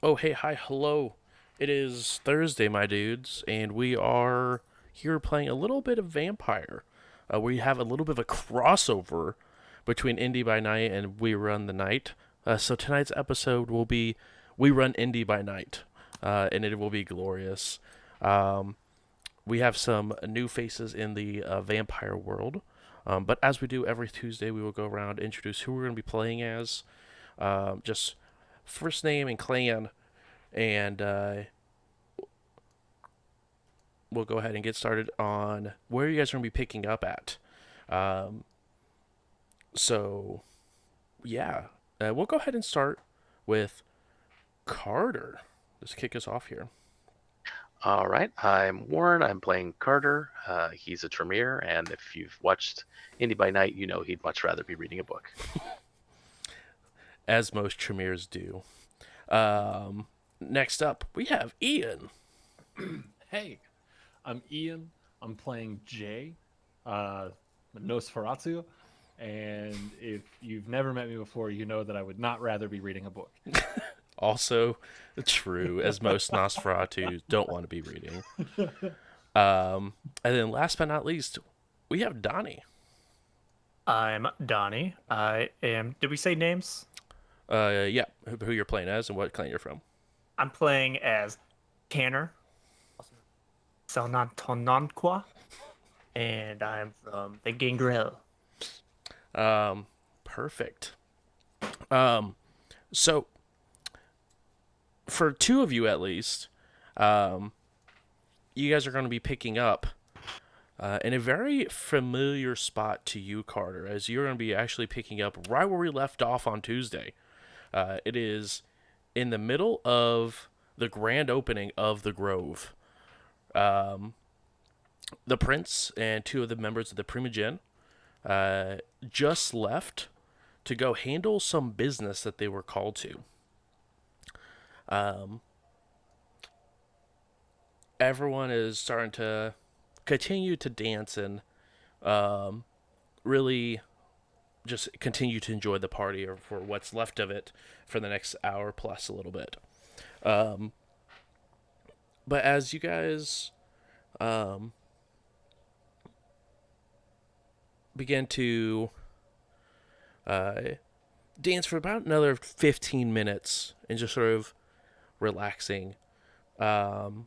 Oh, hey, hi, hello. It is Thursday, my dudes, and we are here playing a little bit of Vampire. We have a little bit of a crossover between Indy by Night and We Run the Night. So tonight's episode will be We Run Indy by Night, and it will be glorious. Um, we have some new faces in the vampire world, but as we do every Tuesday, we will go around introduce who we're going to be playing as, just first name and clan, and we'll go ahead and get started on where you guys are going to be picking up at. Um, so, yeah, we'll go ahead and start with Carter. Let's kick us off here. All right, I'm Warren. I'm playing Carter. He's a Tremere, and if you've watched Indy by Night, you know he'd much rather be reading a book. As most Tremers do. Um, Next up, we have Ian. Hey, I'm Ian. I'm playing Jay, uh, Nosferatu. And if you've never met me before, you know that I would not rather be reading a book. Also true, as most Nosferatu don't want to be reading. And then last but not least, we have Donnie. I'm Donnie. I am. Did we say names? Yeah, who you're playing as and what clan you're from. I'm playing as Tanner Salnatononqua, and I'm from the Gangrel. Perfect. So for two of you at least, you guys are going to be picking up in a very familiar spot to you, Carter, as you're going to be actually picking up right where we left off on Tuesday. It is in the middle of the grand opening of the Grove. The prince and two of the members of the Primogen just left to go handle some business that they were called to. Everyone is starting to continue to dance and really just continue to enjoy the party or for what's left of it for the next hour plus a little bit. But as you guys begin to dance for about another 15 minutes and just sort of relaxing, Carter,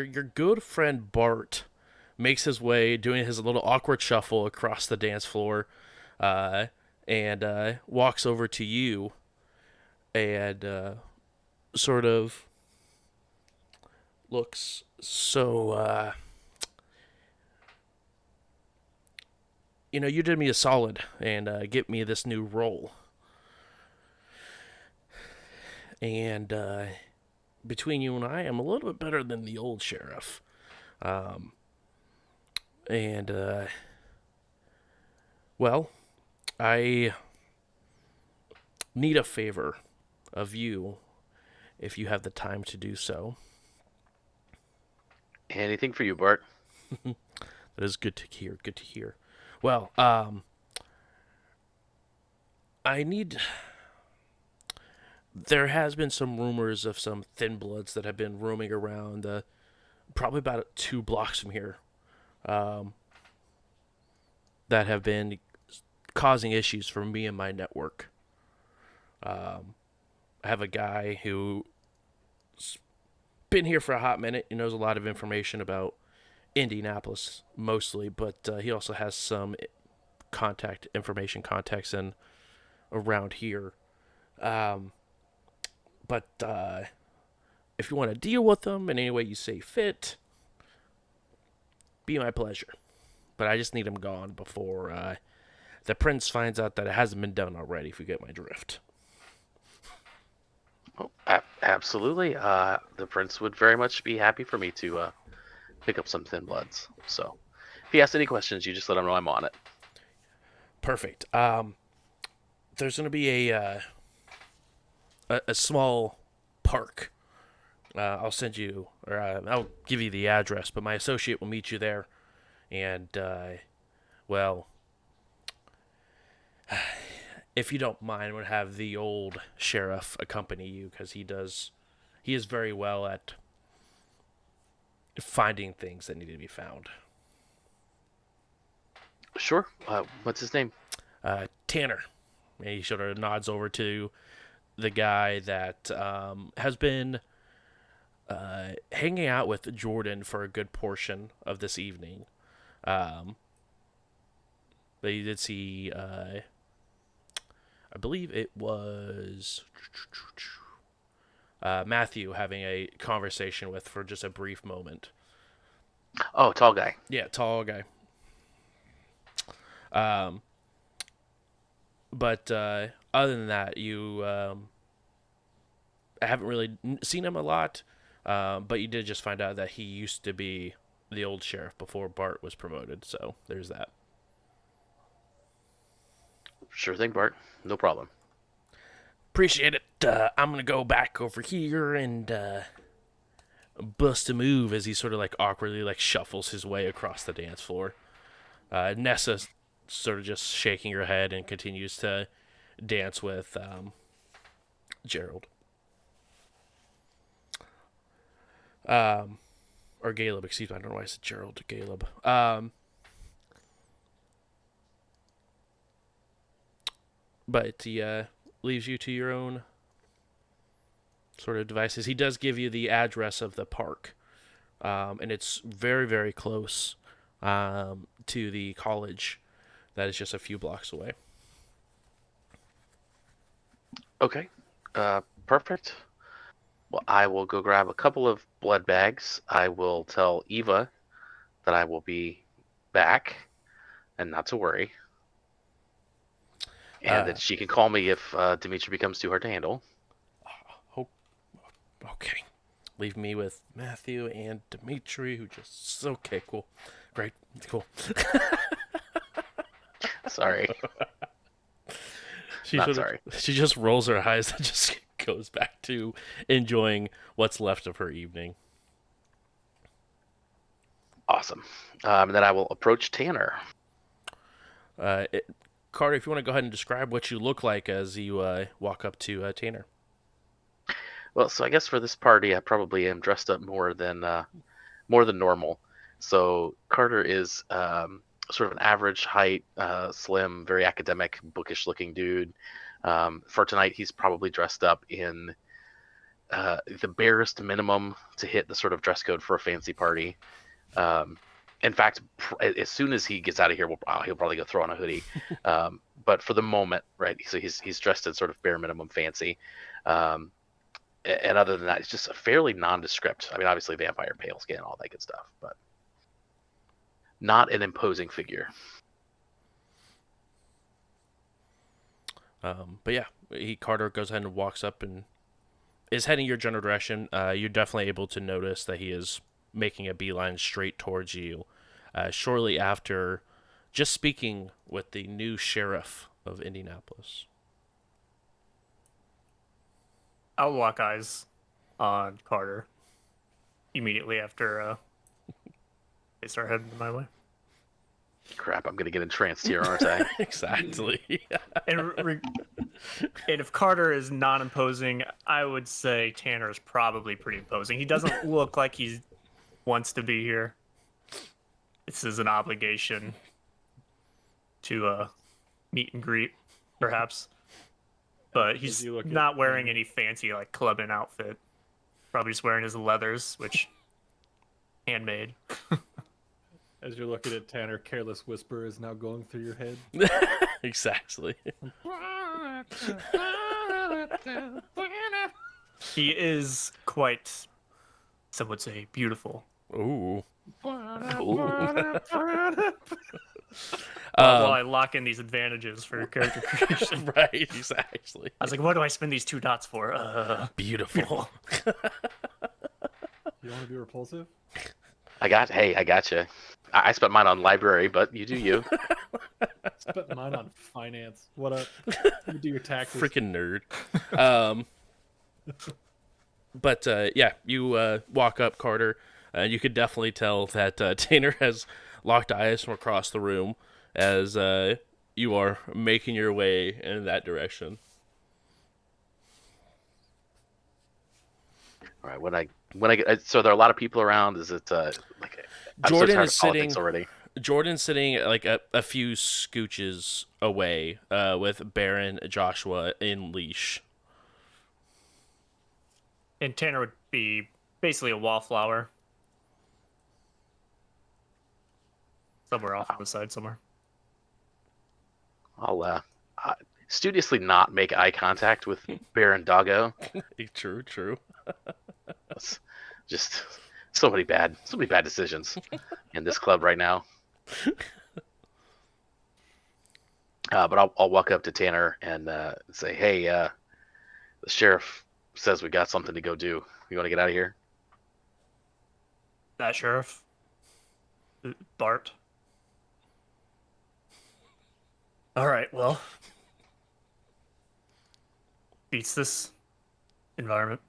your good friend Bart makes his way, doing his little awkward shuffle across the dance floor, uh, and walks over to you and sort of looks so. You did me a solid and get me this new role. And between you and I, I'm a little bit better than the old sheriff. Um, and, well, I need a favor of you if you have the time to do so. Anything for you, Bart? That is good to hear. Good to hear. Well, I need. There has been some rumors of some thin bloods that have been roaming around, probably about 2 blocks from here, um, that have been causing issues for me and my network. I have a guy who's been here for a hot minute. He knows a lot of information about Indianapolis mostly, but he also has some contacts in around here. Um, but if you want to deal with them in any way you see fit, be my pleasure. But I just need him gone before the prince finds out that it hasn't been done already, if you get my drift. Oh, absolutely. The prince would very much be happy for me to pick up some thin bloods. So, if he has any questions, you just let him know I'm on it. Perfect. There's going to be a small park. I'll send you, or I'll give you the address, but my associate will meet you there. And, well, if you don't mind, would have the old sheriff accompany you because he is very well at finding things that need to be found. Sure. What's his name? Tanner. And he sort of nods over to the guy that has been hanging out with Jordan for a good portion of this evening. But you did see, I believe it was Matthew having a conversation with for just a brief moment. Oh, tall guy. Yeah, tall guy. But other than that, you haven't really seen him a lot. But you did just find out that he used to be the old sheriff before Bart was promoted. So there's that. Sure thing, Bart. No problem. Appreciate it. I'm gonna go back over here and bust a move as he sort of like awkwardly like shuffles his way across the dance floor. Nessa sort of just shaking her head and continues to dance with Gerald. Or Caleb, excuse me. I don't know why I said Gerald to Caleb. But he leaves you to your own sort of devices. He does give you the address of the park, and it's very, very close to the college that is just a few blocks away. Okay. Perfect. Well, I will go grab a couple of blood bags. I will tell Eva that I will be back and not to worry. And that she can call me if Dimitri becomes too hard to handle. Okay. Leave me with Matthew and Dimitri, who just... Okay, cool. Great. Cool. Sorry. She Not sorry. She just rolls her eyes and just goes back to enjoying what's left of her evening. Awesome. And then I will approach Tanner. Carter, if you want to go ahead and describe what you look like as you walk up to Tanner. Well, so I guess for this party, I probably am dressed up more than normal. So Carter is sort of an average height, slim, very academic, bookish-looking dude. For tonight, he's probably dressed up in the barest minimum to hit the sort of dress code for a fancy party. In fact, as soon as he gets out of here, he'll probably go throw on a hoodie. But for the moment, right? So he's dressed in sort of bare minimum fancy. And other than that, it's just a fairly nondescript. I mean, obviously vampire, pale skin, all that good stuff, but not an imposing figure. But yeah, Carter goes ahead and walks up and is heading your general direction. You're definitely able to notice that he is making a beeline straight towards you. Shortly after just speaking with the new sheriff of Indianapolis. I'll lock eyes on Carter immediately after they start heading my way. Crap, I'm gonna get entranced here, aren't I? Exactly. And if Carter is not imposing, I would say Tanner is probably pretty imposing. He doesn't look like he wants to be here. This is an obligation to meet and greet, perhaps. But he's not wearing any fancy like clubbing outfit. Probably just wearing his leathers, which handmade. As you're looking at Tanner, Careless Whisper is now going through your head. Exactly. He is quite, some would say, beautiful. Ooh. While I lock in these advantages for character creation. Right, exactly. I was like, what do I spend these 2 dots for? Beautiful. You want to be repulsive? I got you. I spent mine on library, but you do you. Spent mine on finance. What up? You do your taxes. Freaking nerd. But yeah, you walk up, Carter, and you could definitely tell that Tanner has locked eyes from across the room as you are making your way in that direction. All right, when I get, so there are a lot of people around. Is it like I'm so Jordan tired is of politics sitting. already. Jordan's sitting like a few scooches away, with Baron Joshua in leash. And Tanner would be basically a wallflower. Somewhere off on the side somewhere. I'll studiously not make eye contact with Baron Doggo. True, true. That's just so many bad decisions in this club right now. But I'll walk up to Tanner and say, "Hey, the sheriff says we got something to go do. You want to get out of here?" That sheriff? Bart? All right, well. Beats this environment.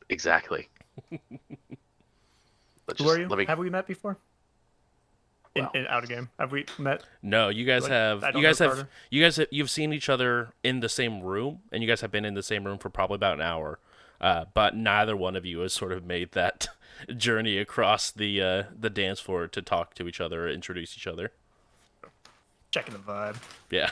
Exactly. Who are you? Have we met before? Well, in out of game, have we met? No, you guys Like, have. I don't You guys know have. Carter. You guys have. You've seen each other in the same room, and you guys have been in the same room for probably about an hour. But neither one of you has sort of made that journey across the dance floor to talk to each other, or introduce each other. Checking the vibe. Yeah.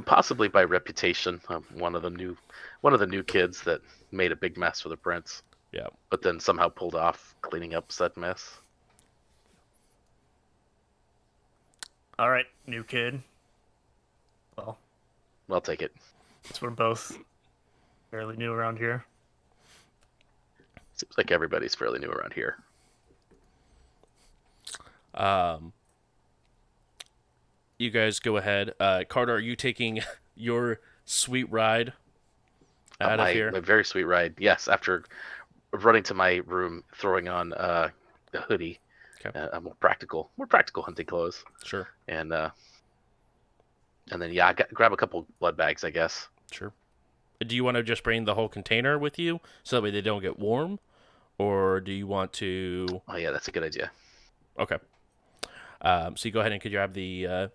possibly by reputation. One of the new kids that made a big mess for the prince, Yeah. but then somehow pulled off cleaning up said mess. All right, new kid. Well, I'll take it. since we're both fairly new around here. Seems like everybody's fairly new around here. You guys go ahead. Carter, are you taking your sweet ride out of here? My very sweet ride. Yes, after running to my room, throwing on a hoodie, Okay. a more practical hunting clothes, Sure. and then yeah, grab a couple blood bags, I guess. Sure. Do you want to just bring the whole container with you so that way they don't get warm? Or do you want to... Oh yeah, that's a good idea. Okay. So you go ahead and could you have the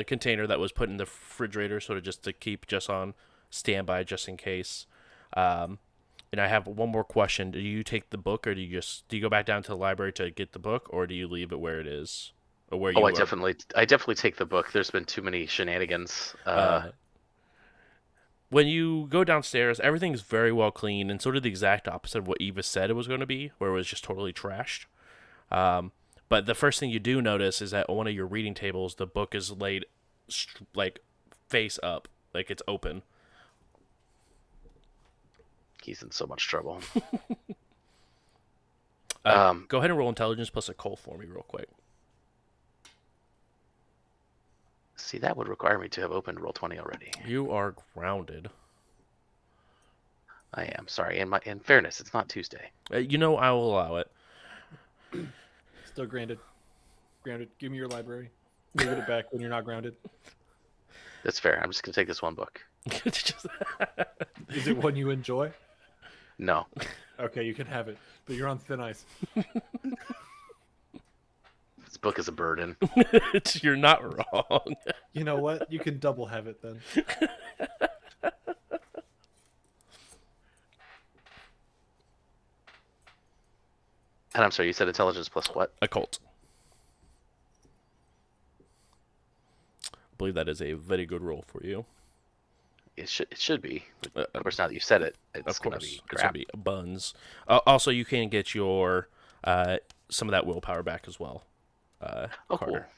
container that was put in the refrigerator sort of just to keep just on standby just in case. And I have one more question. Do you take the book or do you go back down to the library to get the book or do you leave it where it is? Or where you I definitely take the book. There's been too many shenanigans. When you go downstairs, everything's very well clean and sort of the exact opposite of what Eva said it was going to be, where it was just totally trashed. But the first thing you do notice is that on one of your reading tables, the book is laid like face up, like it's open. He's in so much trouble. Go ahead and roll intelligence plus a cold for me real quick. See, that would require me to have opened Roll20 already. You are grounded. I am sorry. In fairness, it's not Tuesday. I will allow it. Still grounded. Grounded. Give me your library. Give it back when you're not grounded. That's fair. I'm just gonna take this one book. Is it one you enjoy? No. Okay, you can have it, but you're on thin ice. This book is a burden. You're not wrong. You know what? You can double have it then. And I'm sorry, you said intelligence plus what? Occult. I believe that is a very good roll for you. It should be. But of course, now that you said it, it's Of gonna course, be it's crap. gonna be buns. Also, you can get your some of that willpower back as well, Oh, Carter.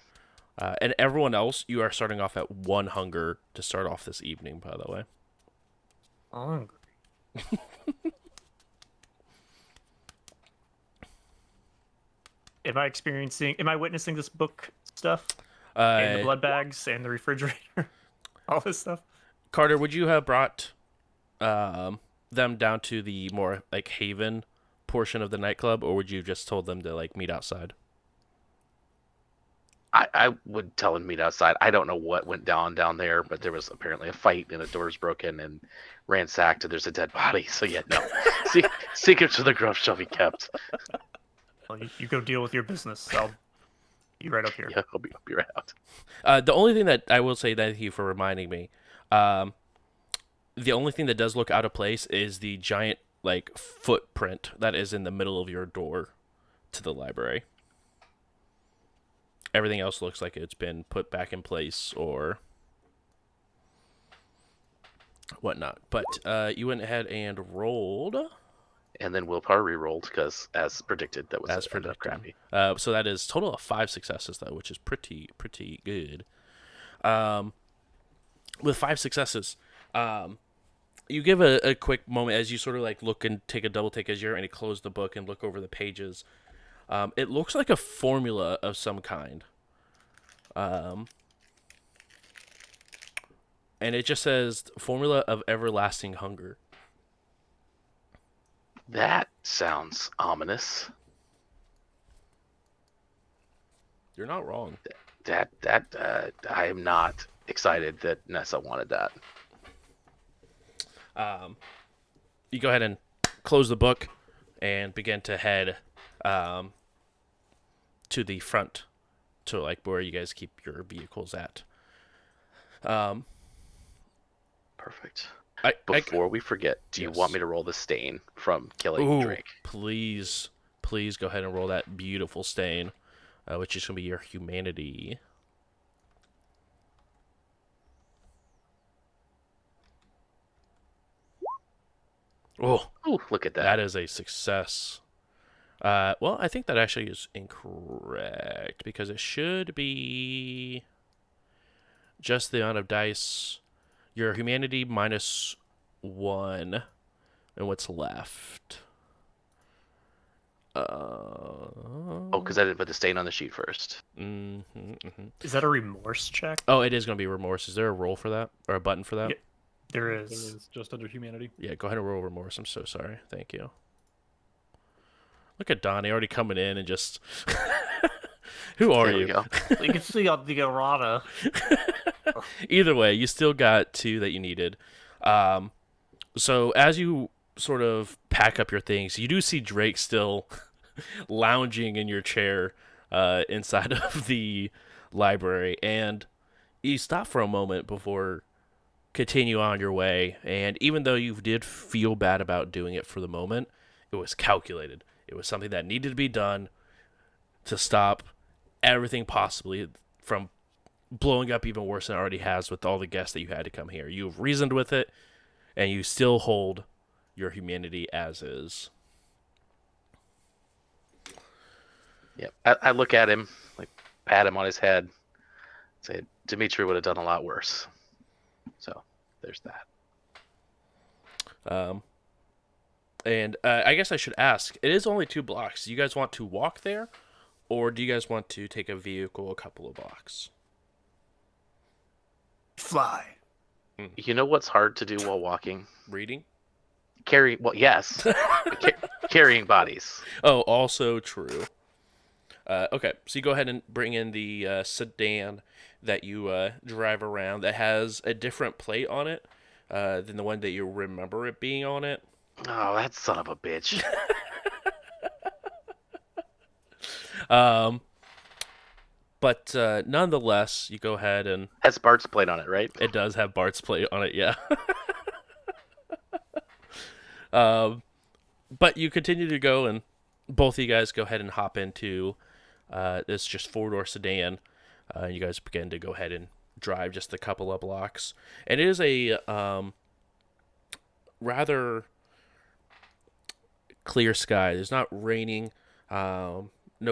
And everyone else, you are starting off at 1 hunger to start off this evening. By the way, Hungry. Am I witnessing this book stuff? And the blood bags and the refrigerator? All this stuff? Carter, would you have brought them down to the more like Haven portion of the nightclub, or would you have just told them to like meet outside? I would tell him to meet outside. I don't know what went down there, but there was apparently a fight and a door's broken and ransacked and there's a dead body. So yeah, no. Secrets of the Grove shall be kept. Well, you go deal with your business. I'll You right up here. Yeah, I'll be right out. The only thing that I will say, thank you for reminding me. Um, the only thing that does look out of place is the giant like footprint that is in the middle of your door to the library. Everything else looks like it's been put back in place or whatnot. But you went ahead and rolled And then willpower re-rolled because, as predicted, that was as ended up predicted. crappy. So that is total of 5 successes though, which is pretty good. Um, with 5 successes, you give a quick moment as you sort of like look and take a double take as you're and close the book and look over the pages. It looks like a formula of some kind. And it just says formula of everlasting hunger. That sounds ominous. You're not wrong. I am not excited that Nessa wanted that. You go ahead and close the book and begin to head to the front, to like where you guys keep your vehicles at. Perfect. I Before we forget, do you want Yes. me to roll the stain from killing Ooh, Drake? please go ahead and roll that beautiful stain, which is gonna be your humanity. Oh, Ooh, look at that. that is a success. Well, I think that actually is incorrect because it should be just the amount of dice. Your humanity -1, and what's left? Oh, because I didn't put the stain on the sheet first. Is that a remorse check? Oh, it is going to be remorse. Is there a roll for that or a button for that? Yeah. There There is. is just under humanity. Yeah, go ahead and roll remorse. I'm so sorry. Thank you. Look at Donnie already coming in and just. Who are There we you? go. You can see on the errata. Either way, you still got 2 that you needed. So as you sort of pack up your things, you do see Drake still lounging in your chair inside of the library, and you stop for a moment before continue on your way. And even though you did feel bad about doing it for the moment, it was calculated. It was something that needed to be done to stop everything possibly from blowing up even worse than it already has with all the guests that you had to come here. You've reasoned with it, and you still hold your humanity as is. Yep. I look at him, like pat him on his head, say Dimitri would have done a lot worse. So there's that. And I guess I should ask, it is only 2 blocks. Do you guys want to walk there, or do you guys want to take a vehicle a couple of blocks? Fly. You know what's hard to do while walking? Reading? Well, yes, carrying bodies. Oh, also true. Okay, so you go ahead and bring in the sedan that you drive around that has a different plate on it than the one that you remember it being on it. Oh, that son of a bitch. But nonetheless, you go ahead and Has Bart's plate on it, right? it does have Bart's plate on it, yeah. But you continue to go, and both of you guys go ahead and hop into this just 4-door sedan. You guys begin to go ahead and drive just a couple of blocks. And it is a rather clear sky. There's not raining, no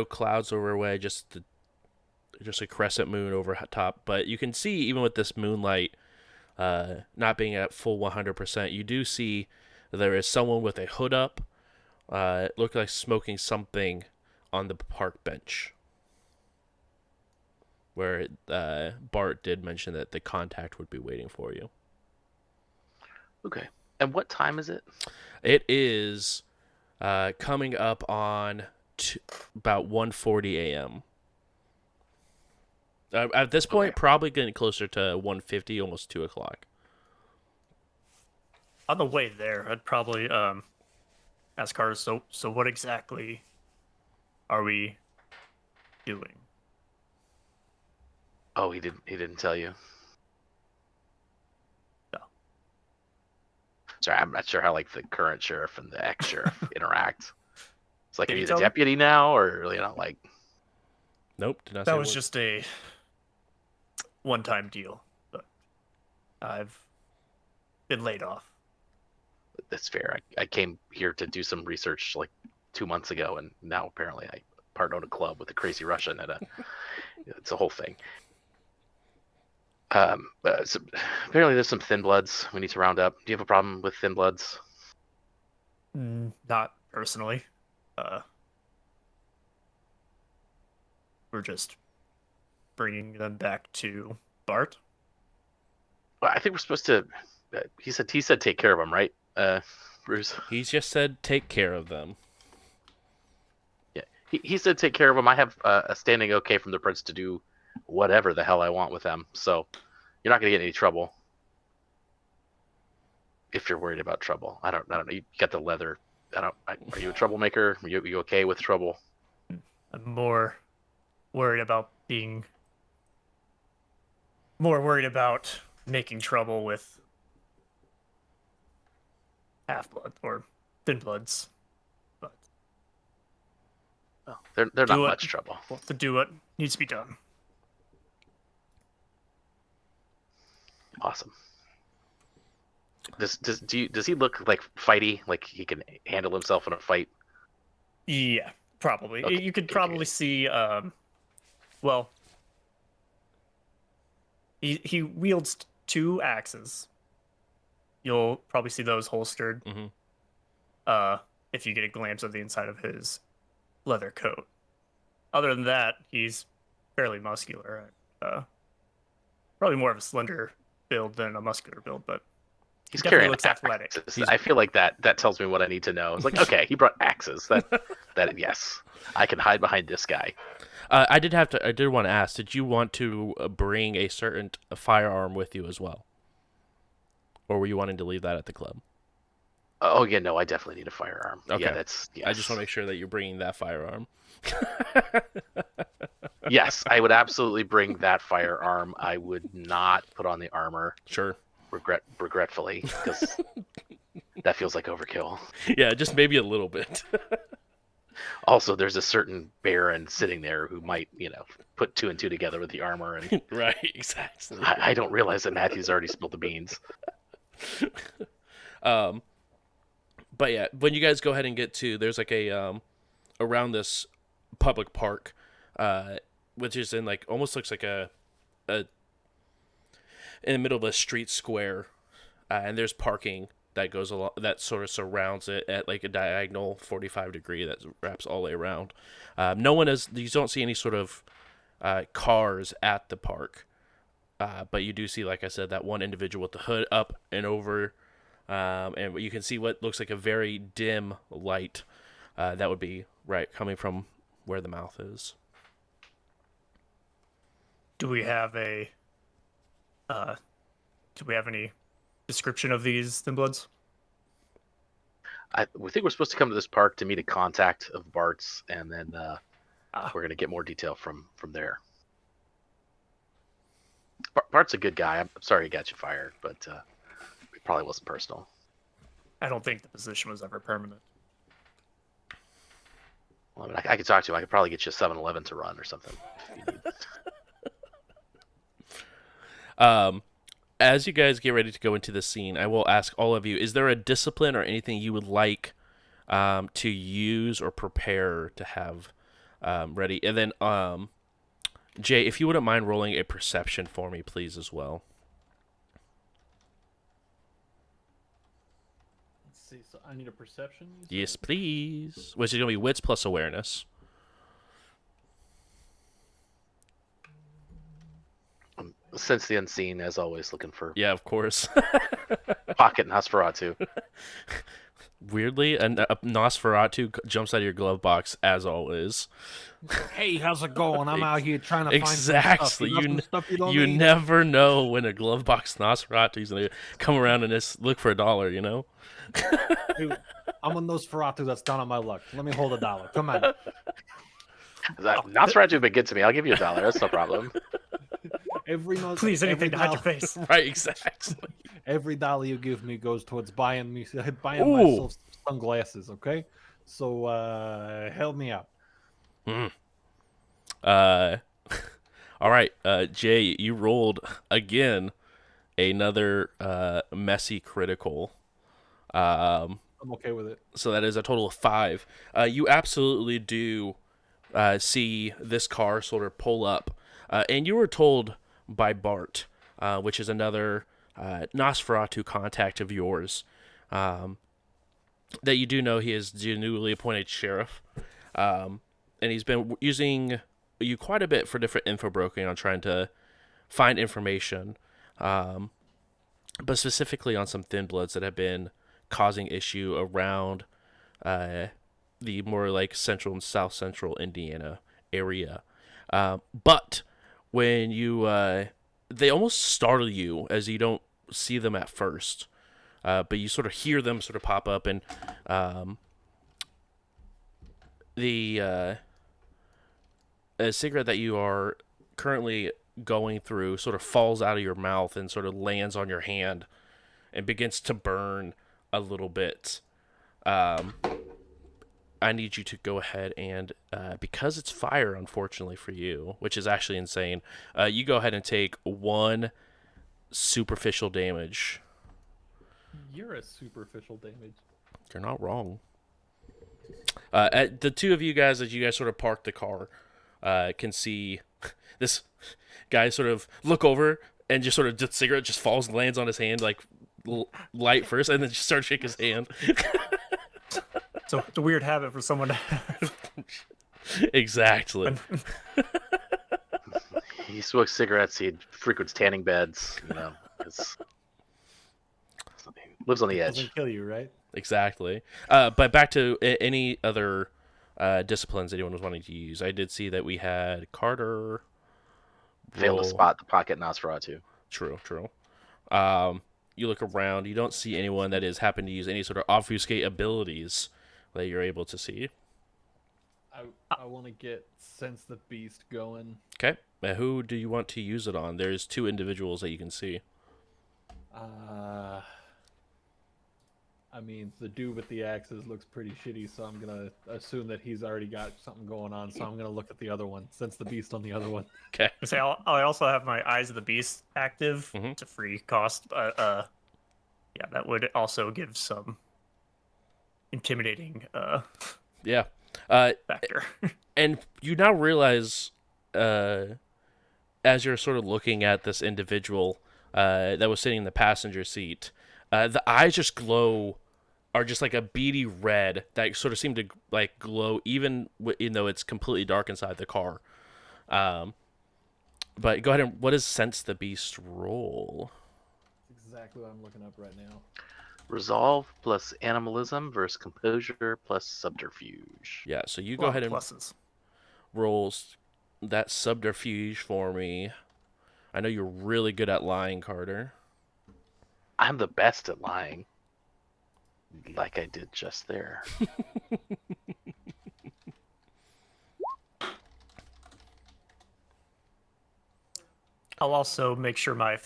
clouds overhead, just a crescent moon over top. But you can see, even with this moonlight not being at full 100%, you do see there is someone with a hood up. It looked like smoking something on the park bench, where Bart did mention that the contact would be waiting for you. Okay. And what time is it? It is coming up on about 1:40 a.m. At this point, Okay. probably getting closer to 1:50, almost 2 o'clock. On the way there, I'd probably ask Carter, so what exactly are we doing? Oh, he didn't. He didn't tell you. No. Sorry, I'm not sure how like the current sheriff and the ex-sheriff interact. It's like, Did are he you the tell me? deputy now, or like? Nope, did not That say was what. just a one-time deal. But I've been laid off. That's fair. I came here to do some research like 2 months ago, and now apparently I partnered a club with a crazy Russian at a. It's a whole thing. So apparently there's some thin bloods we need to round up. Do you have a problem with thin bloods? Not personally. We're just bringing them back to Bart. Well, I think we're supposed to. He said take care of them, right, Bruce? He's just said take care of them. Yeah, he said take care of them. I have a standing okay from the prince to do whatever the hell I want with them. So you're not gonna get in any trouble. If you're worried about trouble, I don't know. You got the leather. Are you a troublemaker? Are you okay with trouble? I'm more worried about making trouble with half-blood or thin bloods. But Well, they're Do not it. much trouble. we'll have to do what needs to be done. Awesome. Does he look like fighty? Like he can handle himself in a fight? Yeah, probably. Okay, You could good, probably good. see. Well, he wields two axes. You'll probably see those holstered. Mhm. If you get a glance of the inside of his leather coat. Other than that, he's fairly muscular. Probably more of a slender build than a muscular build, but He's definitely carrying looks athletic. axes. I feel like that tells me what I need to know. It's like, okay, he brought axes. That yes, I can hide behind this guy. I did want to ask, did you want to bring a certain firearm with you as well? Or were you wanting to leave that at the club? Oh yeah, no, I definitely need a firearm. Okay. Yeah, that's yes. I just want to make sure that you're bringing that firearm. Yes, I would absolutely bring that firearm. I would not put on the armor. Sure. Regretfully, because that feels like overkill. Yeah, just maybe a little bit. Also, there's a certain baron sitting there who might, put two and two together with the armor, and Right, exactly. I don't realize that Matthew's already spilled the beans. But yeah, when you guys go ahead and get to, there's like a around this public park, which is in like almost looks like a in the middle of a street square, and there's parking that goes along that sort of surrounds it at like a diagonal 45 degree that wraps all the way around. No one is. You don't see any sort of cars at the park, but you do see, like I said, that one individual with the hood up and over. And you can see what looks like a very dim light that would be right coming from where the mouth is. Do we have any description of these thin bloods? We think we're supposed to come to this park to meet a contact of Bart's, and then we're gonna get more detail from there. Bart's a good guy. I'm sorry he got you fired, but it probably wasn't personal. I don't think the position was ever permanent. Well, I mean, I could talk to him. I could probably get you a 7-Eleven to run or something. If you need. As you guys get ready to go into the scene, I will ask all of you: is there a discipline or anything you would like to use or prepare to have ready? And then, Jay, if you wouldn't mind rolling a perception for me, please, as well. Let's see. So I need a perception. Yes, please. Which is going to be wits plus awareness. Sense the unseen, as always, looking for Yeah, of course. pocket Nosferatu. Weirdly, a Nosferatu jumps out of your glove box, as always. Hey, how's it going? I'm out here trying to Exactly. find some stuff. You You need? never know when a glove box Nosferatu is going to come around and just look for $1, you know? Dude, I'm a Nosferatu that's down on my luck. Let me hold $1. Come on. Nosferatu have been good to me. I'll give you $1. That's no problem. Please, anything to hide your face. Right, exactly. Every dollar you give me goes towards buying Ooh. myself sunglasses. Okay, so help me out. Uh, all right, Jay, you rolled again another messy critical. I'm okay with it. So that is a total of 5. You absolutely do see this car sort of pull up, and you were told by Bart, which is another Nosferatu contact of yours, that you do know he is the newly appointed sheriff, and he's been using you quite a bit for different info brokering on trying to find information, but specifically on some thin bloods that have been causing issue around the more like central and south central Indiana area. But when you, they almost startle you as you don't see them at first, but you sort of hear them sort of pop up, and the a cigarette that you are currently going through sort of falls out of your mouth and sort of lands on your hand and begins to burn a little bit. I need you to go ahead and, because it's fire, unfortunately for you, which is actually insane, you go ahead and take 1 superficial damage. You're a superficial damage. You're not wrong. The two of you guys, as you guys sort of park the car, can see this guy sort of look over and just sort of the cigarette just falls and lands on his hand, like light first, and then just start shaking his hand. So it's a weird habit for someone to have. Exactly. He smokes cigarettes. He frequents tanning beds. You know, lives on the edge. Doesn't kill you, right? Exactly. But back to any other disciplines anyone was wanting to use. I did see that we had Carter. Failed to spot the pocket Nosferatu. True. You look around. You don't see anyone that is happen to use any sort of obfuscate abilities that you're able to see. I want to get Sense the Beast going. Okay. Who do you want to use it on? There's 2 individuals that you can see. I mean, the dude with the axes looks pretty shitty, so I'm gonna assume that he's already got something going on. So I'm gonna look at the other one, Sense the Beast on the other one. Okay. Say I also have my Eyes of the Beast active. Mhm. It's a free cost, but yeah, that would also give some intimidating Yeah. factor. And you now realize, as you're sort of looking at this individual that was sitting in the passenger seat, the eyes just glow, are just like a beady red that sort of seem to like glow even though it's completely dark inside the car. But go ahead and what does Sense the Beast roll? Exactly what I'm looking up right now. Resolve plus animalism versus composure plus subterfuge. Yeah, so you go ahead and pluses. roll that subterfuge for me. I know you're really good at lying, Carter. I'm the best at lying. Like I did just there. I'll also make sure my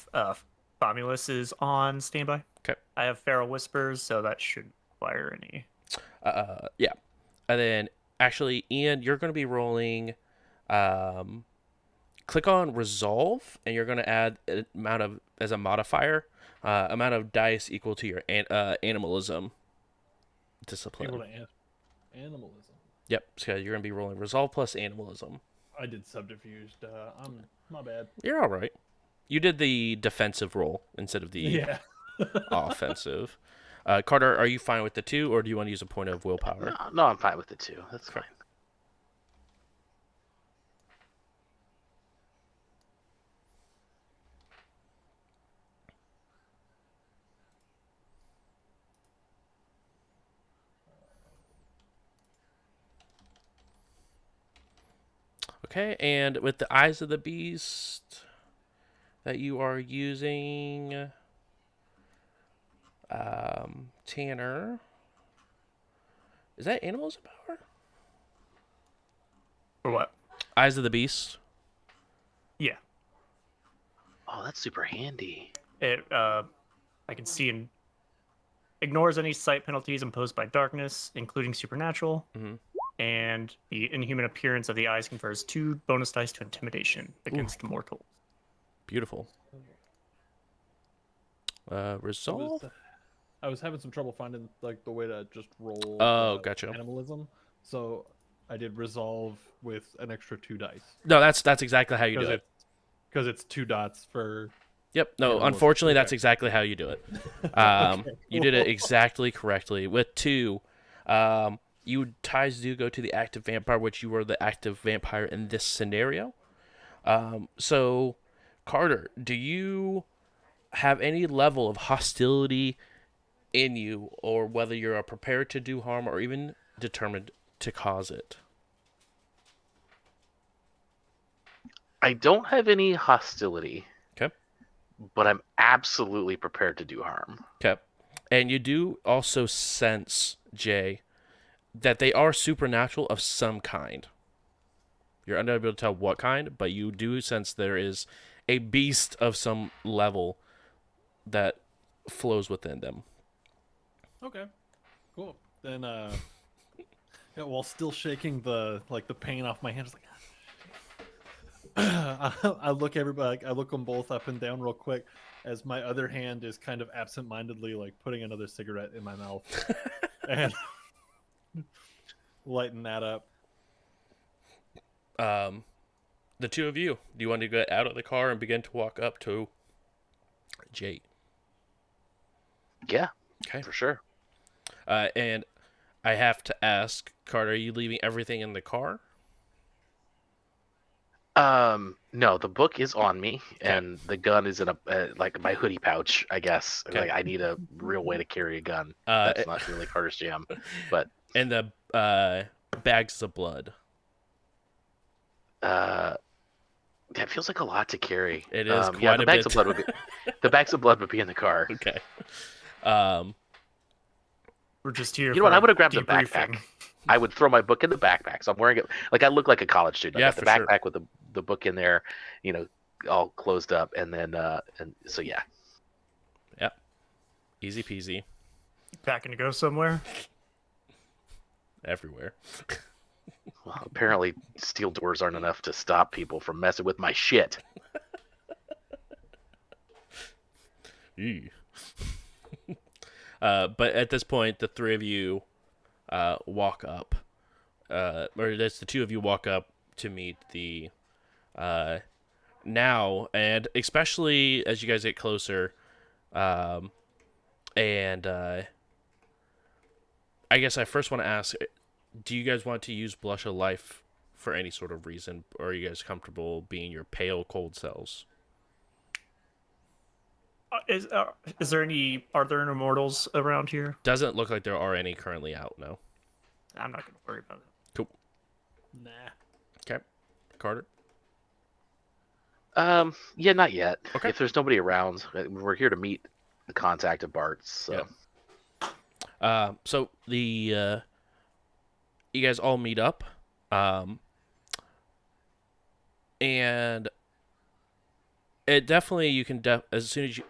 Famulus is on standby. Okay. I have Feral Whispers, so that shouldn't require any. Yeah. And then, actually, Ian, you're going to be rolling. Click on Resolve, and you're going to add an amount of, as a modifier, amount of dice equal to your animalism discipline. Able to animalism. Yep. So you're going to be rolling Resolve plus animalism. I did subterfuge. I'm my bad. You're all right. You did the defensive roll instead of the Yeah. offensive. Carter, are you fine with the 2, or do you want to use a point of willpower? No, I'm fine with the 2. That's fine. Okay, and with the Eyes of the Beast that you are using, Tanner, is that animalism power? For what? Eyes of the Beast. Yeah. Oh, that's super handy. It I can see and ignores any sight penalties imposed by darkness, including supernatural. Mhm. And the inhuman appearance of the eyes confers 2 bonus dice to intimidation against mortals. Beautiful. Resolve. I was having some trouble finding like the way to just roll Oh, gotcha. animalism, so I did resolve with an extra 2 dice No, that's exactly how you do because it. it's 2 dots for Yep. No, animalism. unfortunately, Okay. that's exactly how you do it. Okay, You did it cool. exactly correctly. With 2, you ties do go to the active vampire, which you are the active vampire in this scenario. So, Carter, do you have any level of hostility in you, or whether you're prepared to do harm or even determined to cause it? I don't have any hostility, Okay. but I'm absolutely prepared to do harm. Okay. And you do also sense, Jay, that they are supernatural of some kind. You're unable to tell what kind, but you do sense there is a beast of some level that flows within them. Okay, cool. Then yeah, while still shaking the pain off my hands, like I look everybody, I look them both up and down real quick as my other hand is kind of absent-mindedly like putting another cigarette in my mouth and lighting that up. The 2 of you, do you want to get out of the car and begin to walk up to Jay? Yeah, Okay. for sure. And I have to ask, Carter, are you leaving everything in the car? No, the book is on me, Okay. and the gun is in a like my hoodie pouch, I guess. Okay. Like I need a real way to carry a gun. Uh, That's not really Carter's jam, but and the bags of blood. uh, that feels like a lot to carry. It is Yeah, quite the a bags bit. of blood would be the bags of blood would be in the car. Okay. Um, We're just here You know what? I for would have grabbed the debriefing. backpack. I would throw my book in the backpack. So I'm wearing it like I look like a college student. I Yeah, got the for sure. backpack with the book in there, you know, all closed up, and then and so yeah. Yep. Easy peasy. Packing to go somewhere. Everywhere. Well, apparently steel doors aren't enough to stop people from messing with my shit. Ew. But at this point, the 3 of you walk up. Or that's the 2 of you walk up to meet the now, and especially as you guys get closer, and I guess I first want to ask, do you guys want to use Blush of Life for any sort of reason, or are you guys comfortable being your pale, cold selves? Is there any? Are there any immortals around here? Doesn't look like there are any currently out, no. I'm not going to worry about it. Cool. Nah. Okay. Carter? Yeah, not yet. Okay. If there's nobody around, we're here to meet the contact of Bart's. So So the you guys all meet up, and it definitely you can as soon as you,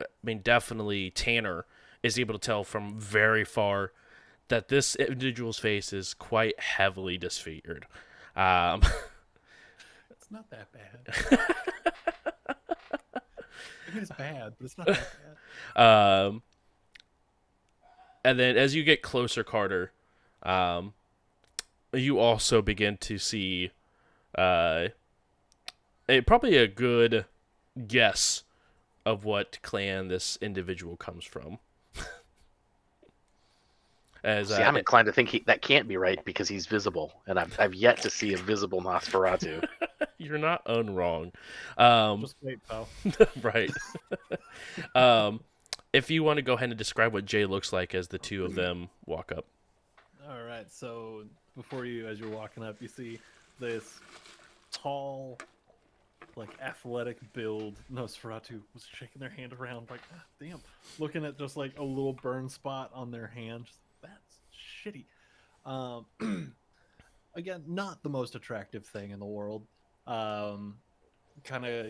I mean, definitely Tanner is able to tell from very far that this individual's face is quite heavily disfigured. It's not that bad. I mean, it's bad, but it's not that bad. And then as you get closer, Carter, you also begin to see probably a good guess of what clan this individual comes from. As see, I'm inclined to think that can't be right because he's visible, and I've yet to see a visible Nosferatu. you're not unwrong. Just wait, pal. Right. If you want to go ahead and describe what Jay looks like as the 2 of them walk up. All right, so before you, as you're walking up, you see this tall, like athletic build Nosferatu was shaking their hand around, like, ah, damn, looking at just like a little burn spot on their hand. Just, that's shitty. Again, not the most attractive thing in the world. Kind of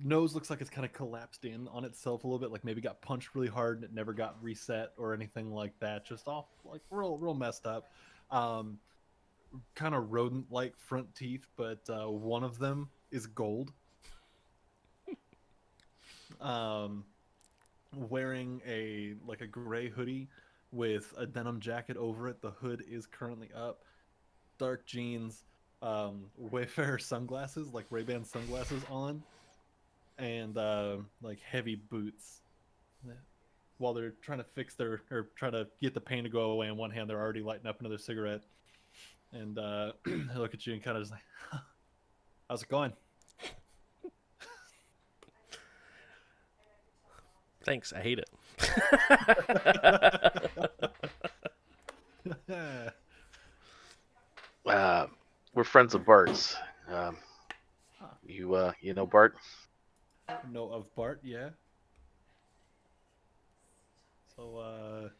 nose looks like it's kind of collapsed in on itself a little bit, like maybe got punched really hard and it never got reset or anything like that. Just off like real messed up. Um, Kind of rodent-like front teeth, but one of them is gold. Um, Wearing a gray hoodie with a denim jacket over it. The hood is currently up. Dark jeans, Wayfarer sunglasses, like Ray-Ban sunglasses on, and like heavy boots. While they're trying to fix their or try to get the pain to go away, on one hand they're already lighting up another cigarette, and I look at you and kind of just like, how's it going? Thanks, I hate it. We're friends of Bart's. You know Bart? Know of Bart, yeah. So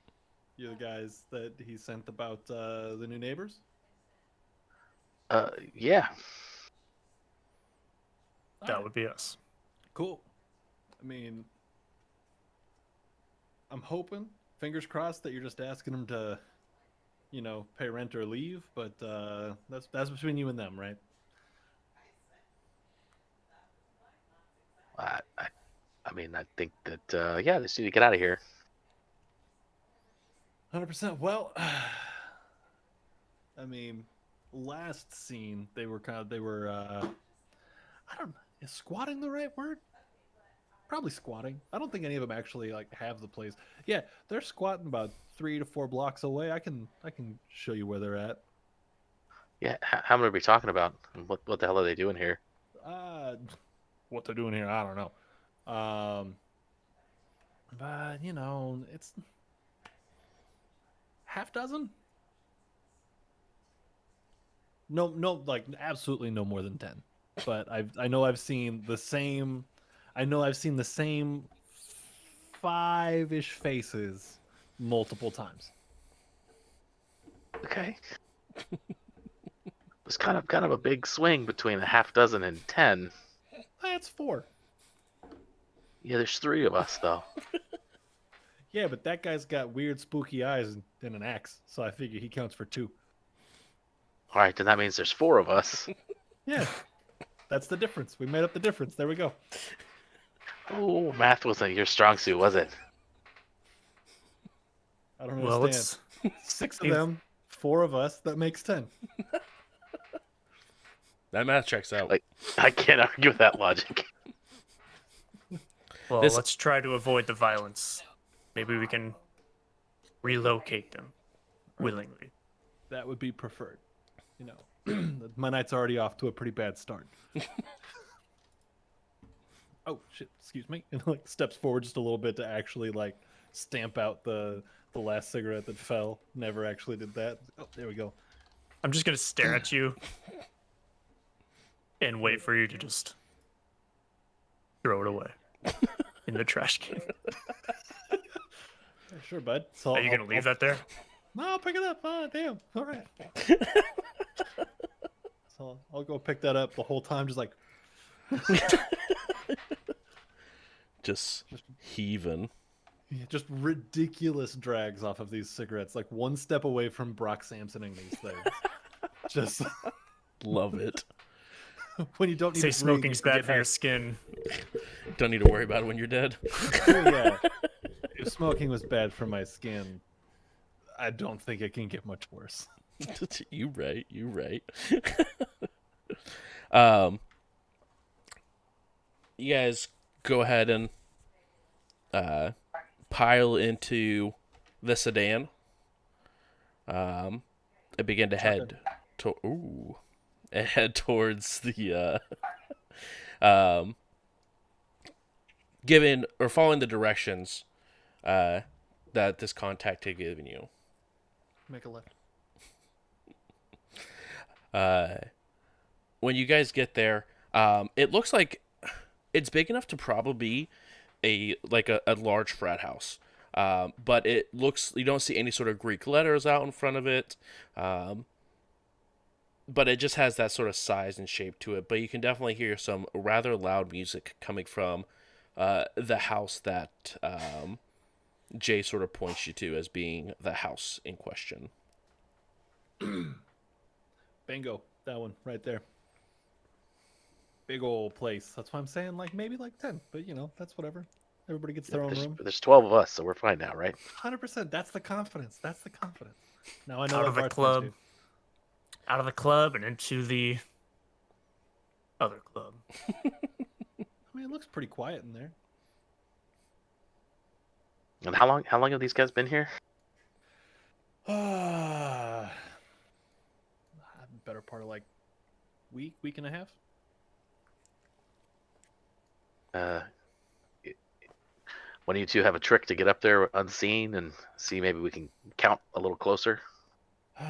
you're the guys that he sent about the new neighbors? Yeah. That would be us. Cool. I mean, I'm hoping, fingers crossed, that you're just asking them to, pay rent or leave. But that's between you and them, right? I mean, I think that yeah, they just need to get out of here. 100%. Well, I mean, last scene they were I don't know, is squatting the right word? Probably squatting. I don't think any of them actually like have the place. Yeah, they're squatting about 3 to 4 blocks away. I can show you where they're at. Yeah, how many are we talking about? And what the hell are they doing here? What they're doing here, I don't know. But it's half dozen. No, like absolutely no more than 10. But I know I've seen the same. I know I've seen the same 5-ish faces multiple times. Okay. It's kind of a big swing between a half dozen and 10. That's 4. Yeah, there's 3 of us though. Yeah, but that guy's got weird, spooky eyes and an axe, so I figure he counts for 2. All right, then that means there's 4 of us. Yeah, that's the difference. We made up the difference. There we go. Oh, math wasn't your strong suit, was it? I don't Well, understand. 6 of them, 4 of us. That makes 10. That math checks out. Like, I can't argue with that logic. Well, This- let's try to avoid the violence. Maybe we can relocate them willingly. That would be preferred. My night's already off to a pretty bad start. Oh shit! Excuse me. And like steps forward just a little bit to actually like stamp out the last cigarette that fell. Never actually did that. Oh, there we go. I'm just gonna stare at you and wait for you to just throw it away in the trash can. Yeah, sure, bud. So Are you gonna leave that there? No, I'll pick it up. Oh, damn. All right. So I'll go pick that up the whole time, just like Just heaving. just ridiculous drags off of these cigarettes, like one step away from Brock Samsoning these things. Just Love it. when you don't need Say to breathe, smoking's you bad forget for how- your skin. Don't need to worry about it when you're dead. Yeah. If smoking was bad for my skin, I don't think it can get much worse. You right. You guys go ahead and pile into the sedan. And begin to head towards the given or following the directions that this contact had given you. Make a left. When you guys get there, it looks like it's big enough to probably be a large frat house. But it looks, you don't see any sort of Greek letters out in front of it. but it just has that sort of size and shape to it. But you can definitely hear some rather loud music coming from the house that Jay sort of points you to as being the house in question. Bingo. That one right there. Big old place. That's why I'm saying like maybe like 10, but that's whatever. Everybody gets their own room. There's 12 of us, so we're fine now, right? 100%. That's the confidence. That's the confidence. Now I know Out what of the Bart's club. into. Out of the club and into the other club. I mean, it looks pretty quiet in there. And how long have these guys been here? Better part of like week and a half. One of you two have a trick to get up there unseen and see maybe we can count a little closer. Is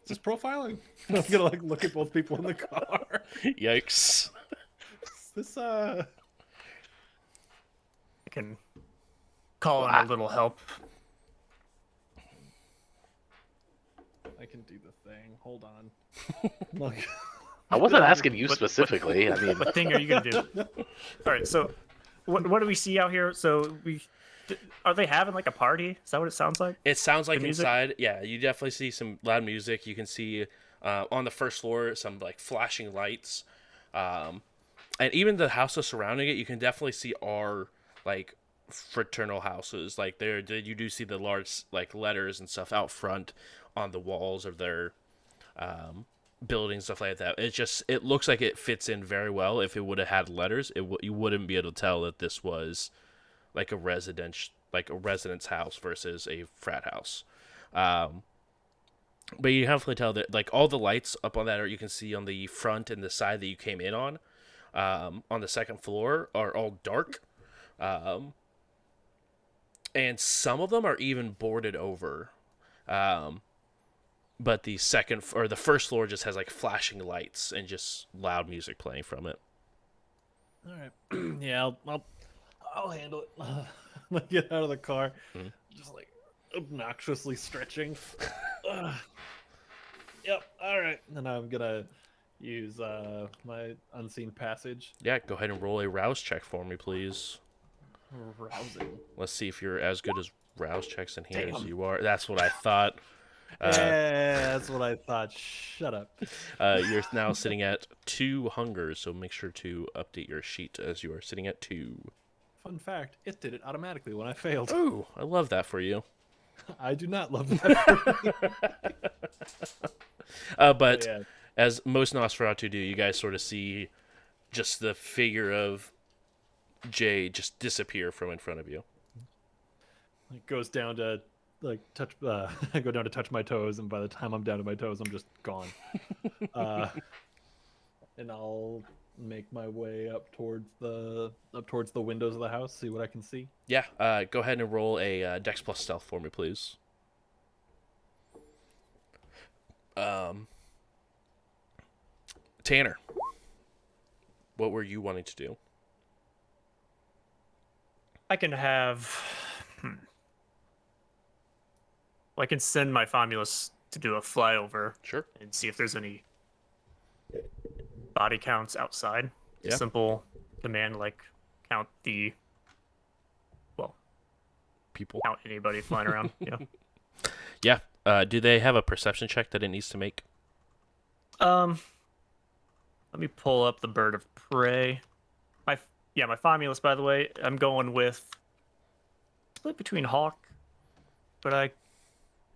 this profiling? I'm gonna like look at both people in the car. Yikes. Is this I can call in a little help. I can do the thing. Hold on. Look. I wasn't asking you specifically. I mean, What thing are you gonna do? All right, so what do we see out here? So are they having like a party? Is that what it sounds like? It sounds like The music? inside, yeah, you definitely see some loud music. You can see on the first floor some like flashing lights. And even the houses surrounding it, you can definitely see are like fraternal houses. Like you do see the large like letters and stuff out front on the walls of their buildings, stuff like that. It looks like it fits in very well. If it would have had letters, you wouldn't be able to tell that this was like a residence house versus a frat house. But you definitely tell that like all the lights up on that, or you can see on the front and the side that you came in on the second floor, are all dark. And some of them are even boarded over. But the the first floor just has like flashing lights and just loud music playing from it. All right. Yeah, I'll handle it. Like get out of the car, just like obnoxiously stretching. Yep. All right. And I'm gonna use my unseen passage. Yeah, go ahead and roll a rouse check for me, please. Rousing. Let's see if you're as good as rouse checks in here as Damn. you are. That's what I thought. Yeah, that's what I thought. Shut up. You're now sitting at 2 hungers, so make sure to update your sheet as you are sitting at 2. Fun fact: it did it automatically when I failed. Ooh, I love that for you. I do not love that. But Yeah. as most Nosferatu do, you guys sort of see just the figure of Jay just disappear from in front of you. It goes down to like touch. I go down to touch my toes, and by the time I'm down to my toes, I'm just gone. And I'll make my way up towards the windows of the house, see what I can see. Yeah, go ahead and roll a Dex plus Stealth for me, please. Tanner, what were you wanting to do? I can have. Well, I can send my Famulus to do a flyover Sure. and see if there's any body counts outside. Yeah. Simple command like count People. count anybody flying around. Yeah. Yeah. Do they have a perception check that it needs to make? Let me pull up the bird of prey. My Famulus, by the way, I'm going with split between hawk, but I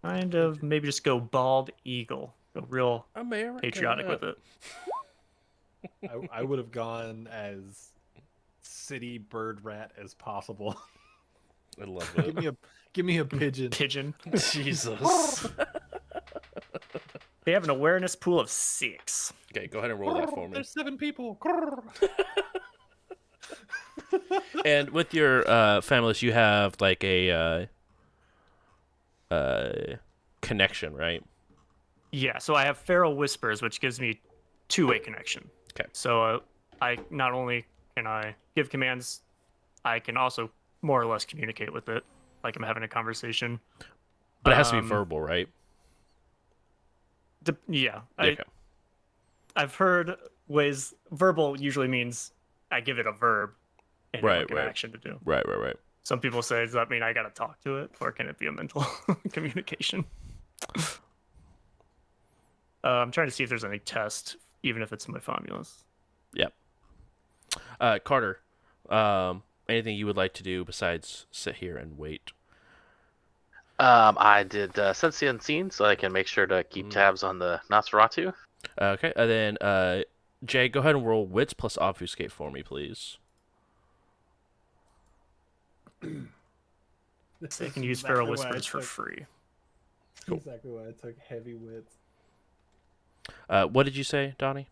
kind of maybe just go bald eagle. Go real America. patriotic with it. I would have gone as city bird rat as possible. I love it. give me a pigeon. Pigeon. Jesus. They have an awareness pool of 6. Okay, go ahead and roll that for me. There's 7 people. And with your Famulus, you have like a connection, right? Yeah, so I have feral whispers, which gives me 2-way connection. Okay. So I not only can I give commands, I can also more or less communicate with it, like I'm having a conversation. But it has to be verbal, right? Yeah, Okay. I've heard ways. Verbal usually means I give it a verb and then Right, like an right. action to do. Right. Some people say, does that mean I gotta talk to it, or can it be a mental communication? I'm trying to see if there's any test, even if it's my Famulus. Yep. Carter, anything you would like to do besides sit here and wait? I did sense the unseen, so I can make sure to keep tabs on the Nosferatu. Okay, and then Jay, go ahead and roll wits plus obfuscate for me, please. So they can use Feral Whispers for free. Cool. Exactly why I took heavy wits. What did you say, Donnie?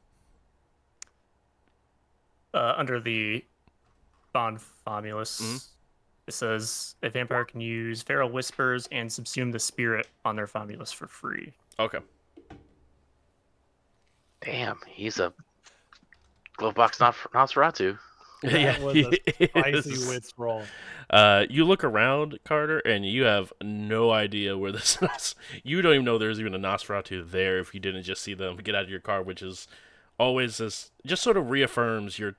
Under the Bond Famulus, it says a vampire can use Feral Whispers and subsume the spirit on their Famulus for free. Okay. Damn, he's a glove box Nosferatu. That was a spicy wits roll. You look around, Carter, and you have no idea where this is. You don't even know there's even a Nosferatu there if you didn't just see them get out of your car, which is always this, just sort of reaffirms your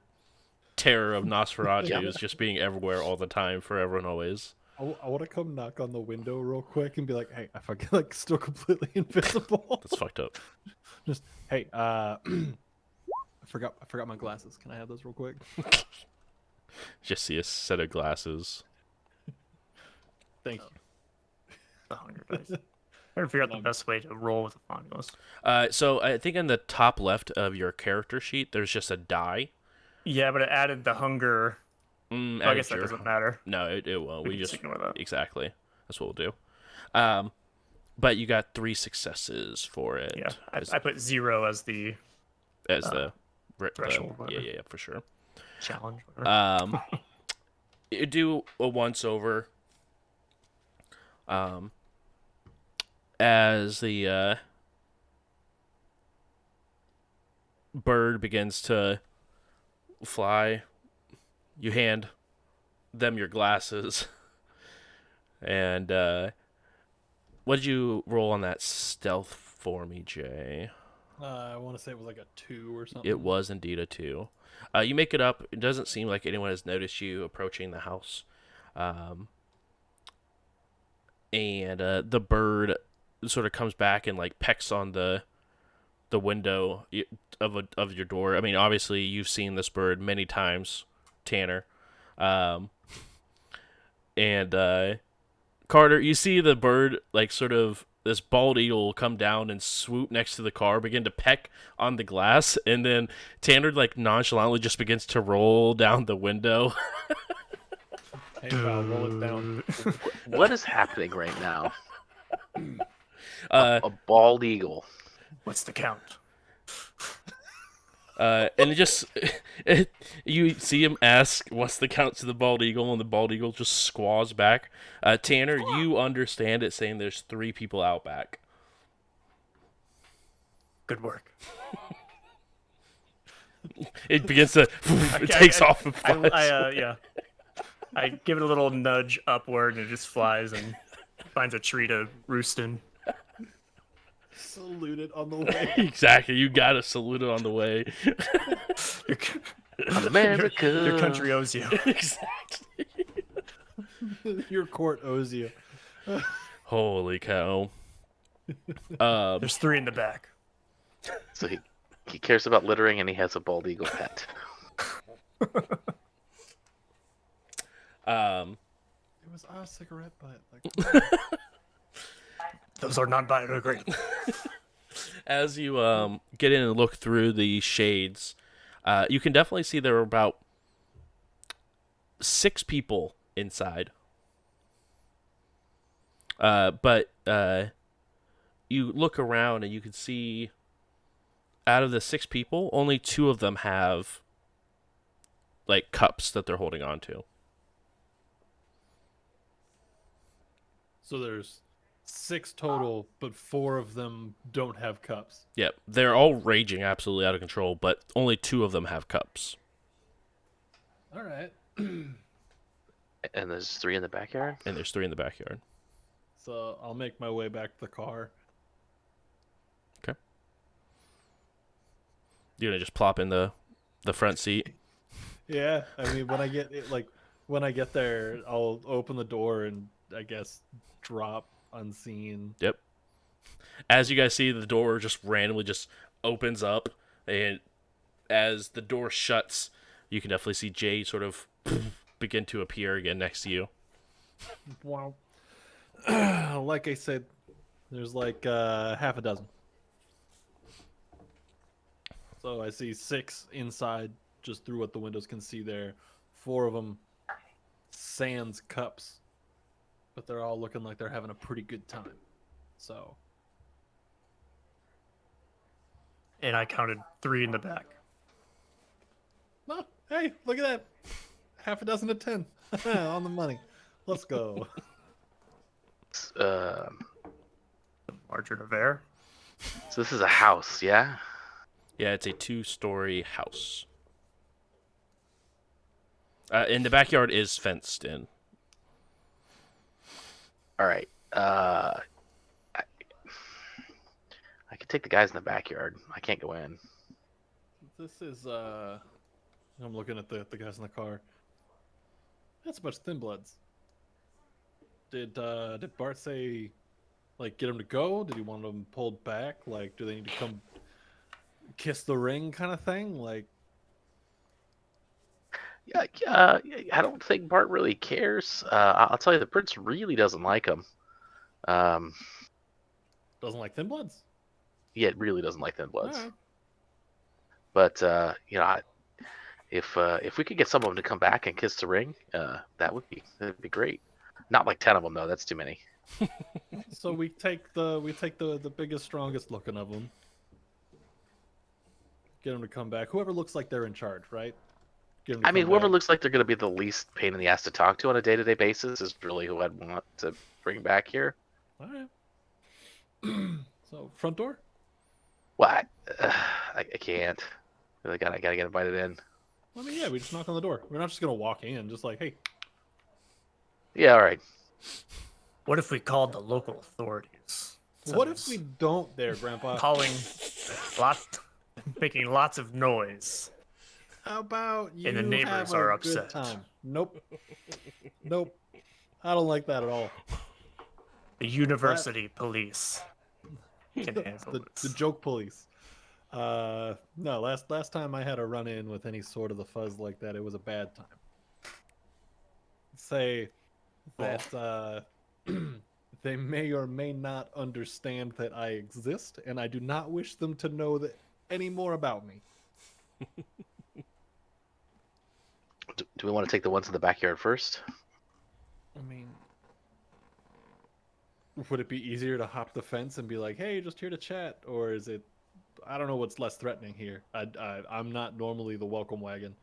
terror of Nosferatus just being everywhere all the time, forever and always. I want to come knock on the window real quick and be like, "Hey, I forget, like, still completely invisible." That's fucked up. Just, hey, I forgot my glasses. Can I have those real quick? Just see a set of glasses. Thank you. The hunger dice. I figure out the best way to roll with a Famulus. So I think in the top left of your character sheet, there's just a die. Yeah, but it added the hunger. Mm, I guess that doesn't matter. No, it won't. We can just ignore that. Exactly. That's what we'll do. But you got 3 successes for it. Yeah, I put 0 as the threshold. Yeah, for sure. Challenge. Whatever. You do a once over. As the bird begins to fly, you hand them your glasses. And what did you roll on that stealth for me, Jay? I want to say it was like a 2 or something. It was indeed a 2. You make it up. It doesn't seem like anyone has noticed you approaching the house. And the bird sort of comes back and like pecks on the window of your door. I mean, obviously you've seen this bird many times, Tanner. And Carter, you see the bird like sort of this bald eagle come down and swoop next to the car, begin to peck on the glass, and then Tanner like nonchalantly just begins to roll down the window. Hey, Val, roll it down. What is happening right now? A bald eagle. What's the count? And it just you see him ask, "What's the count to the bald eagle?" And the bald eagle just squaws back. Tanner, you understand it saying there's 3 people out back. Good work. It begins to it takes off and flies. I give it a little nudge upward and it just flies and finds a tree to roost in. Salute it on the way. Exactly, you gotta salute it on the way. America. Your country owes you. Exactly. Your court owes you. Holy cow. There's 3 in the back. So he cares about littering and he has a bald eagle pet. It was a cigarette butt. Like, Those are non-biodegradable. As you get in and look through the shades, you can definitely see there are about 6 people inside. But you look around and you can see out of the 6 people, only 2 of them have like cups that they're holding on to. so there's 6 total, but 4 of them don't have cups. Yep, they're all raging absolutely out of control, but only 2 of them have cups. All right. And there's 3 in the backyard? And there's 3 in the backyard. So I'll make my way back to the car. Okay. You're gonna just plop in the front seat. Yeah, I mean, when I get there, I'll open the door and I guess drop unseen. Yep. As you guys see, the door just randomly just opens up, and as the door shuts, you can definitely see Jay sort of begin to appear again next to you. Wow. Like I said, there's like half a dozen. So I see 6 inside, just through what the windows can see there. 4 of them sans cups, but they're all looking like they're having a pretty good time. So And I counted 3 in the back. oh, hey, look at that. Half a dozen to 10 on the money. Let's go. Uh, Margin of error. so this is a house, yeah? Yeah, it's a 2-story house. And the backyard is fenced in. All right. I can take the guys in the backyard. I can't go in. This is I'm looking at the guys in the car. That's a bunch of thin bloods. Did Bart say like get them to go? Did he want them pulled back? Like do they need to come kiss the ring kind of thing? Like Yeah, I don't think Bart really cares. I'll tell you, the prince really doesn't like him. Um, doesn't like thin bloods? yeah, it really doesn't like Thin Bloods. Alright. But if we could get some of them to come back and kiss the ring, that'd be great. Not like 10 of them though. That's too many. So we take the biggest, strongest looking of them. Get them to come back. Whoever looks like they're in charge, right? Get 'em to I mean, come whoever back. looks like they're going to be the least pain in the ass to talk to on a day-to-day basis is really who I'd want to bring back here. All right. So front door. What? I can't. I gotta get invited in. I mean, yeah, we just knock on the door. We're not just gonna walk in, just like, hey. Yeah, all right. What if we called the local authorities? What if we don't there, Grandpa? calling making lots of noise? How about you And the neighbors have are a upset. good time? Nope. Nope. I don't like that at all. The university police can handle The this. joke police. No, last time I had a run in with any sort of the fuzz like that, it was a bad time. Say that they may or may not understand that I exist, and I do not wish them to know that any more about me. Do we want to take the ones in the backyard first? I mean, would it be easier to hop the fence and be like, "Hey, just here to chat," or is it? I don't know what's less threatening here. I'm not normally the welcome wagon.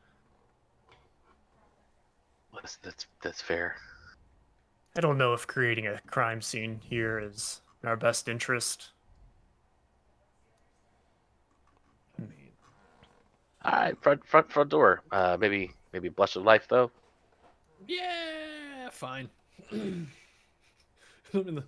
That's fair. I don't know if creating a crime scene here is in our best interest. I mean, All right, front door. Maybe blush of life though. yeah, fine. I'm in the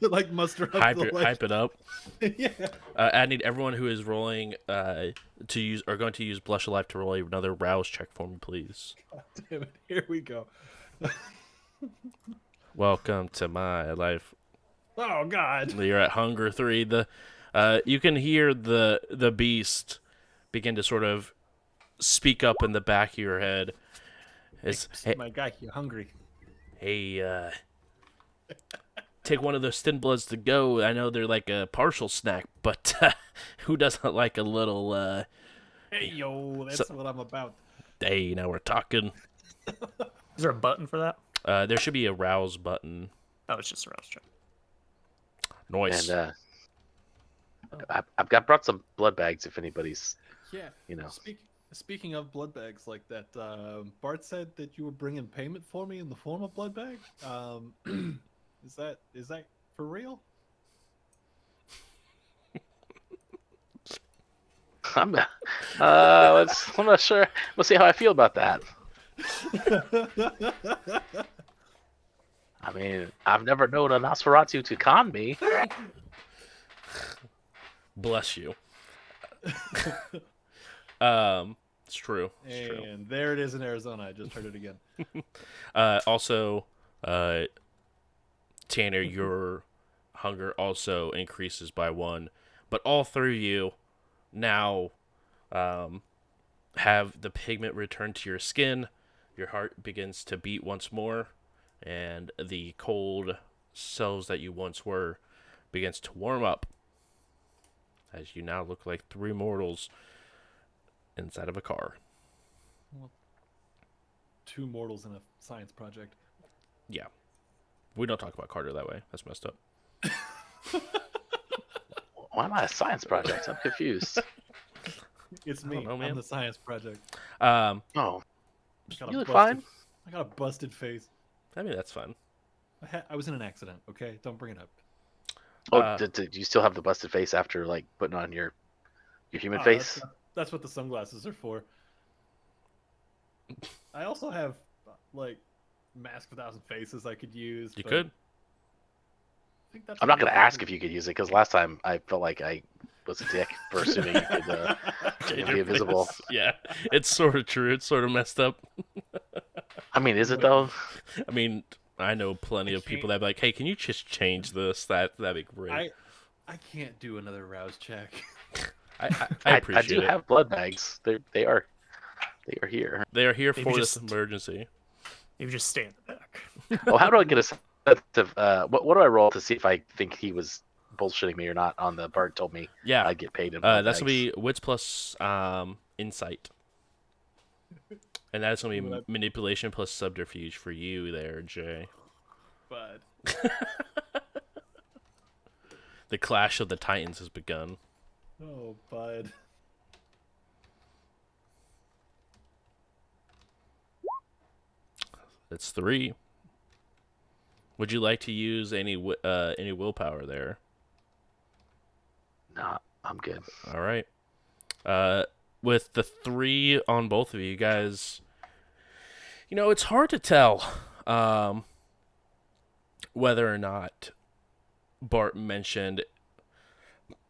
like muster up Hype the it up. yeah. I need everyone who is rolling going to use Blush of Life to roll another rouse check for me, please. God damn it! Here we go. Welcome to my life. Oh God! You're at hunger 3. You can hear the beast begin to sort of speak up in the back of your head. It's, Hey, my guy, you hungry? hey, take one of those thin bloods to go. I know they're like a partial snack, but who doesn't like a little? Hey yo, that's what I'm about. Hey, now we're talking. Is there a button for that? There should be a rouse button. Oh, it's just a rouse check. Noise. And I've brought some blood bags if anybody's. Yeah. You know. Speaking of blood bags like that, Bart said that you were bringing payment for me in the form of blood bag. Is that for real? I'm not sure. We'll see how I feel about that. I mean, I've never known a Nosferatu to con me. Bless you. It's true. It's true. And there it is in Arizona. I just heard it again. Also, Tanner, your hunger also increases by 1, but all 3 of you now have the pigment return to your skin. Your heart begins to beat once more, and the cold cells that you once were begins to warm up as you now look like 3 mortals inside of a car. 2 mortals in a science project. Yeah. We don't talk about Carter that way. That's messed up. Why am I a science project? I'm confused. It's I me. don't know, man. I'm the science project. Oh, I got you a look busted- fine. I got a busted face. I mean, that's fun. I was in an accident. Okay, don't bring it up. Oh, did you still have the busted face after like putting on your human Ah, face? That's what the sunglasses are for. I also have like Mask of 1,000 Faces I could use. You but could. I think that's I'm not gonna ask if you could use it because last time I felt like I was a dick for assuming you could Change be your invisible. face. Yeah, it's sort of true. It's sort of messed up. I mean, is it though? I mean, I know plenty of people that be like, "Hey, can you just change this? That'd be great." I can't do another rouse check. I I appreciate do it. have blood bags. They are here. They are here Maybe for this just- emergency. You just stay in the back. Oh, how do I get a sense of what do I roll to see if I think he was bullshitting me or not? On the Bart told me Yeah, I'd get paid in blood that's gonna bags. be wits plus insight, and that's gonna be manipulation plus subterfuge for you there, Jay. But The clash of the titans has begun. oh, bud. It's 3. Would you like to use any willpower there? Nah, I'm good. All right. With the 3 on both of you guys, it's hard to tell whether or not Bart mentioned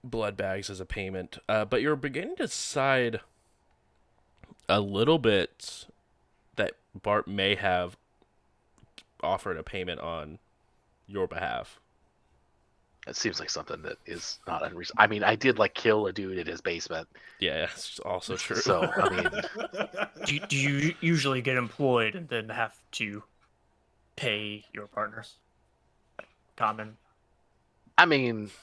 blood bags as a payment, but you're beginning to decide a little bit that Bart may have offered a payment on your behalf. It seems like something that is not unreasonable. I mean, I did like kill a dude in his basement, Yeah, it's also true. so I mean, Do you usually get employed and then have to pay your partners? Common.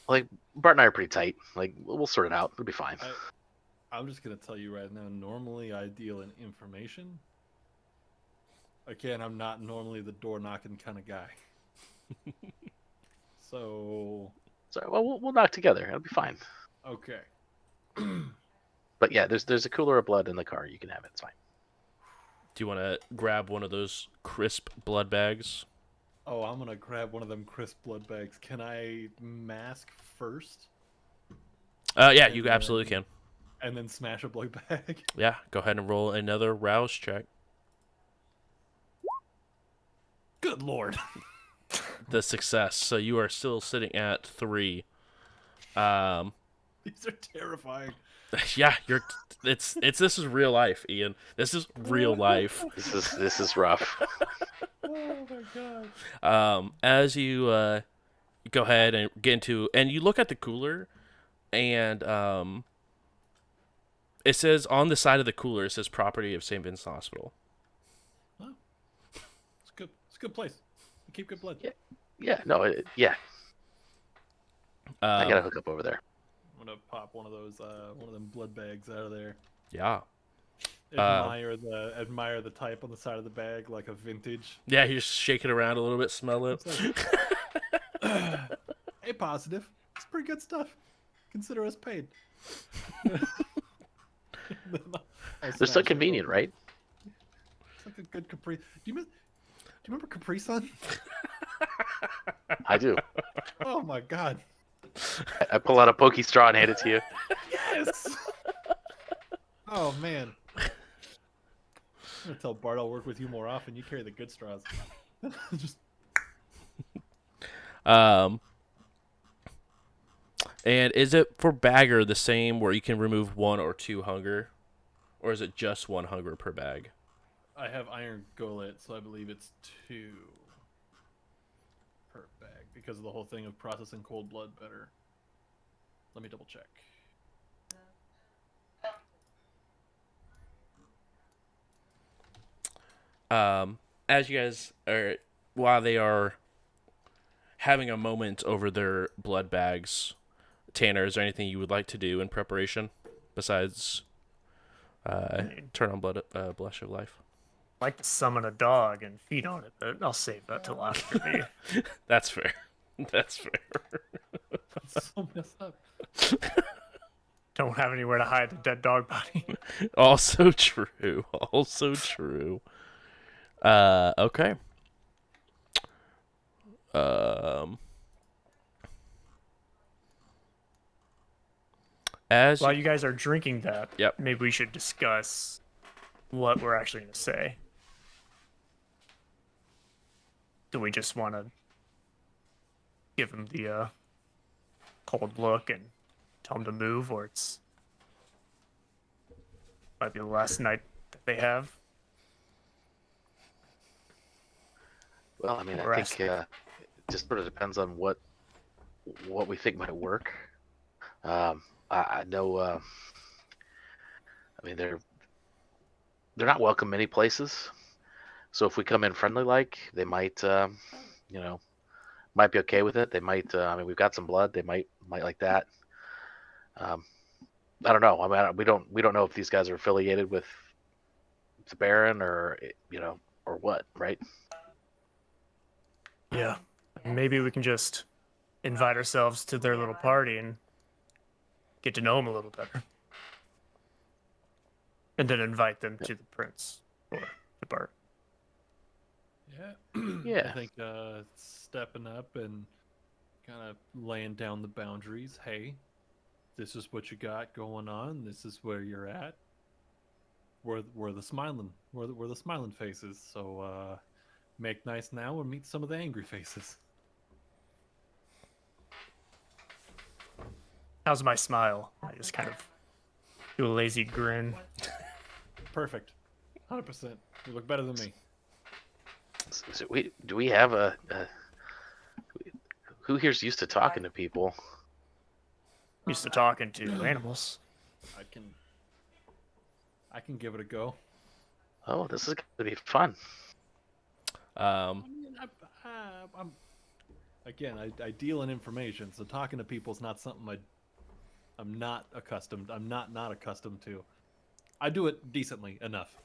like Bart and I are pretty tight. Like we'll sort it out. It'll be fine. I'm just gonna tell you right now. Normally, I deal in information. Again, I'm not normally the door knocking kind of guy. So Well, we'll knock together. It'll be fine. okay. But yeah, there's a cooler of blood in the car. You can have it. It's fine. Do you want to grab one of those crisp blood bags? Oh, I'm gonna grab one of them crisp blood bags. Can I mask first Yeah, you absolutely can. and then smash a blood bag? Yeah, go ahead and roll another rouse check. Good lord. The success. So you are still sitting at 3. These are terrifying. Yeah, this is real life, Ian. This is real life. This is rough. Oh my god. As you go ahead and get into, and you look at the cooler, and it says on the side of the cooler, it says property of St. Vincent Hospital. Oh. It's good. It's a good place. We keep good blood. Yeah. Yeah, no, yeah. I gotta Um, hook up over there. I'm gonna pop one of them blood bags out of there. yeah. Admire the type on the side of the bag, like a vintage. Yeah, you just shake it around a little bit, smell it. Hey, positive. It's pretty good stuff. Consider us paid. They're so convenient, right? It's like a good Capri. Do you remember Capri Sun? I do. Oh my god. I pull out a pokey straw and hand it to you. Yes. Oh man. I'm gonna tell Bart I'll work with you more often. You carry the good straws. Just And is it for bagger the same where you can remove 1 or 2 hunger? Or is it just 1 hunger per bag? I have Iron Gullet, so I believe it's 2 per bag because of the whole thing of processing cold blood better. Let me double check. As you guys are, while they are having a moment over their blood bags, Tanner, is there anything you would like to do in preparation besides turn on blush of life? I'd like to summon a dog and feed on it, but I'll save that till after me. That's fair. That's fair. That's so messed up. Don't have anywhere to hide the dead dog body. Also true. Also true. Okay. As While you, you guys are drinking that, Yep. maybe we should discuss what we're actually going to say. Do we just want to give him the cold look and tell him to move, or it's might be the last night that they have? Well, I mean, Or I ask- think it just sort of depends on what we think might work. I know. I mean, they're not welcome many places. So if we come in friendly, like they might, you know, might be okay with it. They might. I mean, we've got some blood. They might like that. Um, I don't know. I mean, we don't know if these guys are affiliated with the Baron or or what, right? Yeah. Maybe we can just invite ourselves to their little party and get to know them a little better. And then invite them to the prince or the Bart. Yeah. Yeah. I think stepping up and kind of laying down the boundaries. Hey, this is what you got going on. This is where you're at. We're the smiling. We're the smiling faces. So make nice now or meet some of the angry faces. How's my smile? I just kind of do a lazy grin. Perfect. 100%. You look better than me. So do we have who here's used to talking to people? Used to talking to animals. I can give it a go. Oh, this is gonna be fun. I mean, I'm again, I deal in information, so talking to people is not something I'm not accustomed. I'm not accustomed to. I do it decently enough.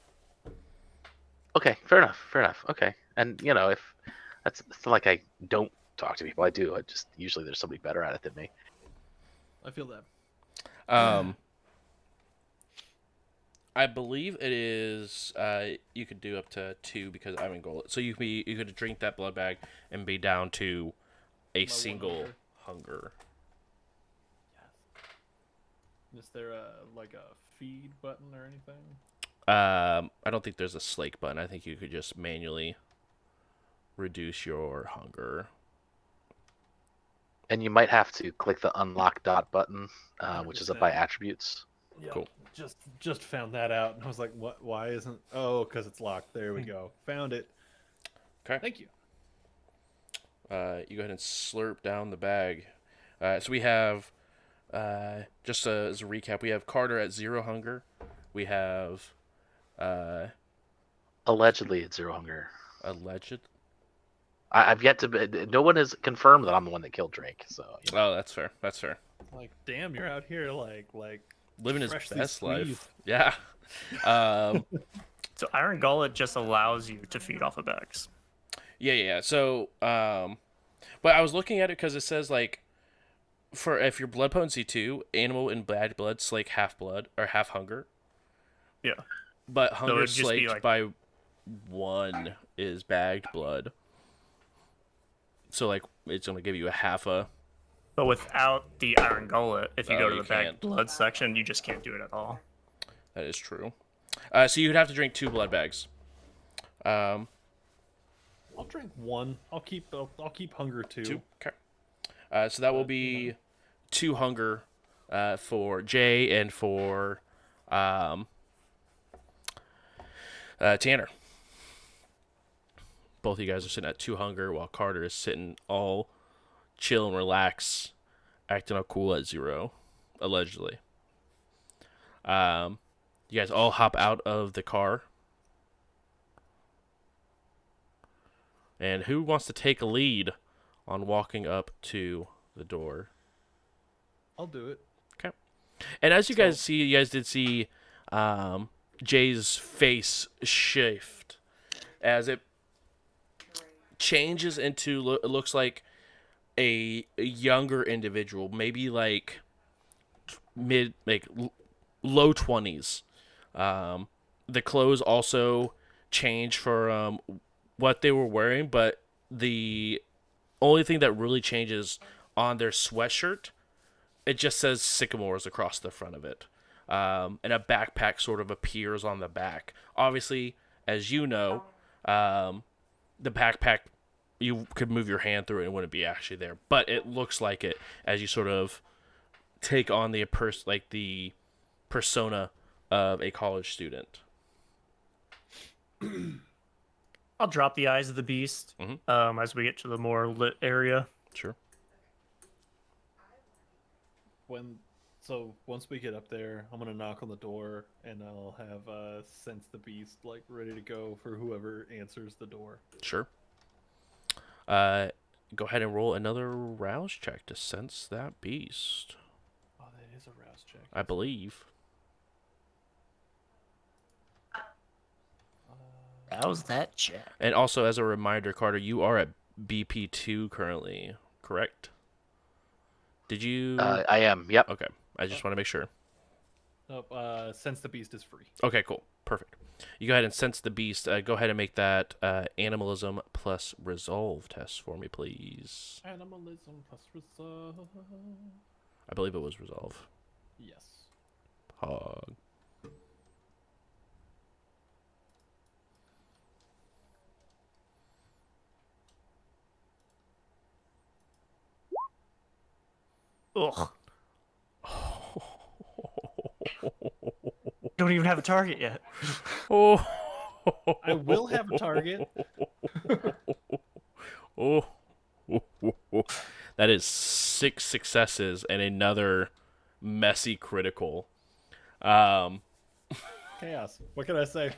Okay, fair enough. Fair enough. Okay, and if it's not like I don't talk to people. I do. I just usually there's somebody better at it than me. I feel that. I believe it is. You could do up to 2 because I'm in goal. So you could drink that blood bag and be down to a My one single hunger. Yes. Is there like a feed button or anything? I don't think there's a slake button. I think you could just manually reduce your hunger. And you might have to click the unlock dot button, which is up by 100%. attributes. Yeah. Cool. Just found that out, and I was like, "What? Why isn't? Oh, because it's locked. There we go. Found it. Okay. Thank you." You go ahead and slurp down the bag. So we have, just as a recap, we have Carter at 0 hunger. We have Allegedly, it's 0 hunger. alleged. I've yet to. No one has confirmed that I'm the one that killed Drake. So Oh, that's fair. That's fair. Like, damn, you're out here like Living his freshly best life. squeezed. Yeah. So Iron Gullet just allows you to feed off of bags. Yeah. So, but I was looking at it because it says like, for if your blood potency 2, animal and bad blood slake half blood or half hunger, Yeah. but hunger it'd just be slaked like- by 1 is bagged blood. So like it's gonna give you a half a. But without the Iron Gullet, if you Oh, go to you the bagged can't. blood section, you just can't do it at all. That is true. So you'd have to drink 2 blood bags. I'll drink one. I'll keep hunger 2. 2. Okay. So that will be 2 hunger for Jay and for um, Tanner. Both of you guys are sitting at 2 hunger while Carter is sitting all chill and relax, acting all cool at 0, allegedly. You guys all hop out of the car. And who wants to take a lead on walking up to the door? I'll do it. Okay. And as you guys see, you guys did see Jay's face shift as it changes into, it looks like a younger individual, maybe like low 20s. The clothes also change for what they were wearing, but the only thing that really changes on their sweatshirt, it just says Sycamores across the front of it. And a backpack sort of appears on the back. Obviously, as you know, the backpack, you could move your hand through it and it wouldn't be actually there. But it looks like it as you sort of take on the persona of a college student. I'll drop the eyes of the beast as we get to the more lit area. Sure. Once we get up there, I'm gonna knock on the door and I'll have sense the beast like ready to go for whoever answers the door. Sure. Go ahead and roll another rouse check to sense that beast. Oh, that is a rouse check. I believe. How's that check? And also, as a reminder, Carter, you are at BP2 currently, correct? Did you? I am. Yep. Okay. I just want to make sure. Nope. Sense the beast is free. Okay, cool. Perfect. You go ahead and sense the beast. Go ahead and make that animalism plus resolve test for me, please. Animalism plus resolve. I believe it was resolve. Yes. Hog. Ugh. Don't even have a target yet. Oh. I will have a target. Oh. That is 6 successes and another messy critical. Chaos. What can I say?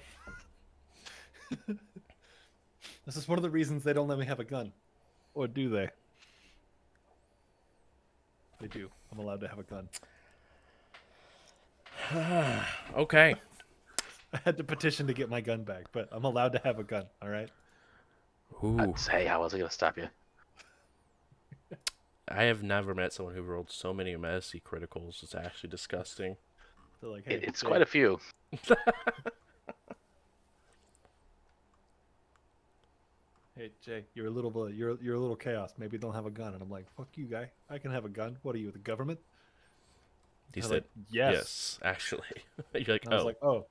This is one of the reasons they don't let me have a gun. Or do they? They do. I'm allowed to have a gun. Okay. I had to petition to get my gun back, but I'm allowed to have a gun, alright? Ooh. Hey, how was I gonna stop you? I have never met someone who rolled so many messy criticals. It's actually disgusting. They're like, hey, It's Jay, quite a few. hey Jay, you're a little chaos. Maybe don't have a gun. And I'm like, fuck you, guy. I can have a gun. What are you, the government? He They're said, like, yes. yes, actually. You're like, And I was oh. like, oh,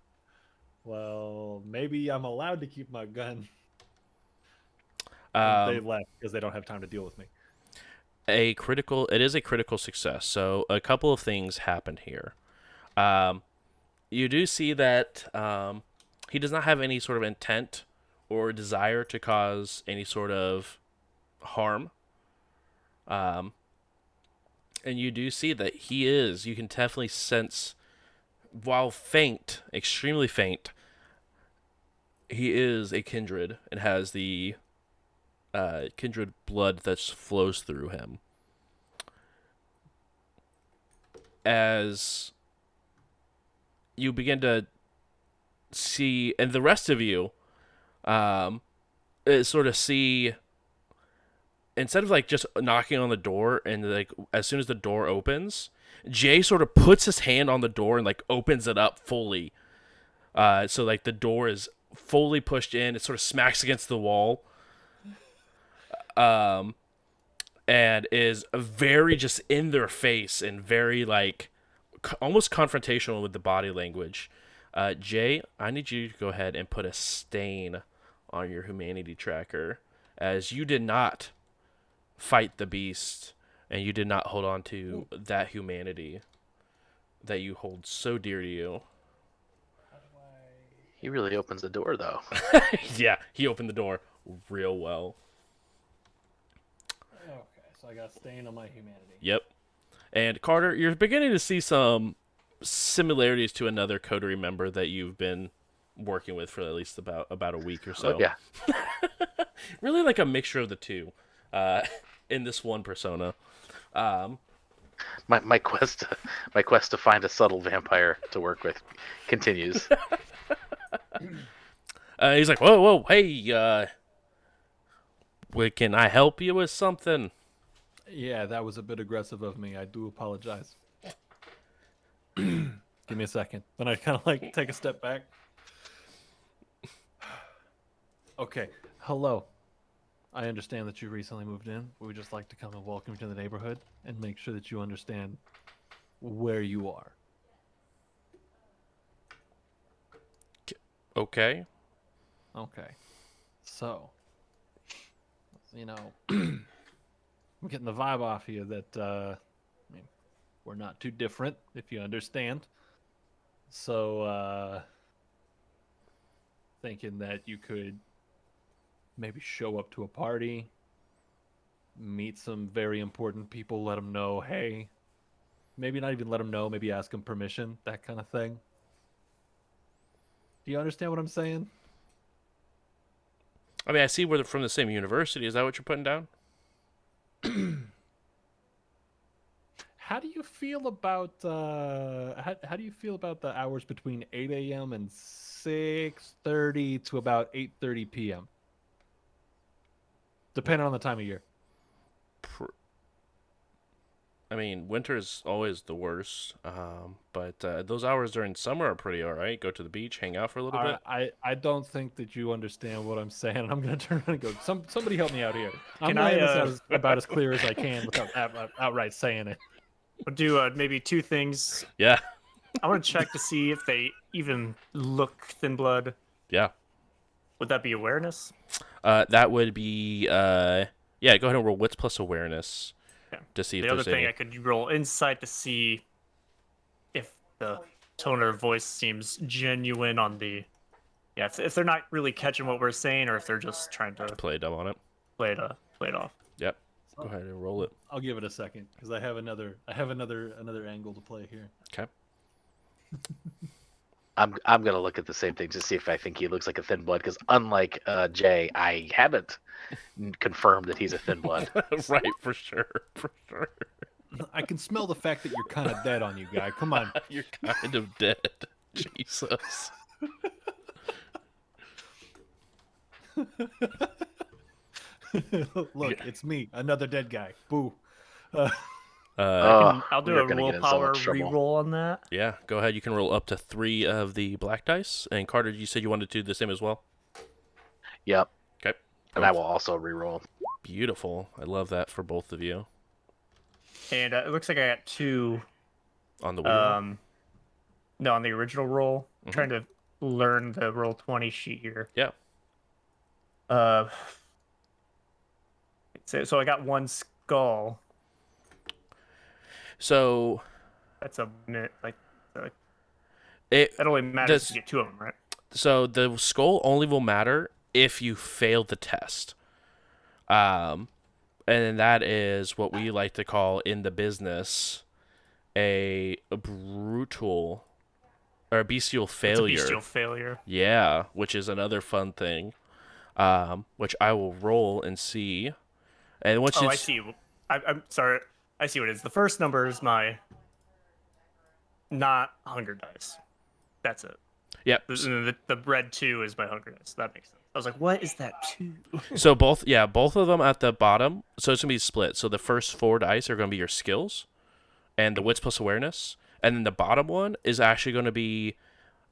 well, maybe I'm allowed to keep my gun. And they left because they don't have time to deal with me. It is a critical success. So a couple of things happen here. You do see that he does not have any sort of intent or desire to cause any sort of harm. And you do see that you can definitely sense, while faint, extremely faint, he is a kindred and has the kindred blood that flows through him. As you begin to see, and the rest of you sort of see, instead of like just knocking on the door and like as soon as the door opens, Jay sort of puts his hand on the door and like opens it up fully. So like the door is fully pushed in. It sort of smacks against the wall. And is very just in their face and very like almost confrontational with the body language. Jay, I need you to go ahead and put a stain on your humanity tracker, as you did not fight the beast and you did not hold on to that humanity that you hold so dear to you. He really opens the door, though. Yeah, he opened the door real well. Okay, so I got stain on my humanity. Yep. And Carter, you're beginning to see some similarities to another coterie member that you've been working with for at least about a week or so. Oh, yeah. Really like a mixture of the two in this one persona. My quest to find a subtle vampire to work with continues. He's like, whoa, hey, can I help you with something? Yeah, that was a bit aggressive of me. I do apologize. Give me a second. Then I kind of like take a step back. Okay. Hello. I understand that you recently moved in. We would just like to come and welcome you to the neighborhood and make sure that you understand where you are. Okay. Okay. So, I'm getting the vibe off you that I mean, we're not too different, if you understand. So, thinking that you could maybe show up to a party, meet some very important people, let them know, hey, maybe not even let them know, maybe ask them permission, that kind of thing. Do you understand what I'm saying? I mean, I see we're from the same university. Is that what you're putting down? How do you feel about how do you feel about the hours between 8 a.m. and 6:30 to about 8:30 p.m. depending on the time of year? I mean, winter is always the worst, but those hours during summer are pretty all right. Go to the beach, hang out for a little bit. I don't think that you understand what I'm saying. I'm gonna turn around and go. Somebody help me out here. I'm Can I, laying this out about as clear as I can without outright saying it. We'll do maybe two things. Yeah, I want to check to see if they even look thin blood. yeah. Would that be awareness? That would be yeah. Go ahead and roll wits plus awareness Yeah. to see if The other there's thing any. I could roll insight to see if the tone of voice seems genuine on the. Yeah, if they're not really catching what we're saying, or if they're just trying to Play dumb on it. play it off. Yep. Go ahead and roll it. I'll give it a second because I have another angle to play here. Okay. I'm gonna look at the same thing to see if I think he looks like a thin blood. Because unlike Jay, I haven't confirmed that he's a thin blood. Right, for sure. I can smell the fact that you're kind of dead on you, guy. Come on. You're kind of dead. Jesus. Look, it's me, another dead guy. Boo. I'll do we are a gonna get in so willpower much trouble. reroll on that. Yeah, go ahead. You can roll up to 3 of the black dice. And Carter, you said you wanted to do the same as well? Yep. Okay. And I will also reroll. Beautiful. I love that for both of you. And it looks like I got 2. On the wheel. No, on the original roll. I'm trying to learn the roll 20 sheet here. Yeah. So I got 1 skull. So That's a minute. Like it that only matters does- if you get 2 of them, right? so the skull only will matter if you fail the test. And that is what we like to call in the business a brutal or a bestial failure. It's a bestial failure. Yeah, which is another fun thing. Which I will roll and see. And once Oh, you I see. I'm sorry. I see what it is. The first number is my not hunger dice. That's it. Yep. The red 2 is my hunger dice. That makes sense. I was like, what is that 2? So both of them at the bottom. So it's gonna be split. So the first 4 dice are gonna be your skills, and the wits plus awareness, and then the bottom one is actually gonna be,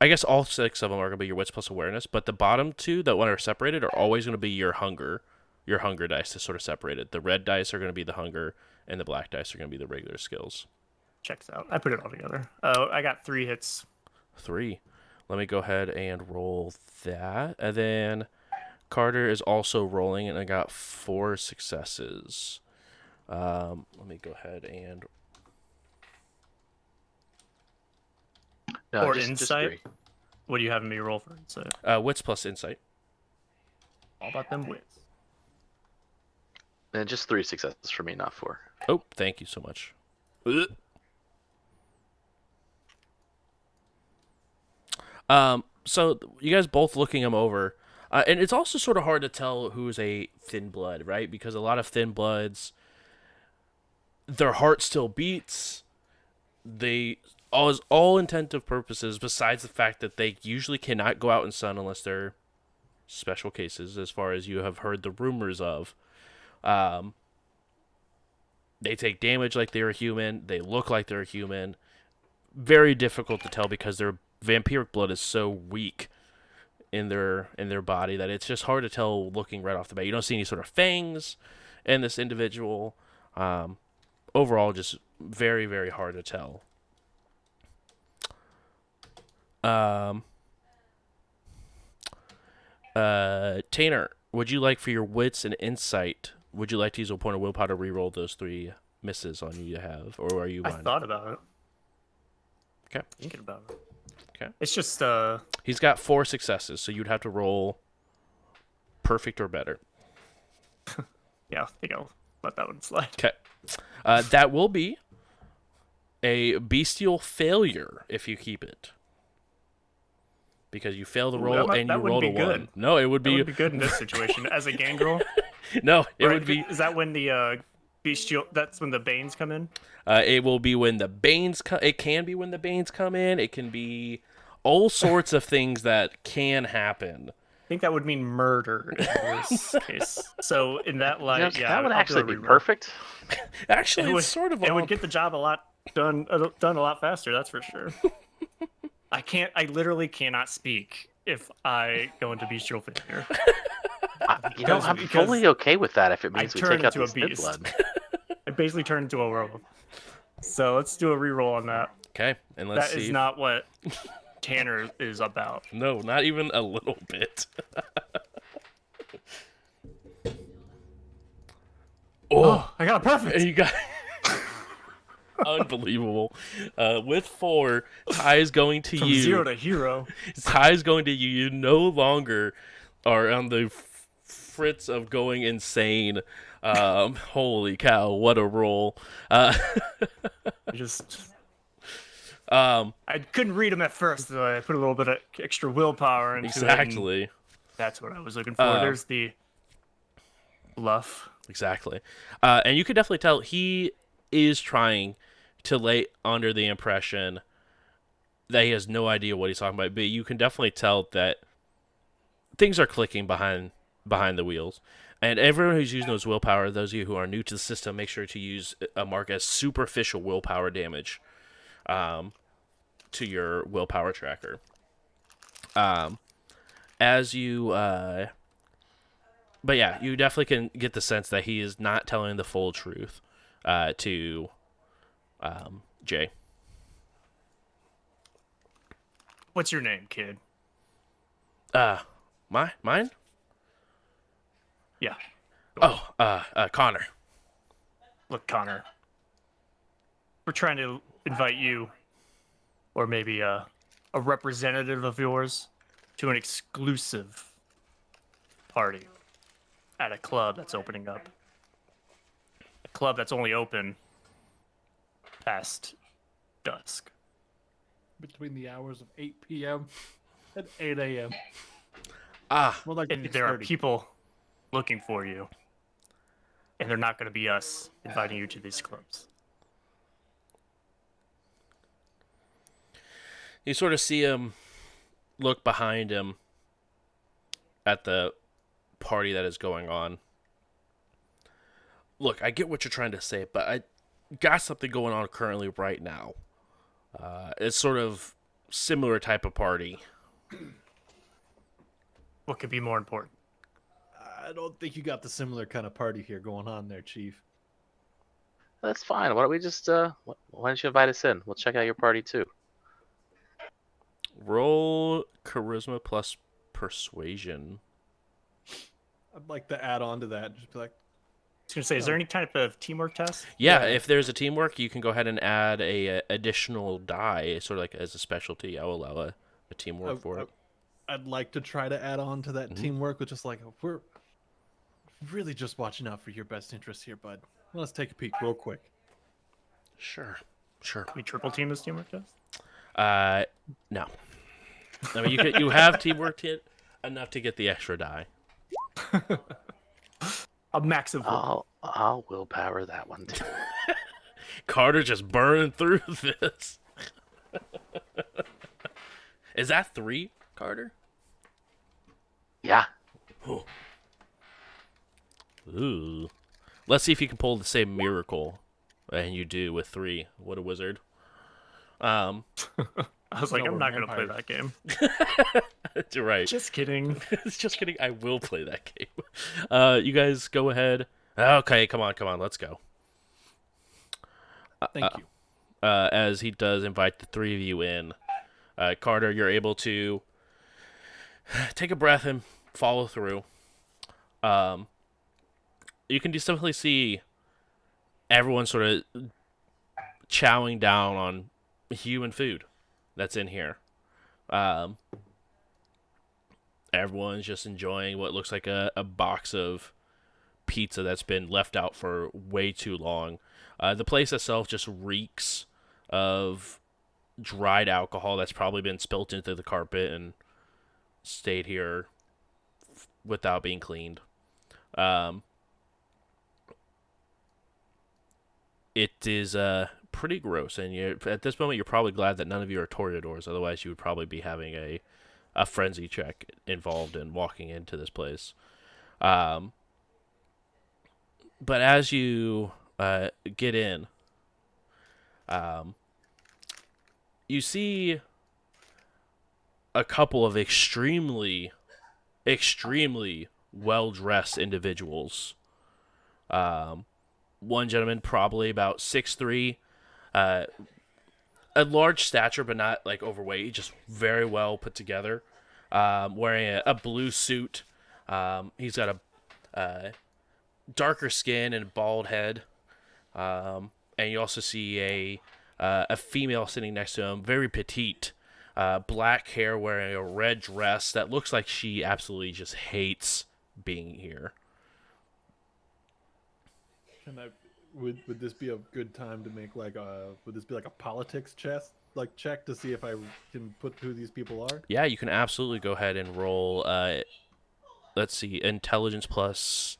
I guess all 6 of them are gonna be your wits plus awareness, but the bottom 2 that one are separated are always gonna be your hunger dice to sort of separate it. The red dice are gonna be the hunger, and the black dice are gonna be the regular skills. Checks out. I put it all together. Oh, I got 3 hits. 3. Let me go ahead and roll that. And then Carter is also rolling, and I got 4 successes. Let me go ahead and No, Or just insight? 3. What do you have me roll for insight? wits plus insight. All about them wits. And just 3 successes for me, not 4. Oh, thank you so much. So you guys both looking him over, and it's also sort of hard to tell who's a thin blood, right? Because a lot of thin bloods, their heart still beats. They all intent of purposes, besides the fact that they usually cannot go out in sun unless they're special cases, as far as you have heard the rumors of. They take damage like they're a human. They look like they're a human. Very difficult to tell because their vampiric blood is so weak in their body that it's just hard to tell looking right off the bat. You don't see any sort of fangs in this individual. Overall, just very, very hard to tell. Tanner, would you like for your wits and insight? Would you like to use a point of willpower to reroll those 3 misses on you have, or are you I fine? thought about it. Okay. Thinking about it. Okay. It's just He's got 4 successes, so you'd have to roll perfect or better. yeah, I think I'll let that one slide. Okay. That will be a bestial failure if you keep it. Because you fail the Ooh, roll that and you wouldn't rolled be a good. 1. No, it would That be would be good in this situation. As a gangrel? no, it Right, would be is that when the bestial that's when the Banes come in? it will be when the Banes come. It can be when the Banes come in. It can be all sorts of things that can happen. I think that would mean murder in this case. So in that light, You know, yeah, that would I'll do a actually be reroll. perfect. Actually, It would, it's sort of it all... would get the job done a lot faster. That's for sure. I literally cannot speak if I go into bestial failure. I'm because fully okay with that if it I means we turn take out into a these thin beast. blood. I basically turn into a werewolf. So let's do a reroll on that. Okay, and let's That see. is not what Tanner is about. No, not even a little bit. Oh, I got a perfect. You got unbelievable. With 4, Ty is going to From you. 0 to hero. Ty is going to you. You no longer are on the fritz of going insane. Holy cow! What a roll. I couldn't read him at first, so I put a little bit of extra willpower into it. Exactly. And that's what I was looking for. There's the bluff. Exactly. And you can definitely tell he is trying to lay under the impression that he has no idea what he's talking about, but you can definitely tell that things are clicking behind the wheels. And everyone who's using those willpower, those of you who are new to the system, make sure to use a mark as superficial willpower damage to your willpower tracker. As you... But yeah, you definitely can get the sense that he is not telling the full truth to Jay. What's your name, kid? Mine? Yeah. Oh, Connor. Look, Connor. We're trying to invite you, or maybe a representative of yours, to an exclusive party at a club that's opening up. A club that's only open past dusk. Between the hours of 8 p.m. and 8 a.m. More like And there are 6:30. people looking for you. And they're not going to be us inviting you to these clubs. You sort of see him look behind him at the party that is going on. Look, I get what you're trying to say, but I got something going on currently right now. It's sort of similar type of party. What could be more important? I don't think you got the similar kind of party here going on there, Chief. That's fine. Why don't we just why don't you invite us in? We'll check out your party too. Roll charisma plus persuasion. I'd like to add on to that. Just be like, was gonna say, is there any type of teamwork test? Yeah, Yeah. if there's a teamwork, you can go ahead and add a additional die, sort of like as a specialty. I will allow a teamwork for it. I'd like to try to add on to that teamwork, with just like we're really just watching out for your best interests here, bud. Let's take a peek real quick. Sure. Can we triple team this teamwork test? No. I mean, you have teamwork enough to get the extra die. A max of one. I'll willpower that one too. Carter just burning through this. Is that 3, Carter? Yeah. Ooh. Let's see if you can pull the same miracle, and you do with 3. What a wizard. I was like, No, I'm we're not gonna play vampires. that game. You're right. Just kidding. Just kidding. I will play that game. You guys go ahead. Okay, come on. Let's go. Thank you. As he does invite the 3 of you in. Carter, you're able to take a breath and follow through. You can distinctly see everyone sort of chowing down on human food that's in here. Everyone's just enjoying what looks like a box of pizza that's been left out for way too long. The place itself just reeks of dried alcohol that's probably been spilt into the carpet and stayed here without being cleaned. It is pretty gross, and at this moment you're probably glad that none of you are toreadors. Otherwise, you would probably be having a frenzy check involved in walking into this place. But as you get in, you see a couple of extremely well-dressed individuals. One gentleman probably about 6'3", a large stature but not like overweight, just very well put together, wearing a blue suit. He's got a darker skin and a bald head, and you also see a female sitting next to him, very petite, black hair, wearing a red dress that looks like she absolutely just hates being here. Would this be a good time to make like would this be like a politics check to see if I can put who these people are? Yeah, you can absolutely go ahead and roll. Let's see, intelligence plus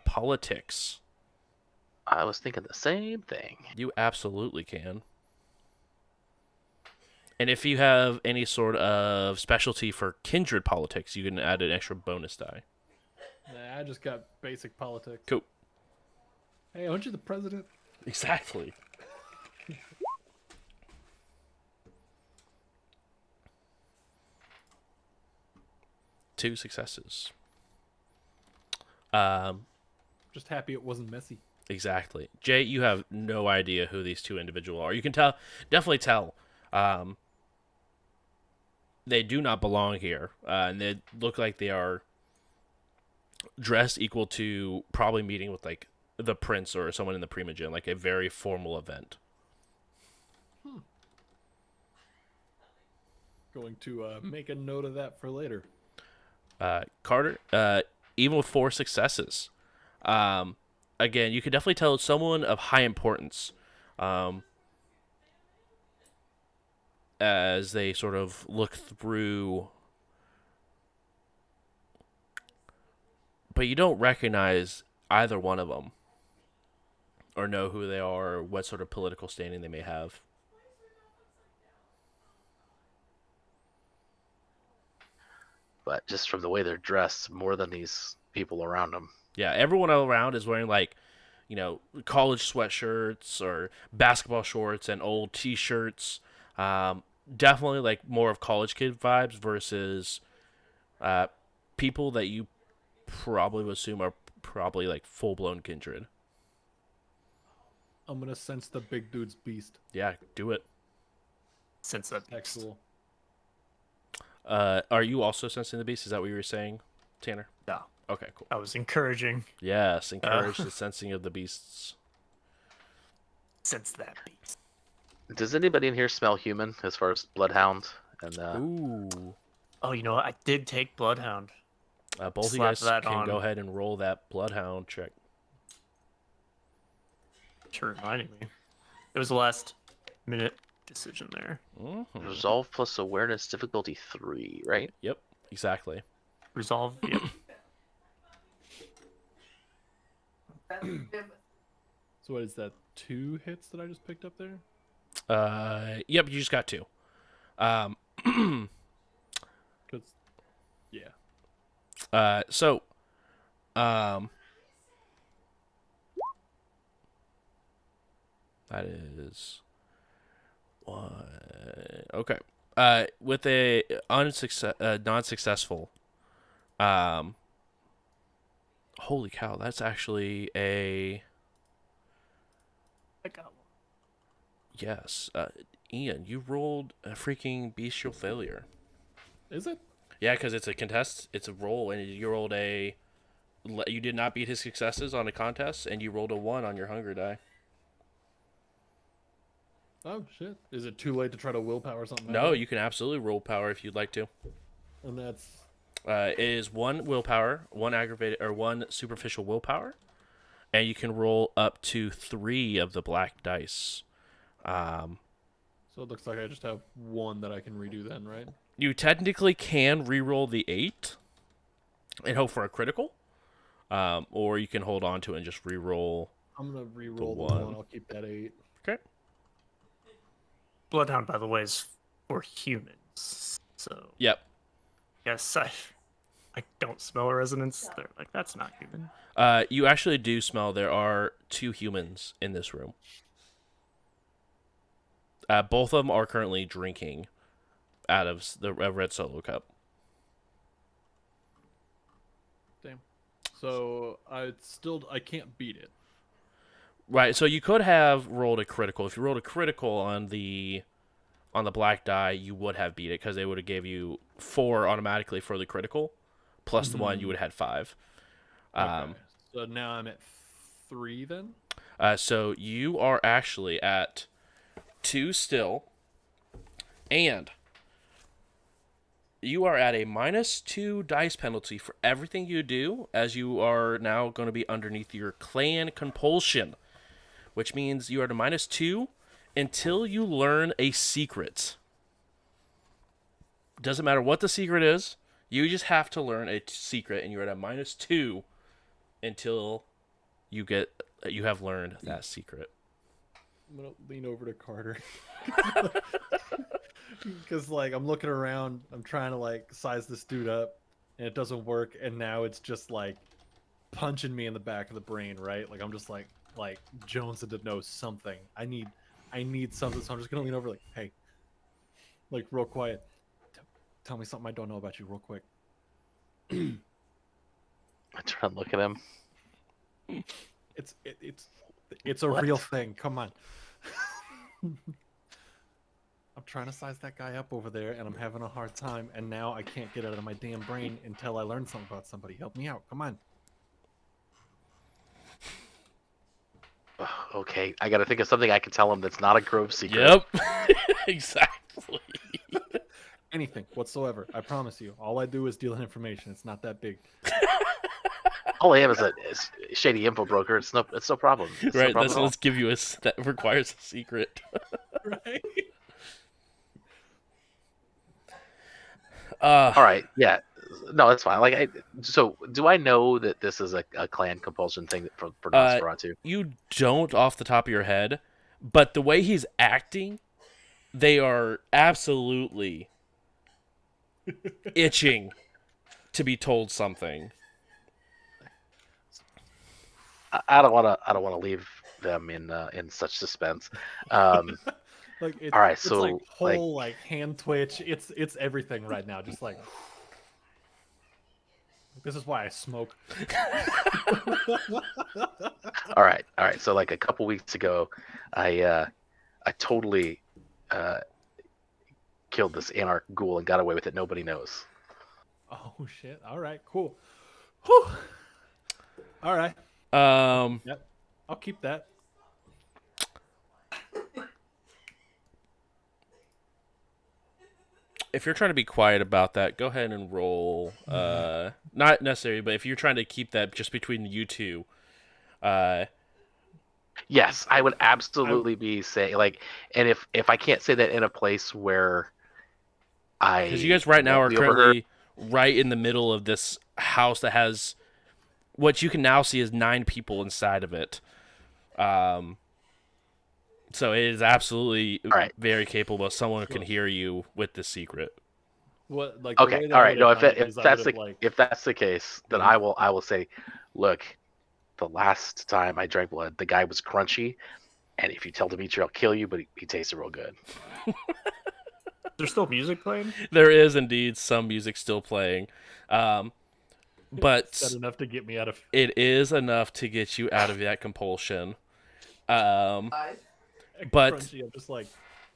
politics. I was thinking the same thing. You absolutely can. And if you have any sort of specialty for kindred politics, you can add an extra bonus die. Nah, I just got basic politics. Cool. Hey, aren't you the president? Exactly. Two successes. Just happy it wasn't messy. Exactly. Jay, you have no idea who these 2 individuals are. You can definitely tell. They do not belong here, and they look like they are dressed equal to probably meeting with like the prince or someone in the Primogen, like a very formal event. Going to make a note of that for later. Carter, even with 4 successes, again, you can definitely tell it's someone of high importance. As they sort of look through, but you don't recognize either one of them or know who they are or what sort of political standing they may have. But just from the way they're dressed, more than these people around them. Yeah, everyone around is wearing like, college sweatshirts or basketball shorts and old T-shirts. Definitely like more of college kid vibes versus people that you probably would assume are probably like full-blown kindred. I'm gonna sense the big dude's beast. Yeah, do it. Since that Excellent. Are you also sensing the beast? Is that what you were saying, Tanner? No. Okay, cool. I was encouraging. Yes, encourage the sensing of the beasts. Sense that beast. Does anybody in here smell human as far as bloodhound? And Ooh. Oh, you know what? I did take Bloodhound. Both of you Slap guys that can on. go ahead and roll that bloodhound check. Sure, reminding me. It was the last minute decision there. Mm-hmm. resolve plus awareness difficulty 3, right? Yep, exactly. Resolve. Yep. So what is that? 2 hits that I just picked up there? Yep, you just got 2. Cause yeah. So, that is one. Okay. With a non-successful, holy cow, that's actually a I got one. yes. Ian, you rolled a freaking bestial failure. Is it? Yeah, because it's a contest. It's a roll, and you rolled a. You did not beat his successes on a contest, and you rolled a 1 on your hunger die. Oh shit! Is it too late to try to willpower something? No, out? you can absolutely roll power if you'd like to. And that's It is 1 willpower, 1 aggravated, or 1 superficial willpower, and you can roll up to 3 of the black dice. so. It looks like I just have 1 that I can redo then, right? You technically can re-roll the 8 and hope for a critical, or you can hold on to it and just re-roll. I'm gonna re-roll the one. 1. I'll keep that 8. Okay. Bloodhound, by the way, is for humans. So Yep. yes, I don't smell a resonance. They're like, that's not human. You actually do smell there are 2 humans in this room. Both of them are currently drinking out of the red solo cup. Damn. So I can't beat it. Right, so you could have rolled a critical. If you rolled a critical on the black die, you would have beat it because they would have gave you 4 automatically for the critical, plus the 1 you would have had 5. Okay. So now I'm at 3 then. So you are actually at 2 still, and you are at a -2 dice penalty for everything you do, as you are now going to be underneath your clan compulsion, which means you are at a -2 until you learn a secret. Doesn't matter what the secret is, you just have to learn a secret, and you're at a -2 until you have learned that secret. I'm gonna lean over to Carter because like I'm looking around, I'm trying to like size this dude up, and it doesn't work, and now it's just like punching me in the back of the brain, right? Like I'm just like Jones had to know something. I need something, so I'm just gonna lean over like, hey, like real quiet. Tell me something I don't know about you, real quick. I try to look at him. It's a real thing. Come on. I'm trying to size that guy up over there, and I'm having a hard time. And now I can't get it out of my damn brain until I learn something about somebody. Help me out. Come on. Ugh, okay, I gotta think of something I can tell him that's not a Grove secret. Yep. Exactly. Anything whatsoever. I promise you. All I do is deal in information. It's not that big. All I am is a shady info broker. It's no problem. It's no Right, problem that's at all. let's give you that requires a secret. Right? All right, yeah, no, that's fine. So do I know that this is a clan compulsion thing for Nosferatu? You don't off the top of your head, but the way he's acting, they are absolutely itching to be told something. I don't want to. I don't want to leave them in such suspense. Like it's, All right, it's so like whole like hand twitch. It's everything right now. Just like this is why I smoke. all right. So like a couple weeks ago, I totally killed this anarch ghoul and got away with it. Nobody knows. Oh shit! All right, cool. Whew. All right. Um, Yep. I'll keep that. if you're trying to be quiet about that, go ahead and roll. Not necessary, but if you're trying to keep that just between you two, uh, Yes, I would absolutely be saying like, and if I can't say that in a place where because you I guys right now won't are be overheard. currently right in the middle of this house that has what you can now see is 9 people inside of it. Um, so it is absolutely All right. very capable of someone who can Sure. hear you with the secret. What like the Okay. way that All I right. would No, have if done it if is I would that's have the like if that's the case, then Mhm. I will say, look, the last time I drank blood, the guy was crunchy, and if you tell Dimitri, I'll kill you, but he tasted real good. There's still music playing. There is indeed some music still playing, um, is but that enough to get me out of it is enough to get you out of that compulsion. Um, but crunchy? I'm just like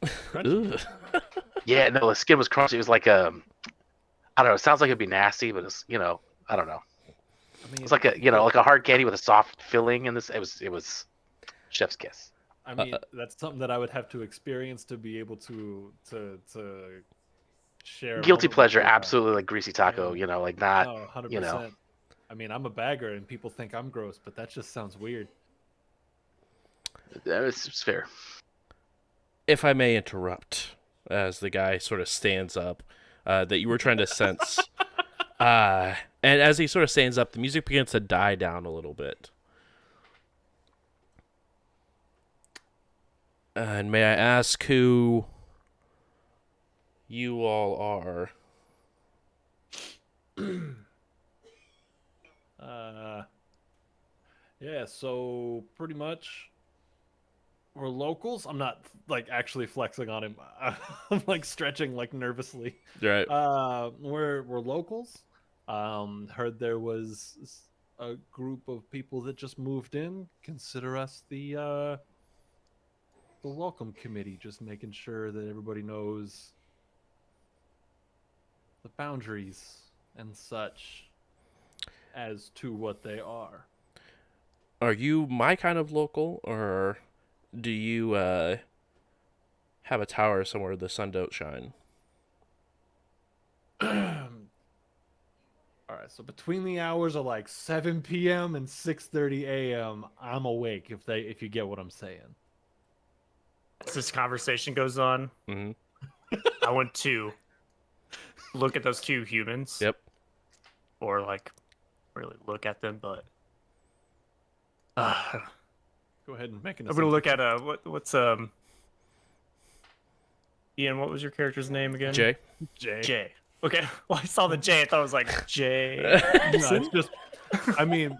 crunchy. ugh. Yeah, no, the skin was crunchy. It was like I don't know. It sounds like it'd be nasty, but it's I don't know. I mean, It's like a like a hard candy with a soft filling in this. It was chef's kiss. I mean, that's something that I would have to experience to be able to share a Guilty moment with pleasure, you about. absolutely like greasy taco. Yeah. Like not No, you know 100%. I mean, I'm a bagger and people think I'm gross, but that just sounds weird. it's fair. If I may interrupt, as the guy sort of stands up, that you were trying to sense. And as he sort of stands up, the music begins to die down a little bit. And may I ask who you all are? Uh, yeah, so pretty much we're locals. I'm not like actually flexing on him. I'm like stretching like nervously. Right. We're locals. Heard there was a group of people that just moved in. Consider us the welcome committee, just making sure that everybody knows the boundaries and such as to what they are. Are you my kind of local, or do you have a tower somewhere the sun don't shine? All right, so between the hours of like 7 p.m. and 6:30 a.m., I'm awake if you get what I'm saying. As this conversation goes on, Mm-hmm. I want to look at those two humans, Yep. or like really look at them, but Go ahead and make an I'm gonna look assumption. at what's Ian. What was your character's name again? Jay? Jay. Jay. Okay. Well, I saw the J. I thought it was like Jay. No, it's just, I mean,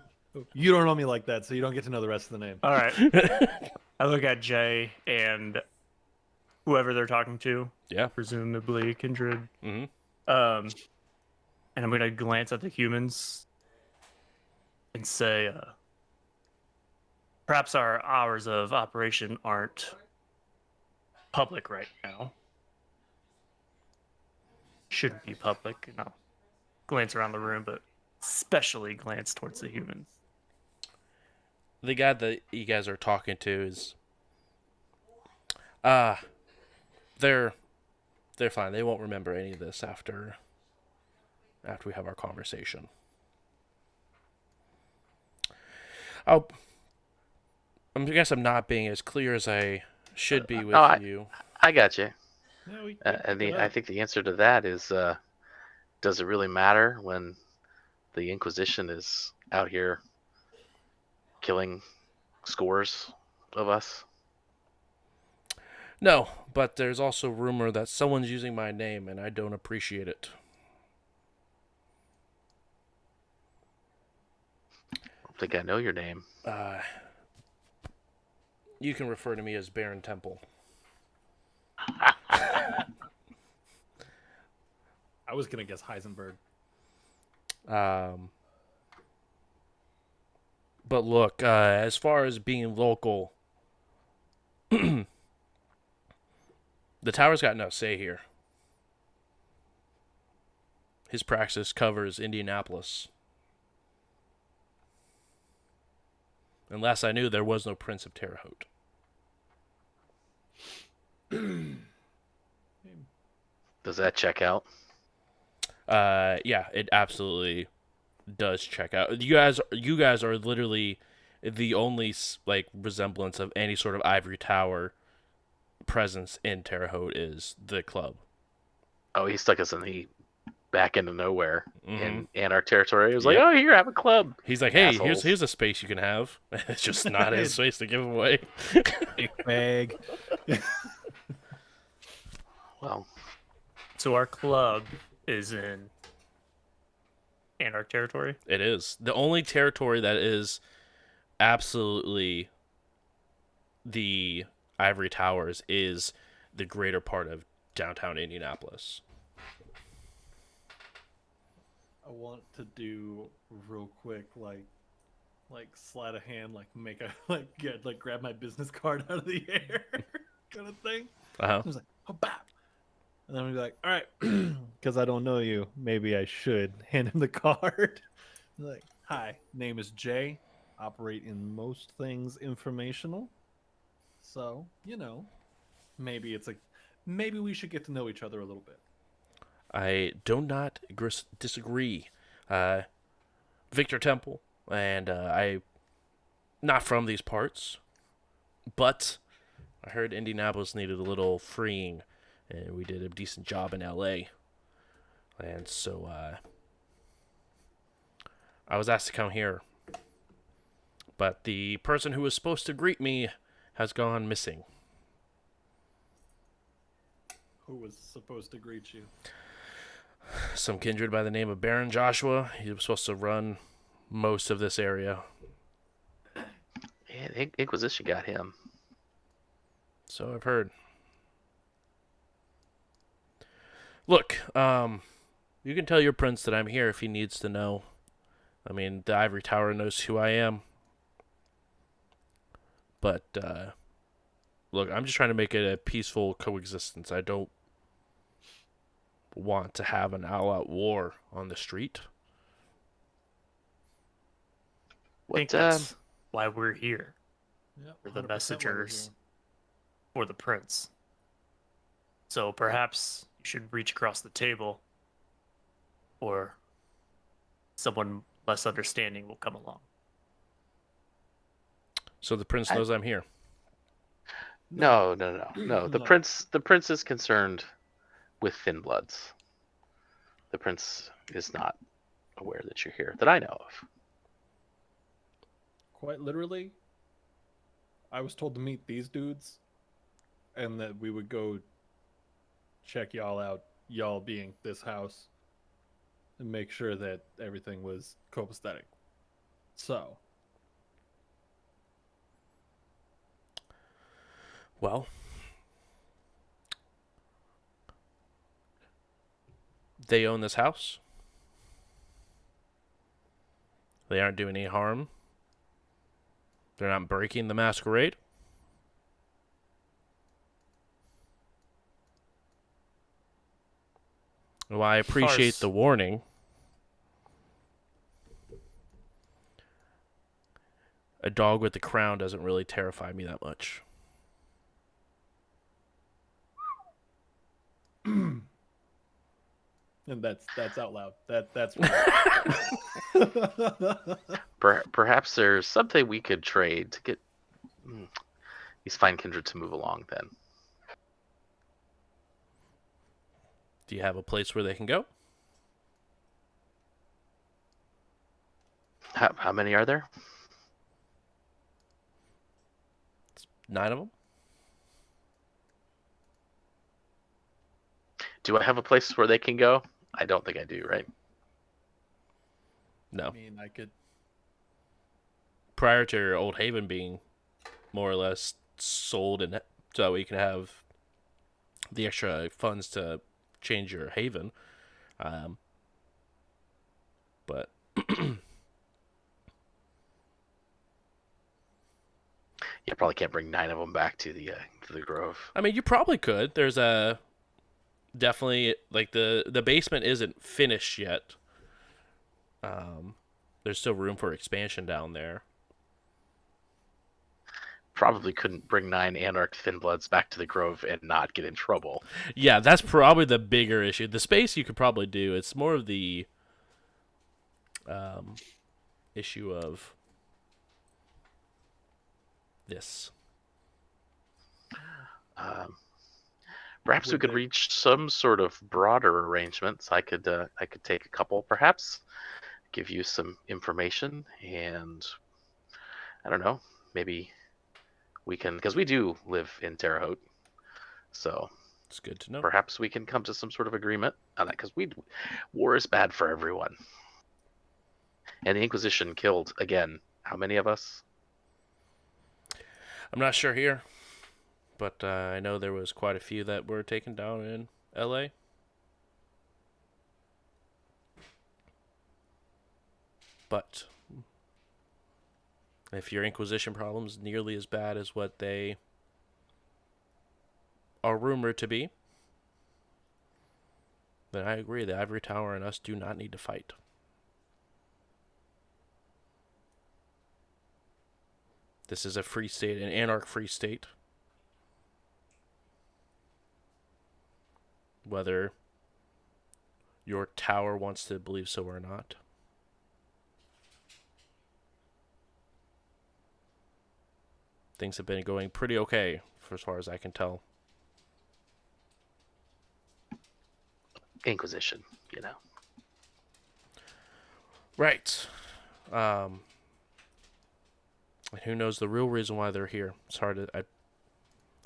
you don't know me like that, so you don't get to know the rest of the name. All right. I look at Jay and whoever they're talking to, Yeah. presumably Kindred. Mm-hmm. And I'm gonna glance at the humans and say, perhaps our hours of operation aren't public right now. Shouldn't be public, glance around the room, but especially glance towards the humans. The guy that you guys are talking to is they're fine. They won't remember any of this after we have our conversation. I guess I'm not being as clear as I should be with No, you. I got you. Yeah, we And pick it I up. think the answer to that is, does it really matter when the Inquisition is out here killing scores of us? No, but there's also rumor that someone's using my name, and I don't appreciate it. I don't think I know your name. You can refer to me as Baron Temple. I was gonna guess Heisenberg. But look, as far as being local, the tower's got no say here. His praxis covers Indianapolis. And last I knew, there was no Prince of Terre Haute. Does that check out? Yeah, it absolutely does check out. You guys are literally the only like resemblance of any sort of ivory tower presence in Terre Haute is the club. Oh, he stuck us in the back end of nowhere Mm-hmm. in our territory. He was like, Yep. "Oh, here, have a club." He's like, hey, Assholes. here's a space you can have. It's just not his space to give away. Big bag. Well, So our club is in Anarch territory. It is the only territory that is absolutely the Ivory Towers is the greater part of downtown Indianapolis. I want to do real quick, like sleight of hand, like make a grab my business card out of the air, kind of thing. Uh-huh. I was like, oh, bap. And then I'm like, all right, because I don't know you, maybe I should hand him the card. Like, hi, name is Jay. Operate in most things informational. So, maybe maybe we should get to know each other a little bit. I do not disagree. Victor Temple, and I not from these parts, but I heard Indianapolis needed a little freeing, and we did a decent job in LA. And so I was asked to come here. But the person who was supposed to greet me has gone missing. Who was supposed to greet you? Some kindred by the name of Baron Joshua. He was supposed to run most of this area. yeah, Inquisition got him. So I've heard. Look, you can tell your prince that I'm here if he needs to know. I mean, the Ivory Tower knows who I am. But, look, I'm just trying to make it a peaceful coexistence. I don't want to have an all-out war on the street. I think What? that's why we're here, Yep, for the 100% what we're messengers doing. for the prince. So perhaps you should reach across the table, or someone less understanding will come along. So the prince knows I'm here. No. The No. prince is concerned with Thin Bloods. The prince is not aware that you're here, that I know of. Quite literally, I was told to meet these dudes, and that we would go check y'all out, y'all being this house, and make sure that everything was copacetic. So, Well, they own this house. They aren't doing any harm. They're not breaking the Masquerade. Well, I appreciate the warning. A dog with the crown doesn't really terrify me that much. and that's out loud. That's Perhaps there's something we could trade to get these fine kindred to move along then. Do you have a place where they can go? How many are there? 9 of them? Do I have a place where they can go? I don't think I do, right? No. I mean, I could. Prior to Old Haven being more or less sold, and so we can have the extra funds to change your haven. But You probably can't bring 9 of them back to the grove. I mean, you probably could. There's a definitely like the basement isn't finished yet. There's still room for expansion down there. probably couldn't bring 9 Anarch Thinbloods back to the Grove and not get in trouble. Yeah, that's probably the bigger issue. The space you could probably do. It's more of the um, issue of this. Um, Perhaps we Would could they? reach some sort of broader arrangements. I could take a couple, perhaps, give you some information, and I don't know, maybe we can, because we do live in Terre Haute, so It's good to know. perhaps we can come to some sort of agreement on that. Because war is bad for everyone, and the Inquisition killed again. How many of us? I'm not sure here, but I know there was quite a few that were taken down in L.A. But if your Inquisition problem's nearly as bad as what they are rumored to be, then I agree. The Ivory Tower and us do not need to fight. This is a free state, an anarch free state. Whether your tower wants to believe so or not. Things have been going pretty okay, for as far as I can tell. Inquisition, you know. Right. And who knows the real reason why they're here? It's hard to. I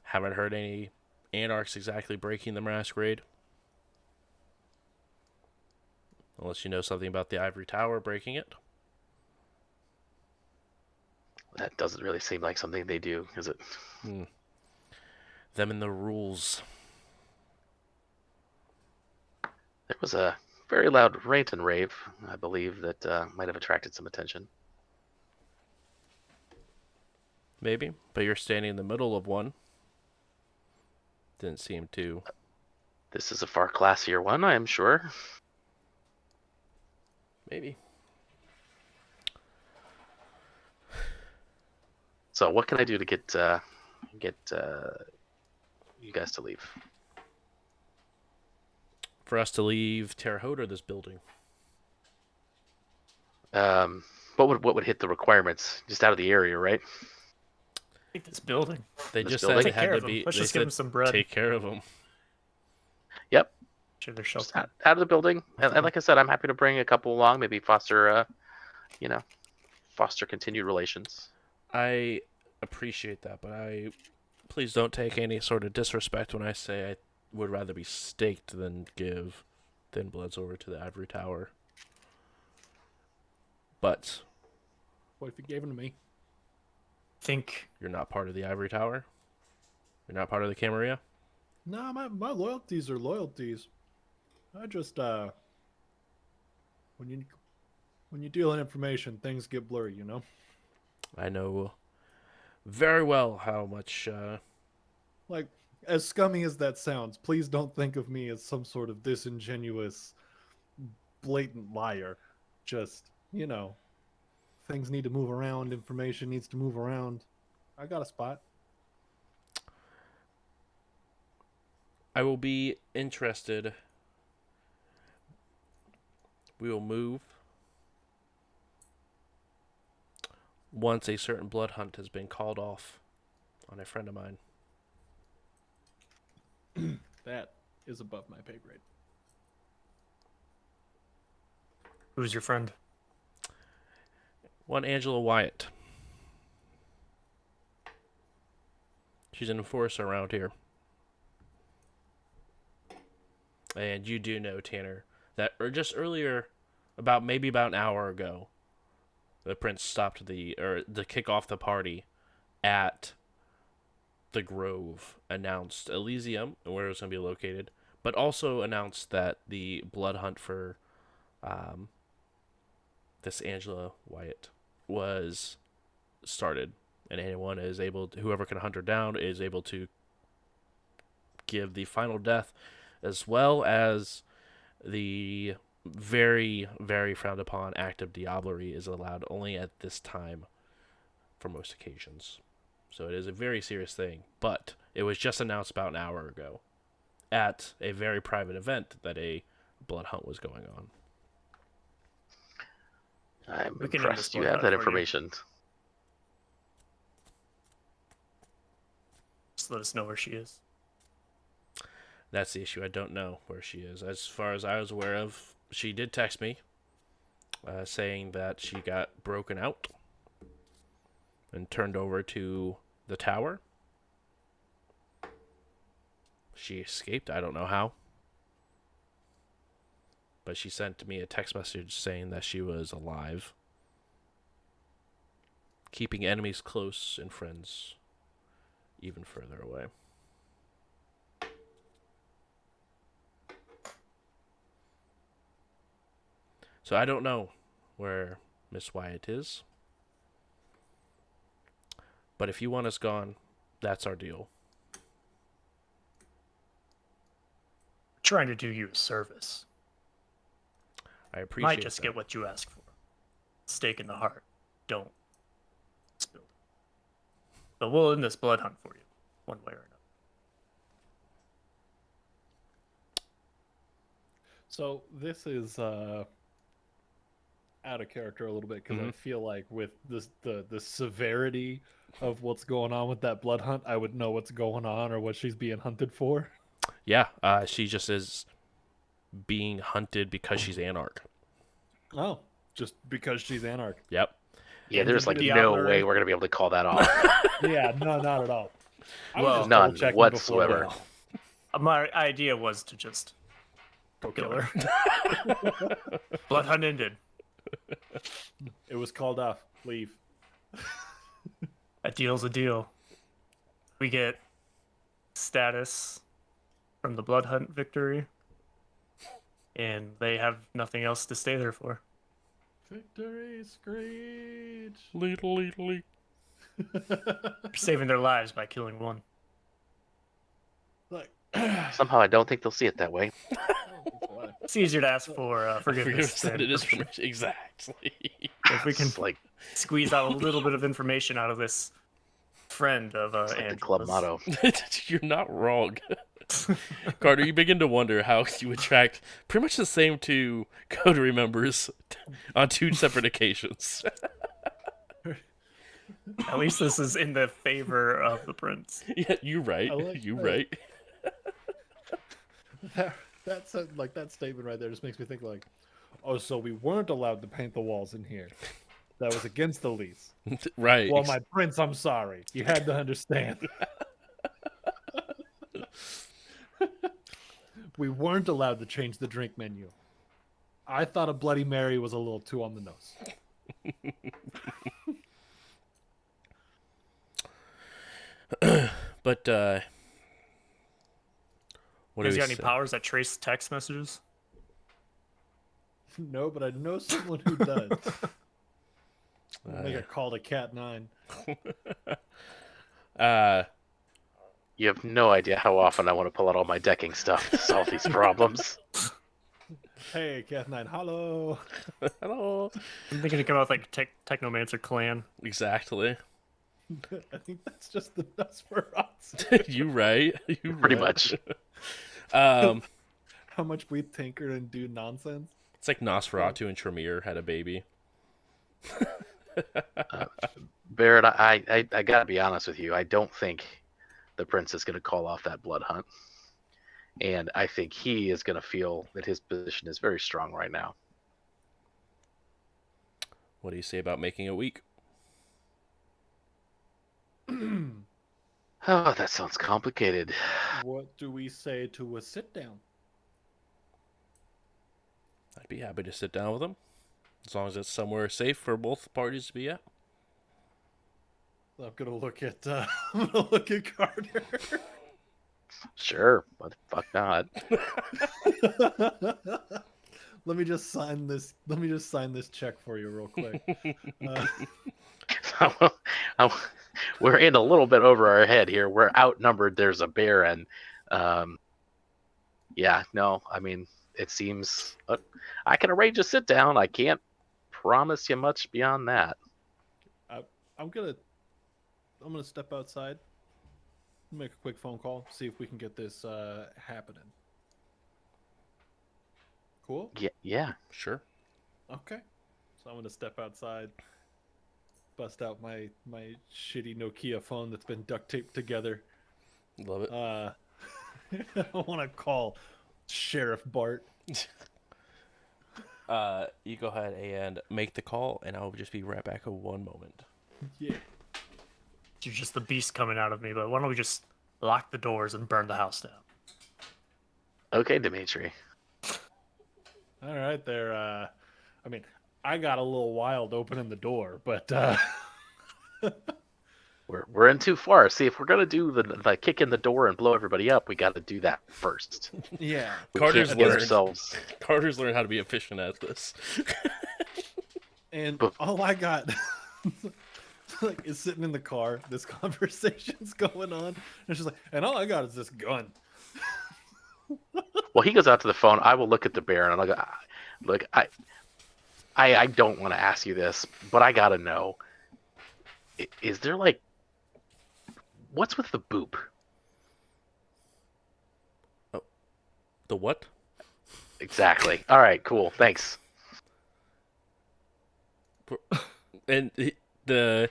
haven't heard any anarchs exactly breaking the Masquerade. Unless you know something about the Ivory Tower breaking it. That doesn't really seem like something they do, is it? Them and the rules. There was a very loud rant and rave, I believe, that might have attracted some attention. Maybe. But you're standing in the middle of one. Didn't seem to. This is a far classier one, I am sure. Maybe. So, what can I do to get you guys to leave? For us to leave Terre Haute or this building? What would hit the requirements? Just out of the area, right? Take this building. They This just building? said it Take care had of to them. be. Let's They just give said them some bread. take care of them. Yep. Sure, they're Just sheltered. out of the building. And like I said, I'm happy to bring a couple along, maybe foster, foster continued relations. I appreciate that, but please don't take any sort of disrespect when I say I would rather be staked than give Thin Bloods over to the Ivory Tower. But What if you gave them to me? Think you're not part of the Ivory Tower? You're not part of the Camarilla? Nah, my loyalties are loyalties. I just when you deal in information, things get blurry, you know? I know very well how much Like, as scummy as that sounds, please don't think of me as some sort of disingenuous, blatant liar. Just, things need to move around, information needs to move around. I got a spot. I will be interested. We will move once a certain blood hunt has been called off on a friend of mine. That is above my pay grade. who's your friend? One Angela Wyatt. She's an enforcer around here. And you do know, Tanner, that just earlier, maybe about an hour ago, the prince stopped to kick off the party at the Grove, announced Elysium and where it was going to be located, but also announced that the blood hunt for this Angela Wyatt was started, and anyone is whoever can hunt her down is able to give the final death, as well as the very, very frowned upon act of diablerie is allowed only at this time for most occasions. So it is a very serious thing. But it was just announced about an hour ago at a very private event that a blood hunt was going on. I'm We can end this impressed you blood have hunt that for you. information. Just let us know where she is. That's the issue. I don't know where she is. As far as I was aware of, she did text me saying that she got broken out and turned over to the tower. She escaped. I don't know how. But she sent me a text message saying that she was alive. Keeping enemies close and friends even further away. So I don't know where Miss Wyatt is. But if you want us gone, that's our deal. Trying to do you a service. I appreciate Might just that. get what you ask for. Stake in the heart. Don't spill it. But we'll end this blood hunt for you, one way or another. So this is out of character a little bit because I feel like with this the severity of what's going on with that blood hunt, I would know what's going on or what she's being hunted for. Yeah, she just is being hunted because she's Anarch. Oh, just because she's Anarch. Yep. Yeah, And there's like the no Diablo way Ray. we're gonna be able to call that off. Yeah, no, not at all. I was Well, just None double-checking whatsoever. before My idea was to just go kill her. Blood hunt ended. It was called off. Leave. A deal's a deal. We get status from the blood hunt victory, and they have nothing else to stay there for. Victory screech. Lee. Saving their lives by killing one. Like, Somehow I don't think they'll see it that way. It's easier to ask for forgiveness That than it is permission. permission. Exactly. If we can It's like squeeze out a little bit of information out of this friend of it's like the club Angela's. motto. You're not wrong. Carter, you begin to wonder how you attract pretty much the same two coterie members on two separate occasions. At least this is in the favor of the prince. Yeah, you right. I like You that. right. That's like that statement right there just makes me think like, oh, so we weren't allowed to paint the walls in here. That was against the lease. Right. Well, my prince, I'm sorry. You had to understand. We weren't allowed to change the drink menu. I thought a Bloody Mary was a little too on the nose. But what do Has we he got any say? powers that trace text messages? No, but I know someone who does. Make yeah. a call to Cat 9. You have no idea how often I want to pull out all my decking stuff to solve these problems. Hey, Cat 9, hello. Hello. I'm thinking to come out with like Technomancer clan. Exactly. I think that's just the Nosferatu. You right. You Pretty right. much. Um, How much we tinker and do nonsense. it's like Nosferatu and Tremere had a baby. Barrett, I gotta be honest with you. I don't think the prince is gonna call off that blood hunt. And I think he is gonna feel that his position is very strong right now. What do you say about making a week? Oh, that sounds complicated. What do we say to a sit down? I'd be happy to sit down with him, as long as it's somewhere safe for both parties to be at. I'm gonna look at Carter. Sure, but fuck not. Let me just sign this. Let me just sign this check for you real quick. We're in a little bit over our head here. We're outnumbered. There's a bear, and yeah, no, I mean, it seems I can arrange a sit down. I can't promise you much beyond that. I'm gonna step outside, make a quick phone call, see if we can get this happening. Cool. Yeah. Sure. Okay. So I'm gonna step outside, bust out my shitty Nokia phone that's been duct taped together. Love it. I want to call Sheriff Bart. You go ahead and make the call, and I'll just be right back in one moment. Yeah. You're just the beast coming out of me, but why don't we just lock the doors and burn the house down? Okay, Dimitri. All right, there. I mean, I got a little wild opening the door, but We're in too far. See, if we're gonna do the kick in the door and blow everybody up, we got to do that first. yeah. We Carter's can't get learned. ourselves. Carter's learned how to be efficient at this. And But- all I got like is sitting in the car. This conversation's going on, and it's just like, and all I got is this gun. Well, he goes out to the phone. I will look at the bear and I'll go, look, I don't want to ask you this, but I gotta know. Is there like, what's with the boop? The what? Exactly. All right, cool. Thanks. And the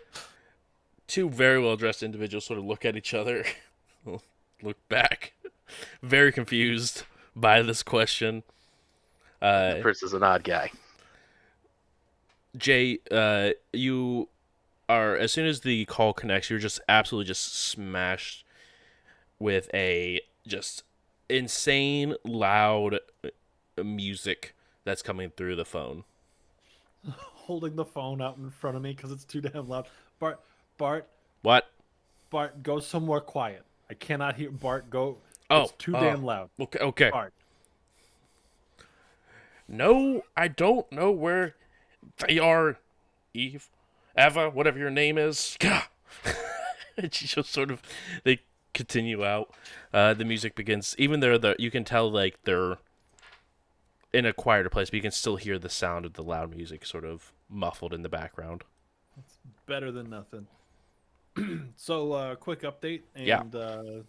two very well dressed individuals sort of look at each other, look back, very confused by this question. Chris is an odd guy. Jay, you are, as soon as the call connects, you're just absolutely just smashed with a just insane loud music that's coming through the phone. Holding the phone out in front of me because it's too damn loud. Bart, What? go somewhere quiet. I cannot hear Bart. Go. Oh, It's too damn loud. Okay. Bart. No, I don't know where they are, Eve, Eva, whatever your name is. Gah. And she just sort of, they continue out. The music begins. Even though you can tell like they're in a quieter place, but you can still hear the sound of the loud music sort of muffled in the background. It's better than nothing. So, quick update and Yeah. a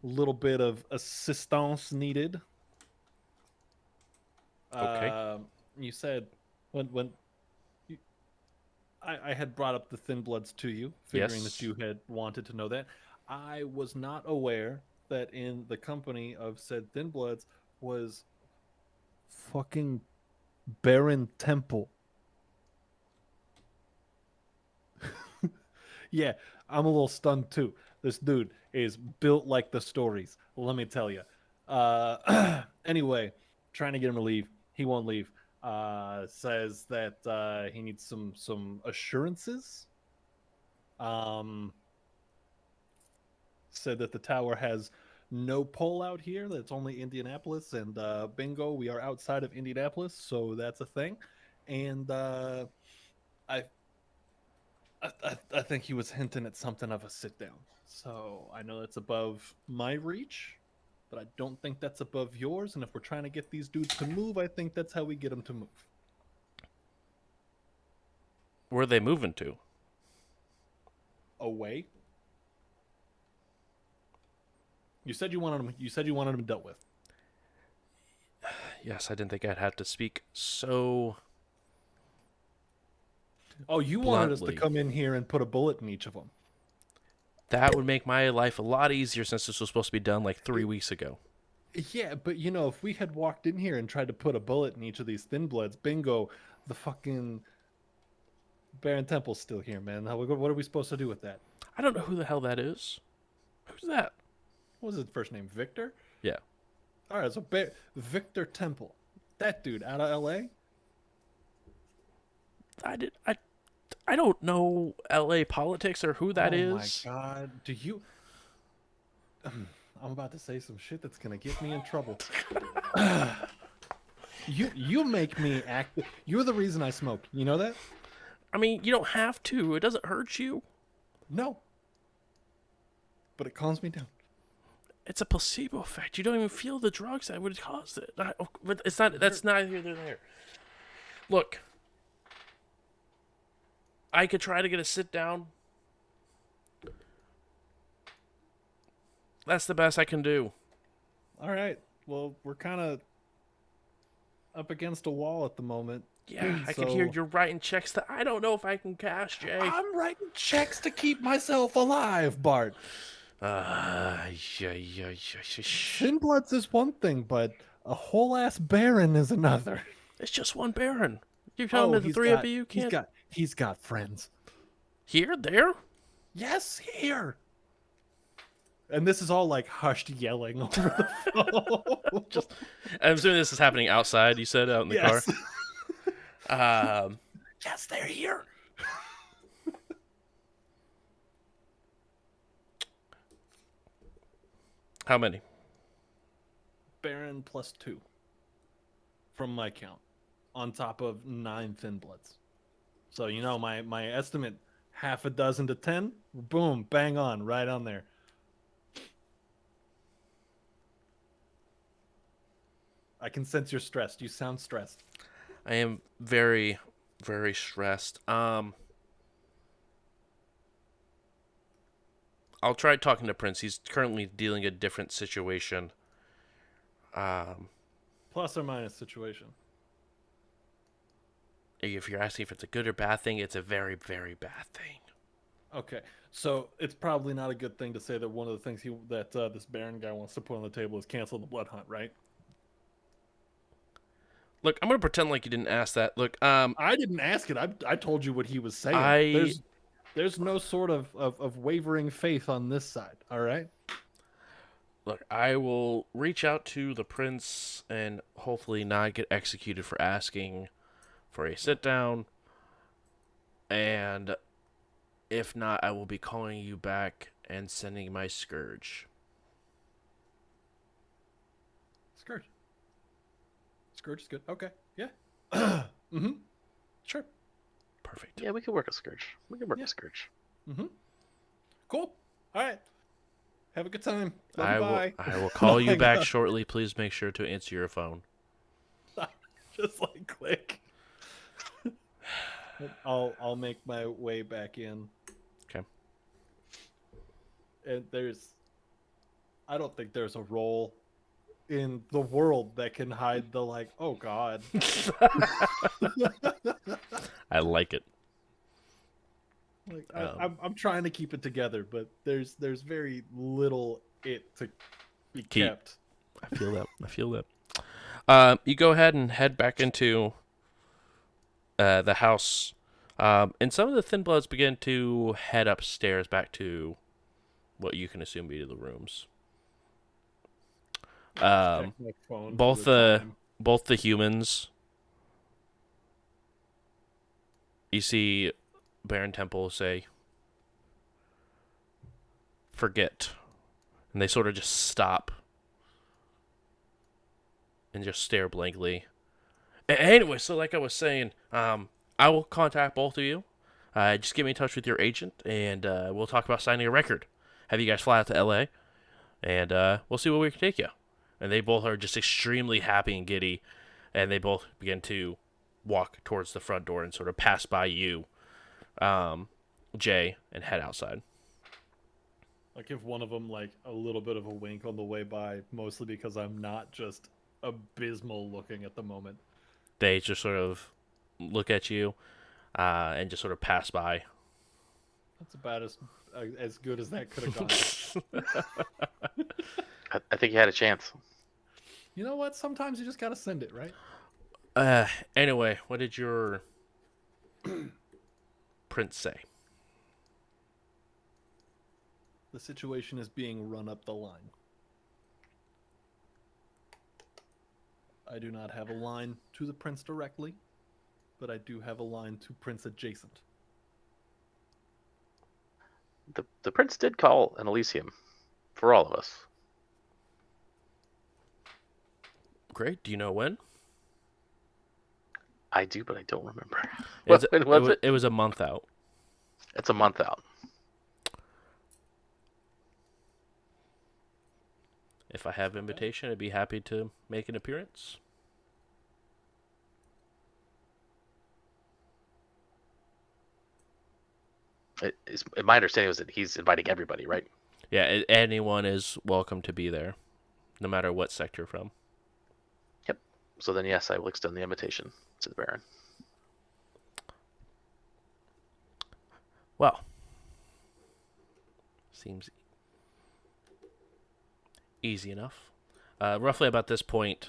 little bit of assistance needed. Okay. You said when I had brought up the Thin Bloods to you, figuring Yes. that you had wanted to know that. I was not aware that in the company of said Thin Bloods was fucking Baron Temple. Yeah, I'm a little stunned too. This dude is built like the stories. Let me tell you. Anyway, trying to get him to leave. He won't leave. Says that he needs some assurances. Said that the tower has no pole out here. That it's only Indianapolis, and bingo, we are outside of Indianapolis, so that's a thing. And I think he was hinting at something of a sit down. So I know that's above my reach, but I don't think that's above yours. And if we're trying to get these dudes to move, I think that's how we get them to move. Where are they moving to? Away. You said you wanted them. You said you wanted them dealt with. Yes, I didn't think I'd have to speak so. Oh, you wanted us to Bluntly. come in here and put a bullet in each of them. That would make my life a lot easier since this was supposed to be done like 3 weeks ago. Yeah, but you know, if we had walked in here and tried to put a bullet in each of these Thin Bloods, bingo, the fucking Baron Temple's still here, man. What are we supposed to do with that? I don't know who the hell that is. Who's that? What was his first name? Victor? Yeah. All right, so Victor Temple. That dude out of L.A.? I don't know LA politics or who that is. Oh my god. Do you I'm about to say some shit that's gonna get me in trouble. You make me act. You're the reason I smoke. You know that? I mean, you don't have to. It doesn't hurt you. No. But it calms me down. It's a placebo effect. You don't even feel the drugs that would cause it. But it's not. That's neither here nor there. Look, I could try to get a sit down That's the best I can do. All right. Well, we're kind of up against a wall at the moment. Yeah, I can hear So you're writing checks that I don't know if I can cash, Jay. I'm writing checks to keep myself alive, Bart. Yeah, yeah, yeah, Thin Bloods is one thing, but a whole ass Baron is another. It's just one Baron. You're telling Oh, me the three of you can't he's got friends. here, there? Yes, here. And this is all like hushed yelling over the phone. Just, I'm assuming this is happening outside. You said out in the yes. car. Yes, they're here. How many? Baron plus 2 from my count, on top of 9 Thin Bloods. So my estimate, half a dozen to 10. Boom, bang on, right on there. I can sense you're stressed. You sound stressed. I am very, very stressed. I'll try talking to Prince. He's currently dealing a different situation. Um, Plus or minus situation. if you're asking if it's a good or bad thing, it's a very, very bad thing. Okay, so it's probably not a good thing to say that one of the things that this Baron guy wants to put on the table is cancel the blood hunt, right? Look, I'm gonna pretend like you didn't ask that. Look, I didn't ask it. I told you what he was saying. There's no sort of wavering faith on this side. All right. Look, I will reach out to the prince and hopefully not get executed for asking for a sit down. And if not, I will be calling you back and sending my scourge. Scourge. Scourge is good. Okay. Yeah. mm-hmm. Sure. Perfect. Yeah, we could work a scourge. We could work Yeah. a scourge. Mm-hmm. Cool. All right. Have a good time. Love I you, will. bye. I will call you my back God. shortly. Please make sure to answer your phone. Just like click. I'll make my way back in. Okay. And I don't think there's a role in the world that can hide the like, oh God. I like it. Like I'm trying to keep it together, but there's very little it to be Keep. kept. I feel that. I feel that. You go ahead and head back into the house. And some of the Thin Bloods begin to head upstairs back to what you can assume be the rooms. Check my phone for Both the the time. both the humans. You see Baron Temple say, "Forget," and they sort of just stop and just stare blankly. Anyway, so like I was saying, I will contact both of you. Just get me in touch with your agent, and we'll talk about signing a record. Have you guys fly out to LA, and we'll see where we can take you. And they both are just extremely happy and giddy, and they both begin to walk towards the front door and sort of pass by you, Jay, and head outside. I give one of them like a little bit of a wink on the way by, mostly because I'm not just abysmal looking at the moment. They just sort of look at you and just sort of pass by. That's about as good as that could have gone. I think you had a chance. You know what? Sometimes you just gotta send it, right? Anyway, what did your prince say? The situation is being run up the line. I do not have a line to the prince directly, but I do have a line to prince adjacent. The prince did call an Elysium for all of us. Great. Do you know when? I do, but I don't remember. It's, When was it? It was a month out. It's a month out. If I have invitation, I'd be happy to make an appearance. My understanding was that he's inviting everybody, right? Yeah, anyone is welcome to be there, no matter what sector you're from. Yep. So then, yes, I will extend the invitation to the Baron. Well, seems easy enough. Roughly about this point,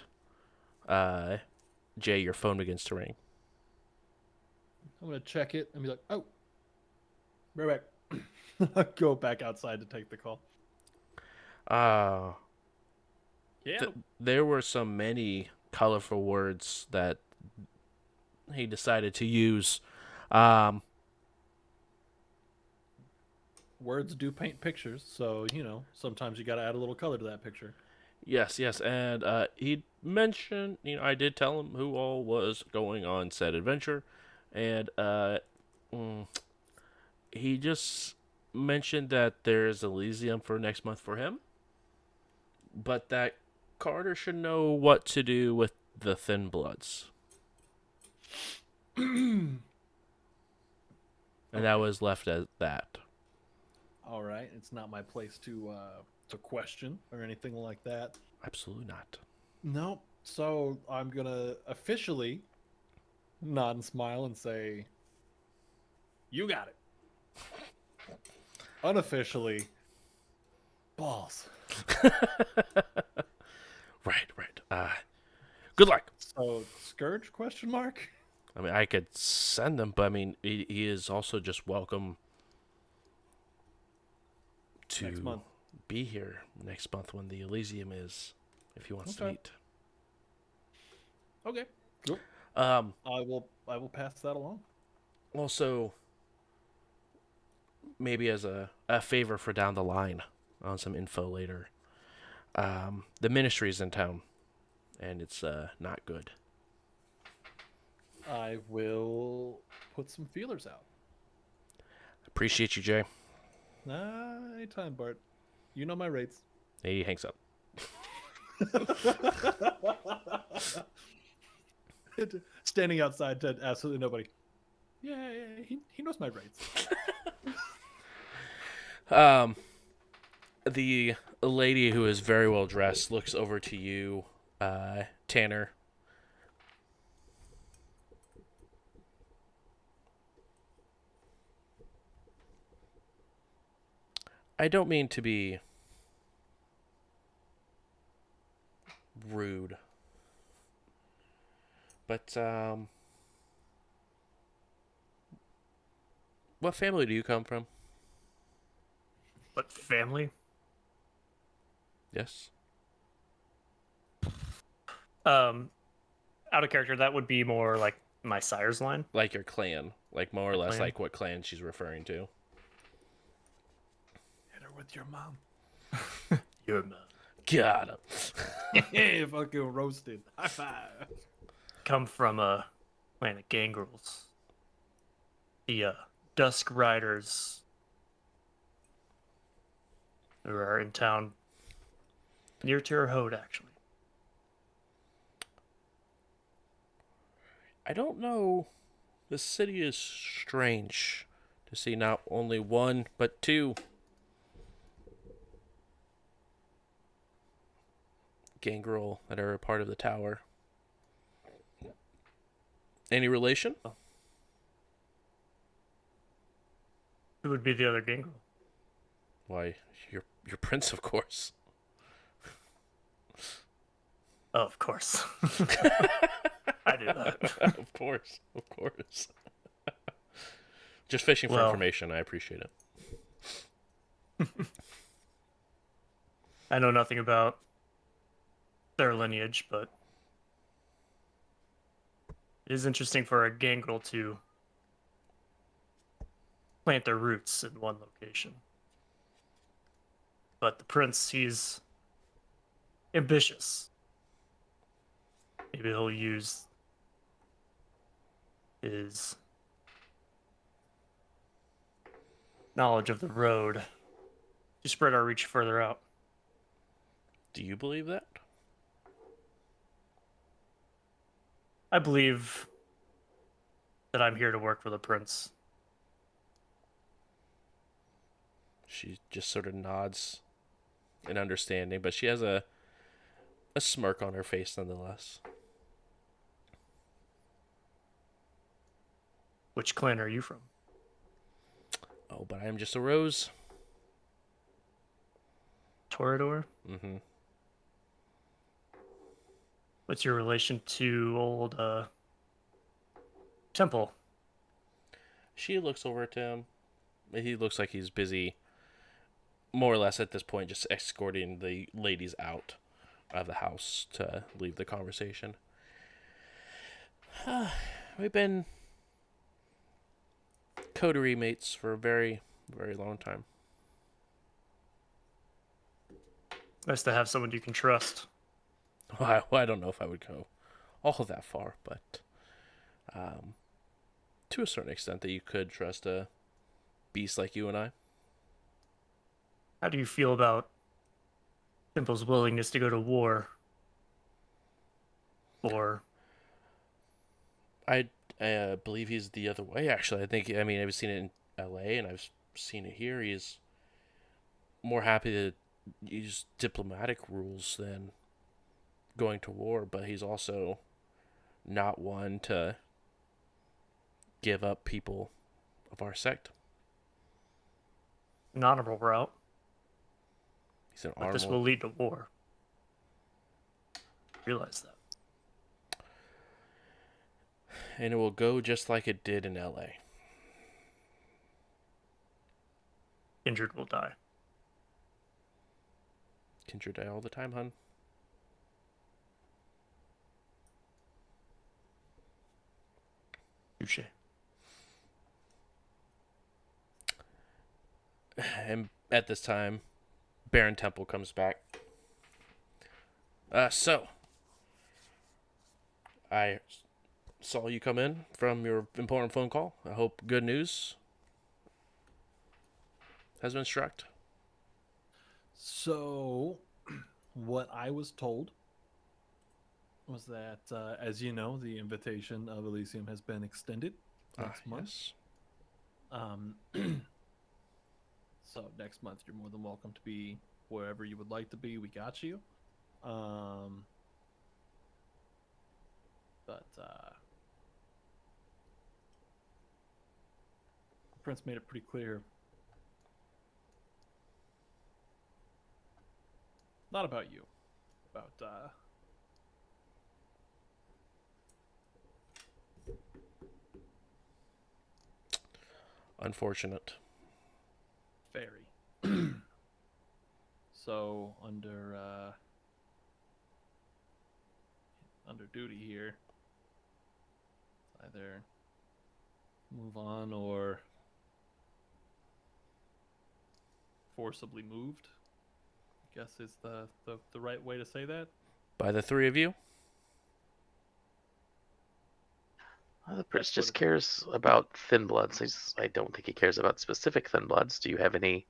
Jay, your phone begins to ring. I'm gonna check it and be like, "Oh, right back." I'll go back outside to take the call. Uh, Yeah. there were so many colorful words that he decided to use. Um, Words do paint pictures, so sometimes you got to add a little color to that picture. yes, and he mentioned, I did tell him who all was going on said adventure, and mm, he just mentioned that there's Elysium for next month for him, but that Carter should know what to do with the Thin Bloods. And that was left as that. All right, it's not my place to question or anything like that. Absolutely not. No, so I'm gonna officially nod and smile and say, "You got it." Unofficially, balls. Right. Good luck. So Scourge? Question mark. I mean, I could send him, but I mean, he is also just welcome to Next month. be here next month when the Elysium is, if he wants to Okay. meet. Okay. Cool. Um, I will pass that along. Also, maybe as a favor for down the line on some info later. The ministry's in town, and it's not good. I will put some feelers out. Appreciate you, Jay. Anytime, Bart. You know my rates. He hangs up. Standing outside to absolutely nobody. Yeah, he knows my rates. The lady who is very well dressed looks over to you, Tanner. I don't mean to be rude, but what family do you come from? But family? Yes. Out of character, that would be more like my sire's line. Like your clan, like more or My less clan? like what clan she's referring to. Hit her with your mom. Your mom. Got him. Hey, fucking roasted. High five. Come from a clan of gangrels. The Dusk Riders who are in town near Terre Haute, actually. I don't know. The city is strange to see not only one, but two gangrel that are a part of the tower. Any relation? Who would be the other gangrel? Why, your prince, of course. Oh, of course. I do that. Of course. Just fishing for Well. information. I appreciate it. I know nothing about their lineage, but it is interesting for a gangrel to plant their roots in one location. But the prince, he's ambitious. Maybe he'll use his knowledge of the road to spread our reach further out. Do you believe that? I believe that I'm here to work for the prince. She just sort of nods in understanding, but she has a smirk on her face nonetheless. Which clan are you from? Oh, but I am just a rose. Torador? Mm-hmm. What's your relation to old Temple? She looks over to him. He looks like he's busy, more or less at this point, just escorting the ladies out of the house to leave the conversation. We've been coterie mates for a very, very long time. Nice to have someone you can trust. I don't know if I would go all that far, but um, to a certain extent, that you could trust a beast like you and I. How do you feel about Temple's willingness to go to war? Or I believe he's the other way. Actually, I mean, I've seen it in L.A. and I've seen it here. He's more happy to use diplomatic rules than going to war, but he's also not one to give up people of our sect. an honorable route, He's an but this armor, will lead to war. Realize that. and it will go just like it did in L.A. Injured will die. Kindred die all the time, hun. Touche. And at this time, Baron Temple comes back. So I saw you come in from your important phone call. I hope good news has been struck. So, what I was told was that, as you know, the invitation of Elysium has been extended next month. Yes. So next month, you're more than welcome to be wherever you would like to be. We got you. But the prince made it pretty clear. Not about you. About Unfortunate. Fairy. So under duty here, either move on or forcibly moved, I guess is the right way to say that. By the three of you? The prince just cares about thin bloods. I don't think he cares about specific thin bloods. Do you have any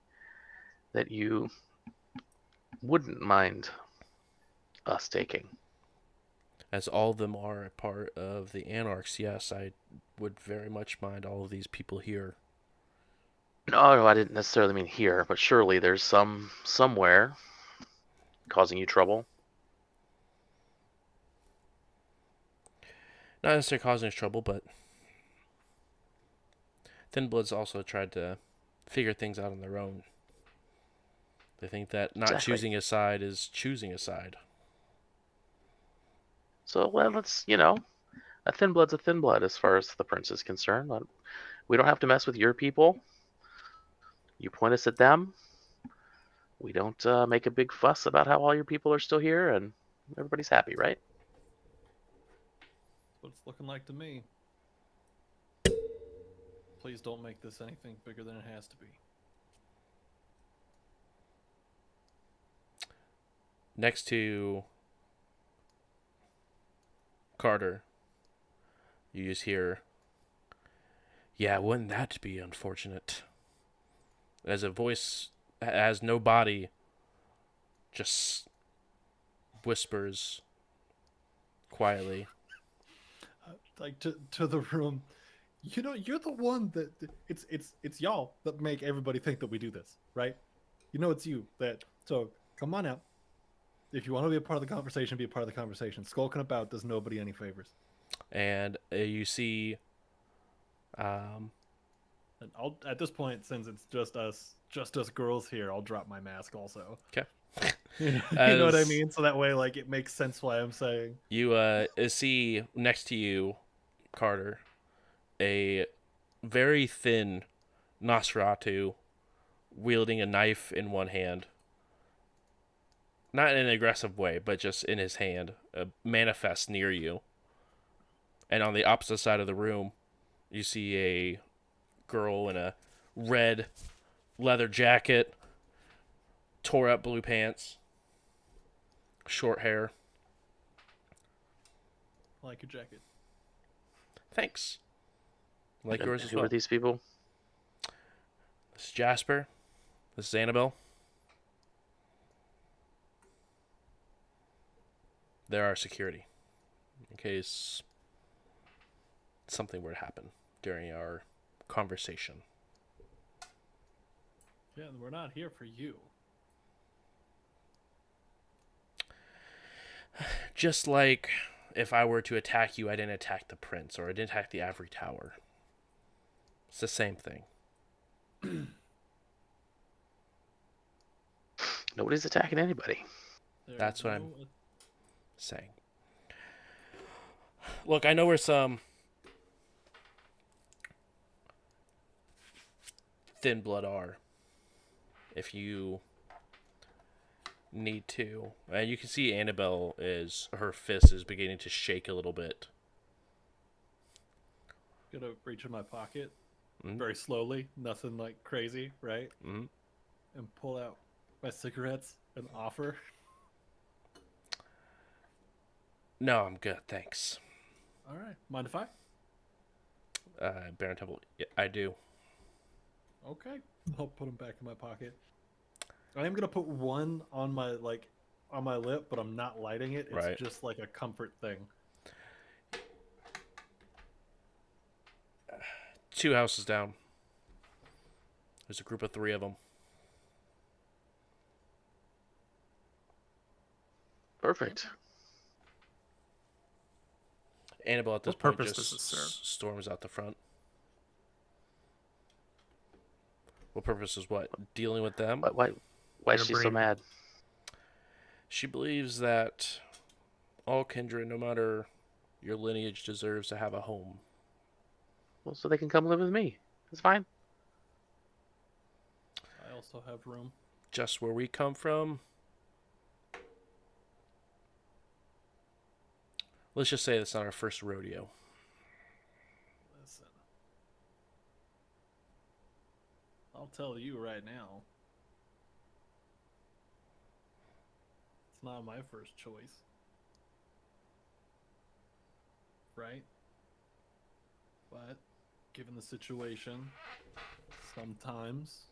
that you wouldn't mind us taking? As all of them are a part of the Anarchs, yes, I would very much mind all of these people here. No, I didn't necessarily mean here, but surely there's somewhere causing you trouble. Not necessarily causing us trouble, but Thin Bloods also tried to figure things out on their own. They think that not Exactly. choosing a side is choosing a side. So let's, a thin blood's a thin blood as far as the prince is concerned. We don't have to mess with your people. You point us at them. We don't make a big fuss about how all your people are still here, and everybody's happy, right? That's what it's looking like to me. Please don't make this anything bigger than it has to be. Next to Carter, you just hear, yeah, wouldn't that be unfortunate? As a voice has no body, just whispers quietly. Like to the room, you're the one that it's y'all that make everybody think that we do this, right? It's you that. So come on out. If you want to be a part of the conversation, be a part of the conversation. Skulking about does nobody any favors. And you see, And I'll at this point, since it's just us girls here, I'll drop my mask also. okay, You know what I as mean? So that way, like, it makes sense why I'm saying. you see next to you, Carter, a very thin Nosferatu wielding a knife in one hand. Not in an aggressive way, but just in his hand, manifests near you. And on the opposite side of the room, you see a girl in a red leather jacket, tore up blue pants, short hair. I like your jacket. Thanks. Like And yours as who well. are these people? This is Jasper. This is Annabelle. They're our security. In case something were to happen during our conversation. Yeah, we're not here for you. Just like if I were to attack you, I didn't attack the prince, or I didn't attack the ivory tower. It's the same thing. Nobody's attacking anybody. That's what I'm saying. Look, I know where some thin blood are. If you need to. And you can see Annabelle her fist is beginning to shake a little bit. Gonna reach in my pocket Mhm. very slowly, nothing like crazy, right? Mm-hmm. And pull out my cigarettes and offer. No, I'm good, thanks. All right, mind if I? Baron Temple, yeah, I do. Okay, I'll put them back in my pocket. I am gonna put one on my lip, but I'm not lighting it. It's Right. just like a comfort thing. 2 houses down. There's a group of 3 of them. Perfect. Annabelle at this What point purpose just does this serve? storms out the front. What purpose is what? Dealing with them? Why is Gonna she so bring- mad? She believes that all kindred, no matter your lineage, deserves to have a home. Well, so they can come live with me. It's fine. I also have room. Just where we come from. Let's just say it's not our first rodeo. Listen, I'll tell you right now. It's not my first choice. Right? But given the situation, sometimes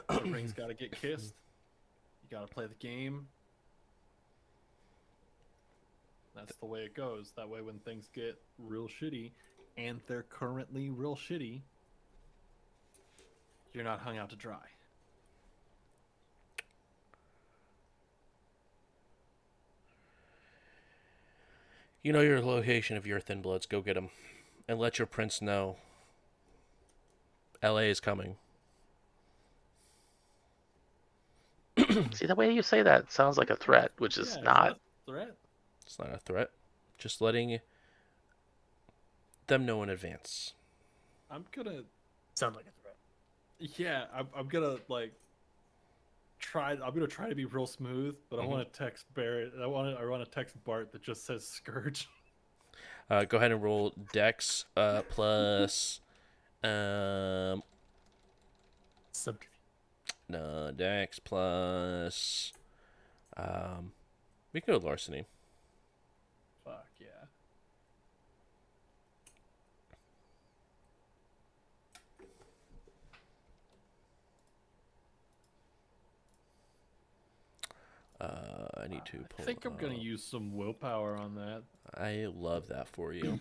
the ring's got to get kissed. You got to play the game. That's the way it goes. That way, when things get real shitty, and they're currently real shitty, you're not hung out to dry. You know your location of your thin bloods. Go get them. And let your prince know LA is coming. See, the way you say that sounds like a threat, which is Yeah, not. it's a threat. It's not a threat. Just letting them know in advance. I'm gonna. Sound like a threat. Yeah, I'm gonna try. I'm gonna try to be real smooth, but I want to text Barrett. I want to text Bart that just says Scourge. Go ahead and roll Dex plus Subterfuge. no, Dex plus we can go with larceny. Fuck yeah. I need to pull. I think I'm gonna up. use some willpower on that. I love that for you.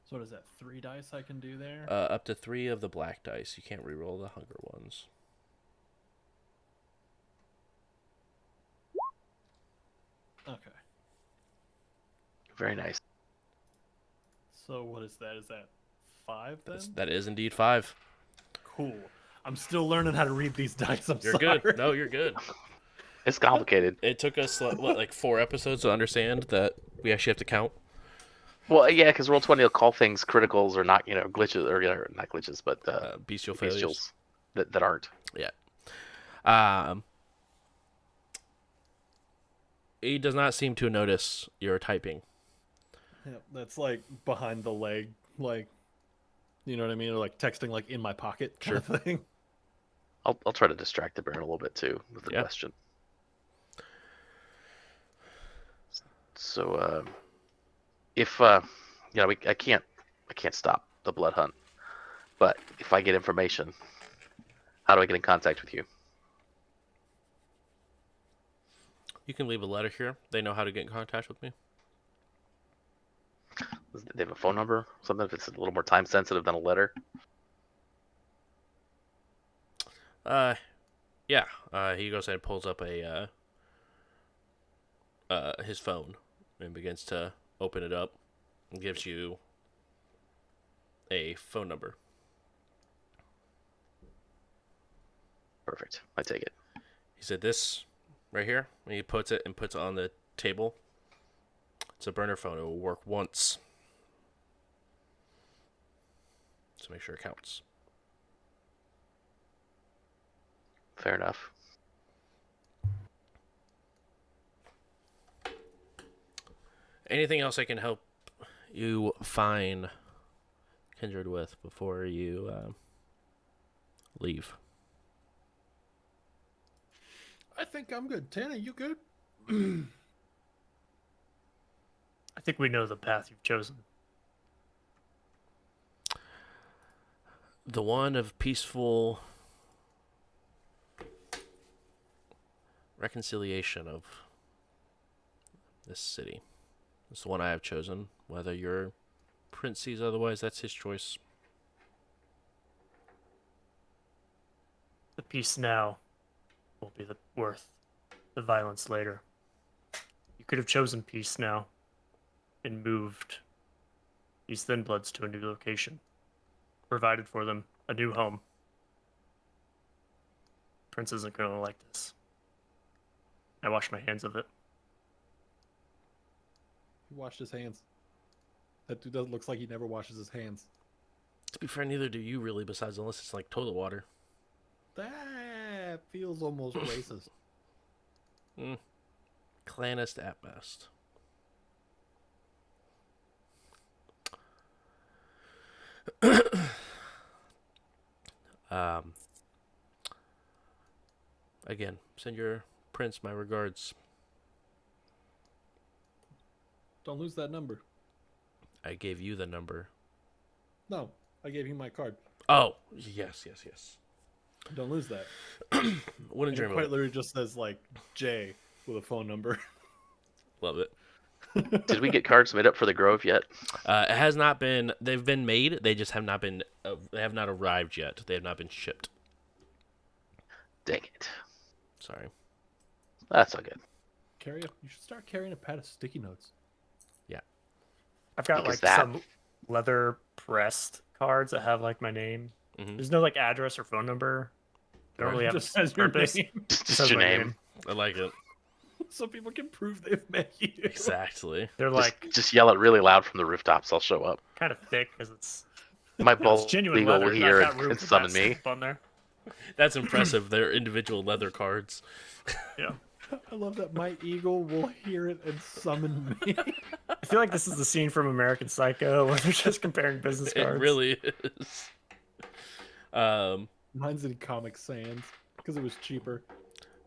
So what is that? 3 dice I can do there? Up to 3 of the black dice. You can't reroll the hunger ones. Okay. Very nice. So what is that? Is that 5 then? That is indeed 5. Cool. I'm still learning how to read these dice. I'm You're sorry. good. No, you're good. It's complicated. It took us like 4 episodes to understand that we actually have to count. Well, yeah, because Roll20 will call things criticals or not, glitches, or not glitches, but Bestial failures. bestials that aren't. Yeah. He does not seem to notice your typing. Yeah, that's like behind the leg, like, you know what I mean? Or like texting like in my pocket kind of thing. I'll try to distract the Baron a little bit too with the Yeah. question. So, if I can't stop the blood hunt, but if I get information, how do I get in contact with you? You can leave a letter here. They know how to get in contact with me. They have a phone number, something if it's a little more time sensitive than a letter. Yeah. He goes ahead and pulls up his phone and begins to open it up and gives you a phone number. Perfect. I take it. He said this right here, and he puts it on the table. It's a burner phone. It will work once. So make sure it counts. Fair enough. Anything else I can help you find Kindred with before you leave? I think I'm good. Tana, you good? I think we know the path you've chosen. The one of peaceful reconciliation of this city. It's the one I have chosen. Whether your prince sees otherwise, that's his choice. The peace now will be worth the violence later. You could have chosen peace now and moved these Thin Bloods to a new location, provided for them a new home. Prince isn't going to like this. I wash my hands of it. He washed his hands. That dude looks like he never washes his hands. To be fair, neither do you really, besides unless it's like toilet water. That feels almost racist. Clanist at best. Again, send your prince my regards. Don't lose that number. I gave you the number. No, I gave you my card. Oh, yes. Don't lose that. Wouldn't And dream it of quite it. literally just says like J with a phone number. Love it. Did we get cards made up for the Grove yet? It has not been. They've been made. They just have not been. They have not arrived yet. They have not been shipped. Dang it. Sorry. That's all good. You should start carrying a pad of sticky notes. I've got Because like some leather pressed cards that have like my name. Mhm. There's no like address or phone number. They don't Right. really have Just a says your purpose. name. Just Just has your my name. I like it. So people can prove they've met you. Exactly. They're like Just yell it really loud from the rooftops. I'll show up. kind of thick because it's My it's bald genuine eagle leather. will I've hear got and, room and for summon that me. stamp on there. That's impressive. They're individual leather cards. Yeah. I love that my eagle will hear it and summon me. I feel like this is the scene from American Psycho where they're just comparing business It cards. really is. Mine's in Comic Sans because it was cheaper.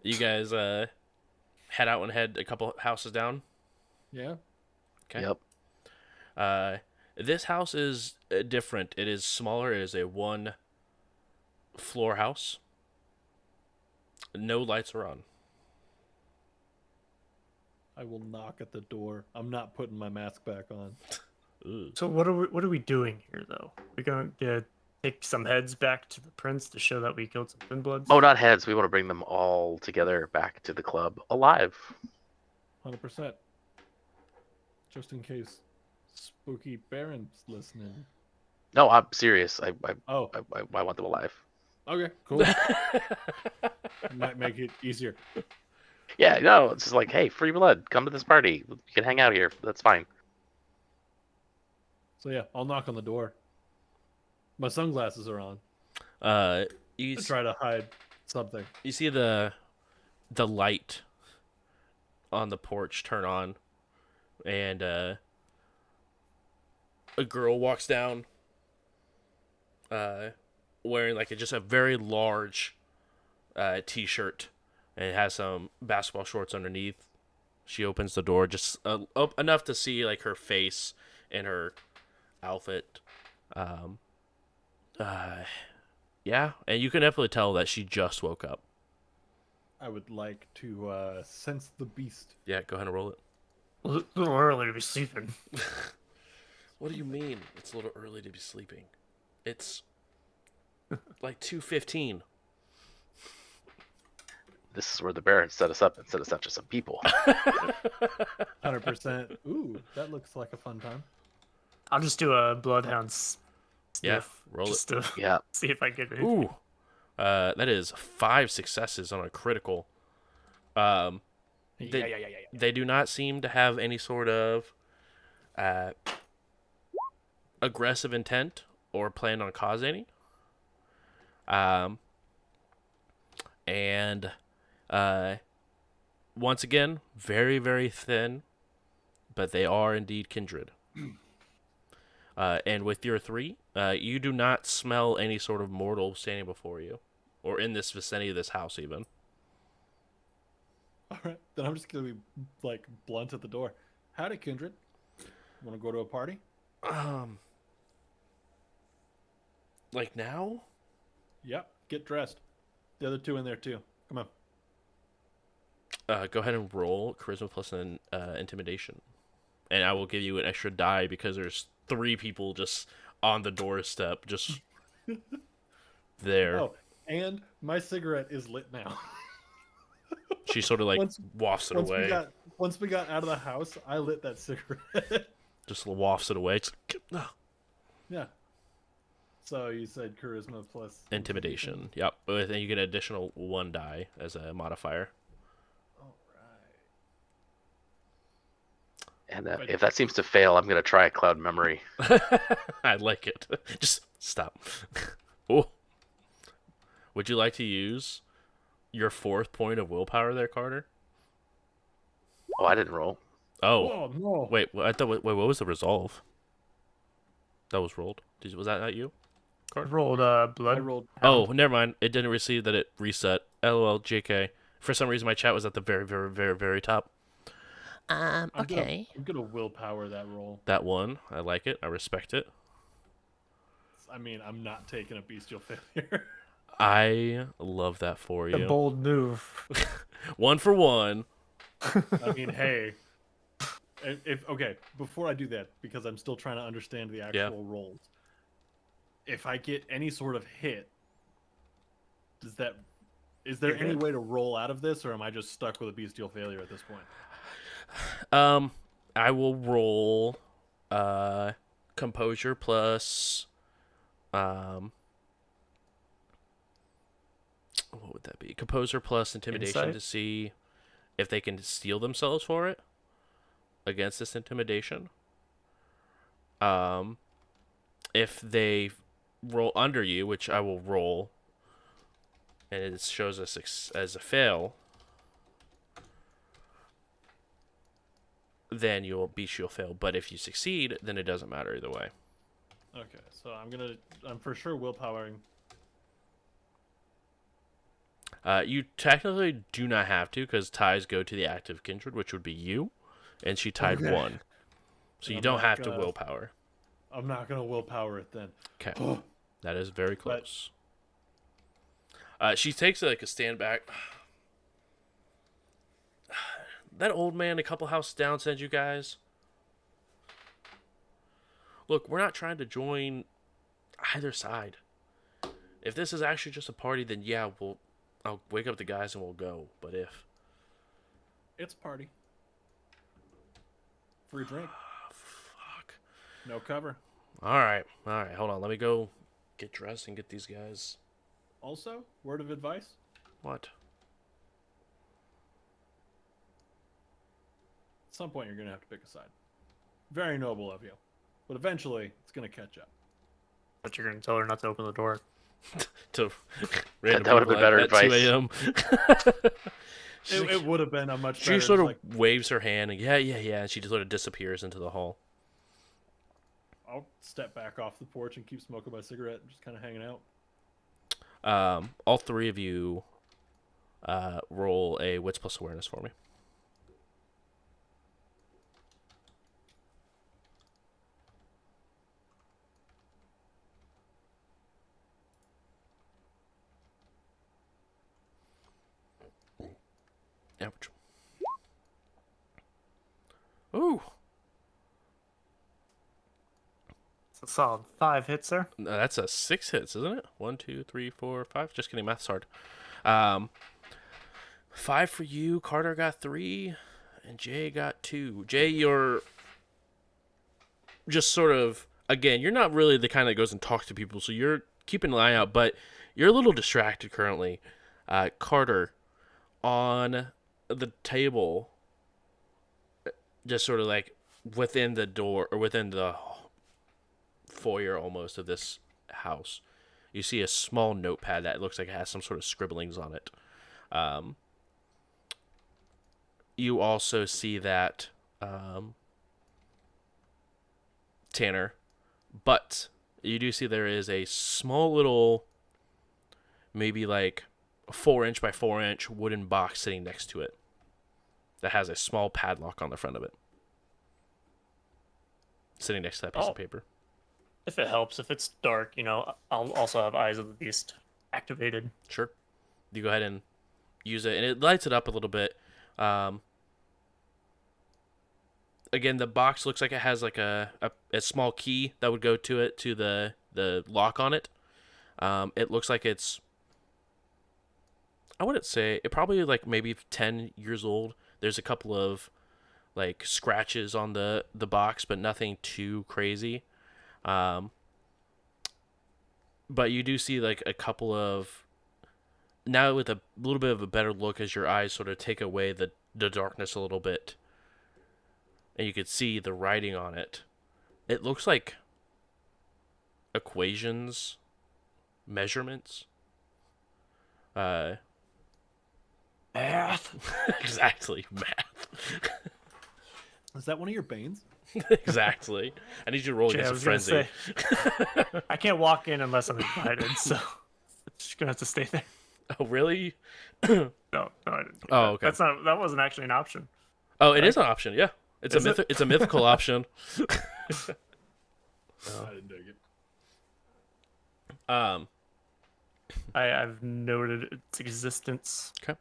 You guys head out and head a couple houses down. Yeah. Okay. Yep. This house is different. It is smaller. It is a one floor house. No lights are on. I will knock at the door. I'm not putting my mask back on. Ooh. So what are we doing here though? We're going to take some heads back to the prince to show that we killed some twin bloods. Oh, not heads. We want to bring them all together back to the club alive. 100%. Just in case Spooky Baron's listening. No, I'm serious. I Oh, want them alive. okay, cool. Might make it easier. Yeah, no, it's just like, hey, free blood, come to this party. You can hang out here. That's fine. So yeah, I'll knock on the door. My sunglasses are on. You I try to hide something. you see the light on the porch turn on, and a girl walks down, wearing like just a very large t-shirt, and it has some basketball shorts underneath. She opens the door just enough to see like her face and her outfit. Um, yeah, and you can definitely tell that she just woke up. I would like to sense the beast. Yeah, go ahead and roll it. A little early to be sleeping. What do you mean? It's a little early to be sleeping. It's like 2:15. This is where the Baron set us up and set us up to some people. 100%. Ooh, that looks like a fun time. I'll just do a bloodhound Yeah, sniff roll just to Yeah. see if I get it. Ooh, that is 5 successes on a critical. They, Yeah. they do not seem to have any sort of aggressive intent or plan on causing any. And once again, very, very thin, but they are indeed kindred. And with your 3, you do not smell any sort of mortal standing before you, or in this vicinity of this house, even. All right, then I'm just gonna be like blunt at the door. Howdy, Kindred. Want to go to a party? Like now? Yep. Get dressed. The other 2 in there too. Come on. Go ahead and roll charisma plus an intimidation, and I will give you an extra die because there's 3 people just on the doorstep, just there. Oh, and my cigarette is lit now. She sort of like wafts it away. Once we got out of the house, I lit that cigarette. Just wafts it away. It's like, Yeah. So you said charisma plus intimidation. Yep. But then you get an additional 1 die as a modifier. All right. And if that seems to fail, I'm going to try a cloud memory. I like it. Just stop. Oh. Would you like to use your 4th point of willpower there, Carter? Oh, I didn't roll. Oh. Oh no. Wait, I thought. Wait, what was the resolve? That was rolled. Was that not you? I rolled blood. I rolled. Oh, never mind. It didn't receive that. It reset. LOL, JK. For some reason, my chat was at the very, very, very, very top. Okay. I'm gonna willpower that roll. That one, I like it. I respect it. I mean, I'm not taking a bestial failure. I love that for A you. bold move. 1 for 1. I mean, hey. If okay, before I do that, because I'm still trying to understand the actual rolls. If I get any sort of hit, is there any way to roll out of this, or am I just stuck with a bestial failure at this point? I will roll composure plus what would that be? Composure plus intimidation Insight? to see if they can steel themselves for it against this intimidation. If they roll under you, which I will roll, and it shows us as a fail, then you'll fail. But if you succeed, then it doesn't matter either way. Okay, so I'm for sure willpowering. You technically do not have to, because ties go to the active kindred, which would be you, and she tied Okay. 1. So you I'm don't not have to gonna- willpower. I'm not gonna willpower it then. Okay. That is very close. She takes like a stand back. That old man a couple houses down sent you guys. look, we're not trying to join either side. If this is actually just a party, then yeah, I'll wake up the guys and we'll go. But if It's a party. Free drink. fuck. No cover. All right, hold on. Let me go get dressed and get these guys. Also, word of advice. What? At some point, you're going to have to pick a side. Very noble of you. But eventually, it's going to catch up. But you're gonna tell her not to open the door. To random That would have been people better at 2 advice. a.m. It would have been a much She better... sort of like, waves her hand and yeah, and she just sort of disappears into the hall. I'll step back off the porch and keep smoking my cigarette and just kind of hanging out. All three of you roll a wits plus awareness for me. Average. Ooh, It's a solid 5 hits there. that's a 6 hits, isn't it? 1, 2, 3, 4, 5. Just kidding, math's hard. 5 for you. Carter got 3, and Jay got 2. Jay, you're just sort of, again, you're not really the kind that goes and talks to people, so you're keeping an eye out, but you're a little distracted currently. Carter, on the table, just sort of like within the door or within the foyer almost of this house, you see a small notepad that looks like it has some sort of scribblings on it. You also see that Tanner, but you do see there is a small little, maybe like a 4-inch by 4-inch wooden box sitting next to it that has a small padlock on the front of it, sitting next to that piece of paper. If it helps, if it's dark, I'll also have Eyes of the Beast activated. Sure. You go ahead and use it, and it lights it up a little bit. Again, the box looks like it has like a small key that would go to it, to the lock on it. It looks like it's, I wouldn't say, it probably like maybe 10 years old. There's a couple of like scratches on the box, but nothing too crazy. But you do see like a couple of, now with a little bit of a better look as your eyes sort of take away the darkness a little bit, and you could see the writing on it. It looks like equations, measurements. Math. Exactly, math. Is that one of your banes? Exactly. I need you to roll Jay, I against a was gonna frenzy. say, I can't walk in unless I'm invited, so it's just gonna have to stay there. Oh, really? No, I didn't. do Oh, that. okay. That wasn't actually an option. Oh, it is an option. Yeah, it's Is a it? it's a mythical option. I didn't dig it. I've noted its existence. Okay.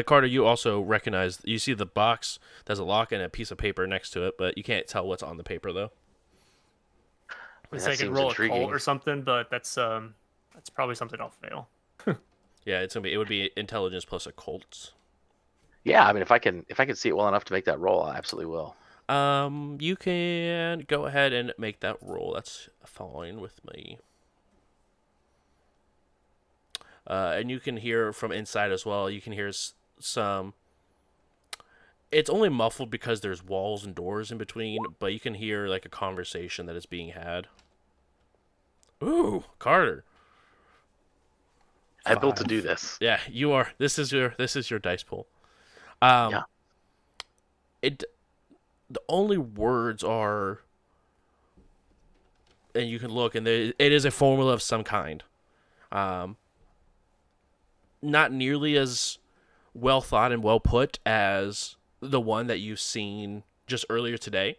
Carter, you also recognize, you see the box. There's a lock and a piece of paper next to it, but you can't tell what's on the paper though. I That say I could seems roll a intriguing. cult or something, but that's probably something I'll fail. Yeah, it would be intelligence plus occult. Yeah, I mean, if I can see it well enough to make that roll, I absolutely will. You can go ahead and make that roll. That's fine with me. And you can hear from inside as well. You can hear some. It's only muffled because there's walls and doors in between, but you can hear like a conversation that is being had. Ooh, Carter. I built to do this. Yeah, you are. This is your dice pool. Yeah. The only words are, and you can look, and it is a formula of some kind. Not nearly as well thought and well put as the one that you've seen just earlier today,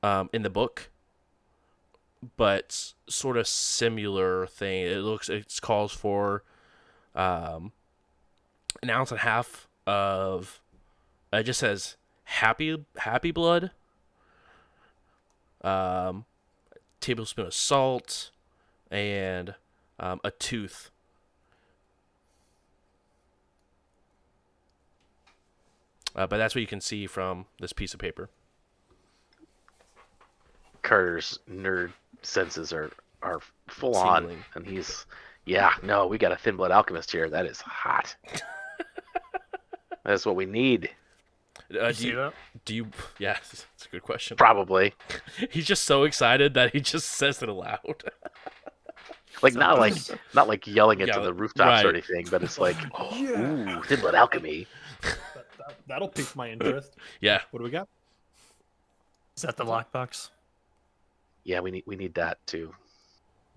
in the book, but sort of similar thing. It calls for an ounce and a half of, it just says happy blood, tablespoon of salt, and a tooth. But that's what you can see from this piece of paper. Carter's nerd senses are full Tingling. on, and he's, yeah, no, we got a thin blood alchemist here. That is hot. That's what we need. You see that? Do you? Yeah, that's a good question. Probably. He's just so excited that he just says it aloud. Like So- not like yelling it Yeah, to the rooftops right. or anything, but it's like, oh, Yeah. ooh, thin blood alchemy. That'll pique my interest. Yeah. What do we got? Is that the lockbox? Yeah, we need that too.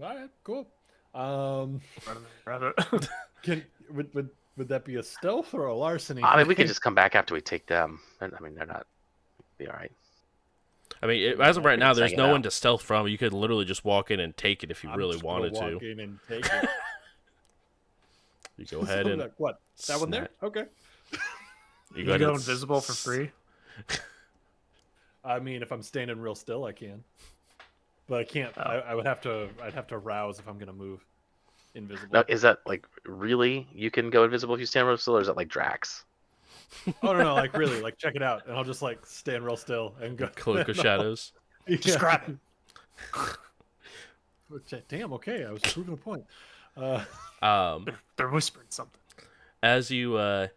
All right, cool. Grab it. Would that be a stealth or a larceny? I mean, we can just come back after we take them. I mean, they're not. Be all right. I mean, as of right now, there's hang it no out. one to stealth from. You could literally just walk in and take it if you I'm really just gonna wanted walk to. in and take it. You go ahead and What? That one there? Okay. You You go ahead go and invisible for free. I mean, if I'm standing real still, I can. But I can't. Oh. I would have to. I'd have to rouse if I'm gonna move. Invisible. Now, is that like really? You can go invisible if you stand real still, or is that like Drax? Oh no, like really, like check it out, and I'll just like stand real still and go. cloak of shadows. Just grab it. Damn. Okay, I was proving a point. They're whispering something. As you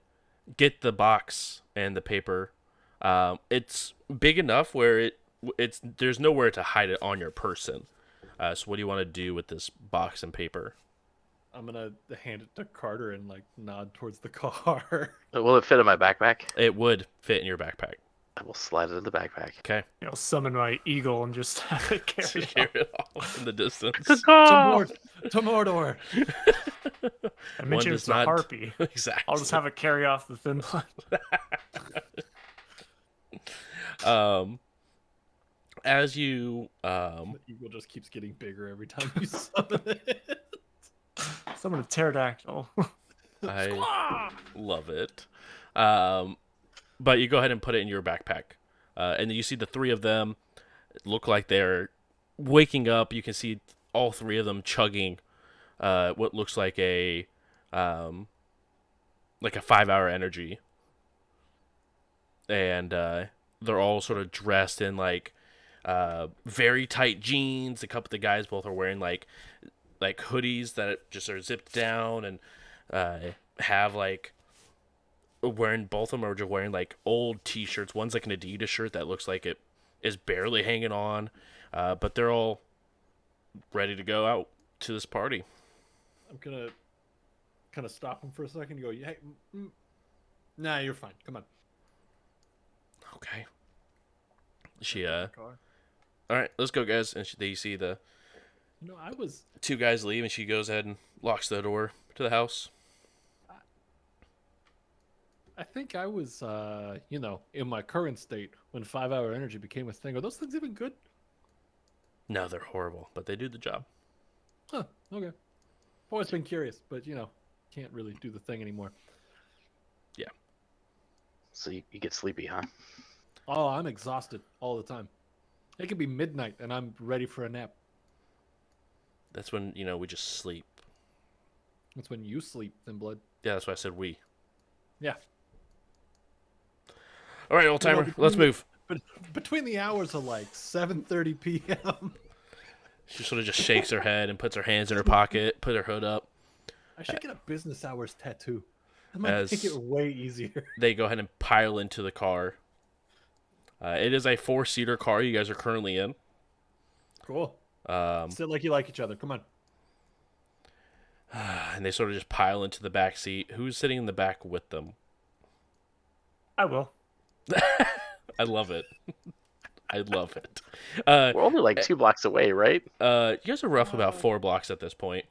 get the box and the paper, it's big enough where it's there's nowhere to hide it on your person. So what do you want to do with this box and paper? I'm gonna hand it to Carter and like nod towards the car. Will it fit in my backpack? It would fit in your backpack. I will slide it in the backpack. Okay. Summon my eagle and just have it carry it Hear it off in the distance. To Mordor. I mentioned it's a harpy. Exactly. I'll just have it carry off the thin blood. As you The eagle just keeps getting bigger every time you summon it. Summon a pterodactyl. I love it. But you go ahead and put it in your backpack. And then you see the three of them look like they're waking up. You can see all three of them chugging what looks like a 5-hour energy. And they're all sort of dressed in like very tight jeans. A couple of the guys both are wearing like hoodies that just are zipped down and have like both of them are just wearing like old t-shirts. One's like an Adidas shirt that looks like it is barely hanging on, but they're all ready to go out to this party. I'm gonna kind of stop him for a second and go, hey, nah, you're fine. Come on. Okay. All right, let's go, guys. And you see the I was two guys leave, and she goes ahead and locks the door to the house. I think I was, in my current state when 5-hour energy became a thing. Are those things even good? No, they're horrible, but they do the job. Huh, okay. Always been curious, but, can't really do the thing anymore. Yeah. So you get sleepy, huh? Oh, I'm exhausted all the time. It could be midnight and I'm ready for a nap. That's when, we just sleep. That's when you sleep, Thin Blood. Yeah, that's why I said we. Yeah. All right, old timer, let's move. But between the hours of like 7:30 p.m. She sort of just shakes her head and puts her hands in her pocket, put her hood up. I should get a business hours tattoo. That might As- make it way easier. They go ahead and pile into the car. It is a 4-seater car you guys are currently in. Cool. Um, Sit like you like each other. Come on. and they sort of just pile into the back seat. Who's sitting in the back with them? I will. I love it. I love it. We're only like 2 blocks away, right? You guys are roughly about 4 blocks at this point.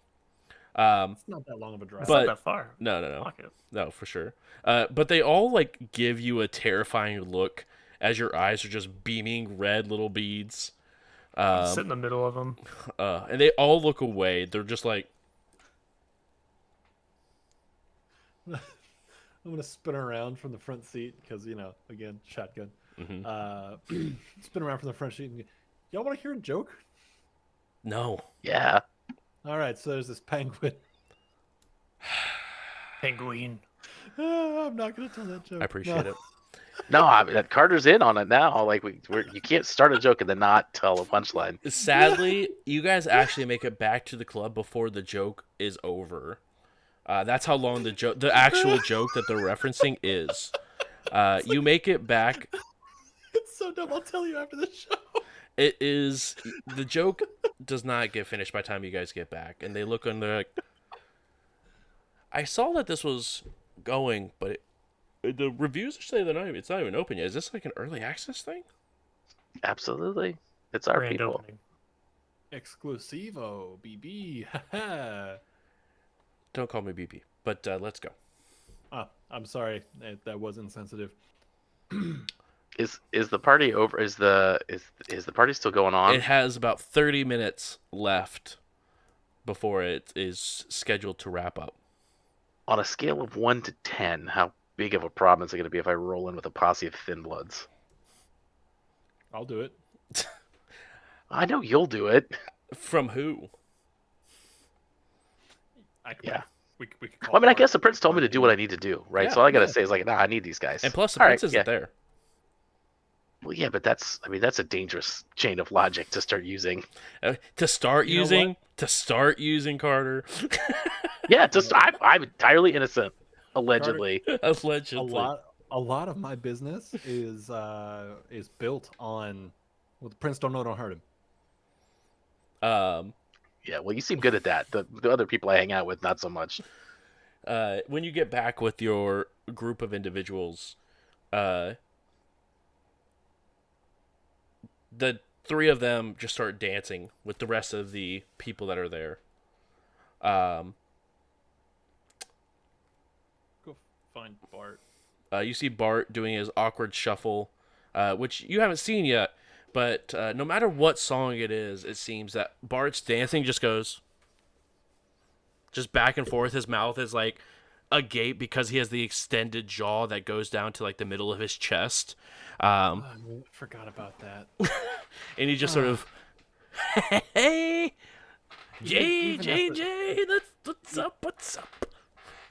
It's not that long of a drive. It's But- not that far. No. Fuck it. No, for sure. But they all like give you a terrifying look as your eyes are just beaming red little beads. Sit in the middle of them. And they all look away. They're just like, I'm gonna spin around from the front seat because again, shotgun. mhm. Spin around from the front seat. And y'all want to hear a joke? No. Yeah. All right, so there's this penguin. Penguin. I'm not gonna tell that joke. I appreciate it. No, I mean, Carter's in on it now. Like you can't start a joke and then not tell a punchline. Sadly, you guys actually make it back to the club before the joke is over. That's how long the actual joke that they're referencing is. You make it back. It's so dumb. I'll tell you after the show. It is the joke does not get finished by the time you guys get back, and they look and they're like, "I saw that this was going, but the reviews say it's not even open yet. Is this like an early access thing?" Absolutely, it's our Grand people. opening. Exclusivo, BB. Don't call me BB, but let's go. Oh, I'm sorry. That was insensitive. Is the party over? Is the party still going on? It has about 30 minutes left before it is scheduled to wrap up. On a scale of 1 to 10, how big of a problem is it going to be if I roll in with a posse of thin bloods? I'll do it. I know you'll do it. From who? Yeah. We could Well, I mean, I guess the prince told me to do what I need to do, right? Yeah, So all I got to say is like, nah, I need these guys. And plus, the All prince right, isn't there. Well, yeah, but that's a dangerous chain of logic to start using. To start You know using Carter. Yeah, I'm entirely innocent, allegedly. Allegedly. A lot of my business is built on well, the prince don't know, don't hurt him. Yeah, well, you seem good at that. The other people I hang out with, not so much. When you get back with your group of individuals, the three of them just start dancing with the rest of the people that are there. Go find Bart. You see Bart doing his awkward shuffle, which you haven't seen yet, but no matter what song it is, it seems that Bart's dancing just goes just back and forth. His mouth is like agape because he has the extended jaw that goes down to like the middle of his chest. I forgot about that. And he just sort of, hey, Jay, what's up?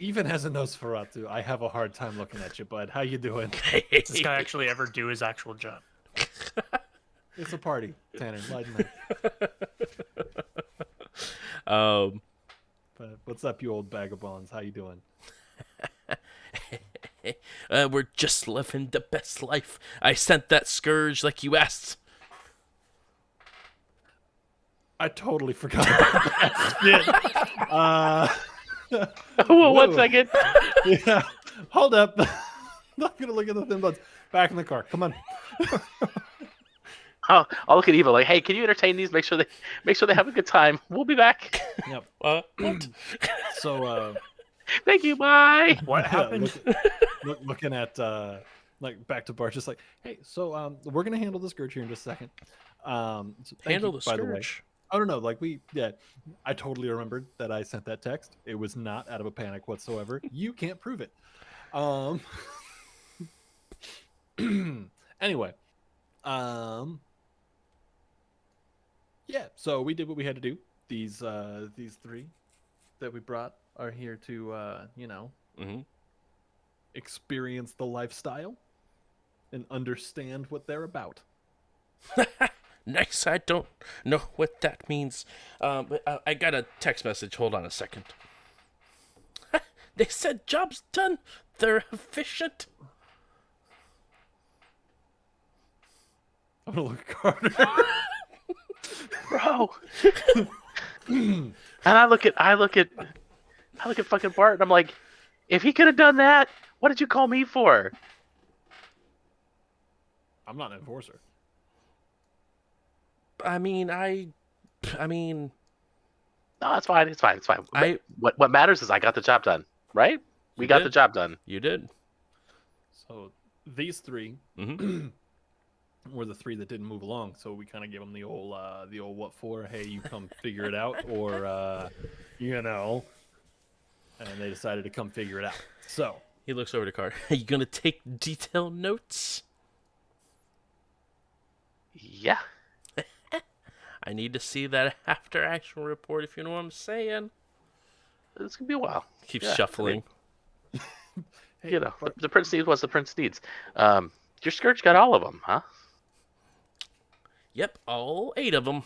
Even as a Nosferatu, I have a hard time looking at you, bud. How you doing? Does this guy actually ever do his actual job? It's a party, Tanner. Lighten up. But what's up, you old bag of bones? How you doing? We're just living the best life. I sent that scourge like you asked. I totally forgot about that. Well, one Whoa. second. Yeah. Hold up. Not gonna look at the thin buds. Back in the car. Come on. I'll look at Eva like, hey, can you entertain these? Make sure they have a good time. We'll be back. Yep. What? So Thank you. Bye. What happened? looking at like back to Bart, just like, hey, so we're gonna handle the scourge here in just a second. So thank Handle you, the by way. scourge. I don't know, like I totally remembered that I sent that text. It was not out of a panic whatsoever. You can't prove it. Anyway, yeah. So we did what we had to do. These three that we brought are here to Mm-hmm. experience the lifestyle and understand what they're about. Nice. I don't know what that means. But I got a text message. Hold on a second. They said job's done. They're efficient. I'm gonna look at Carter. Bro. And I look at fucking Bart and I'm like, if he could have done that, what did you call me for? I'm not an enforcer. I mean, No, it's fine. It's fine. What matters is I got the job done, right? We You got did. the job done. you did. So these three Mm-hmm. were the three that didn't move along. So we kind of gave them the old what for? Hey, you come figure it out, or and they decided to come figure it out. So He looks over to Carter. Are you gonna take detailed notes? Yeah. I need to see that after action report, if you know what I'm saying. It's gonna be a while. Keep Yeah, shuffling. Hey, Bart, the prince needs what the prince needs. Your Scourge got all of them, huh? Yep, all 8 of them.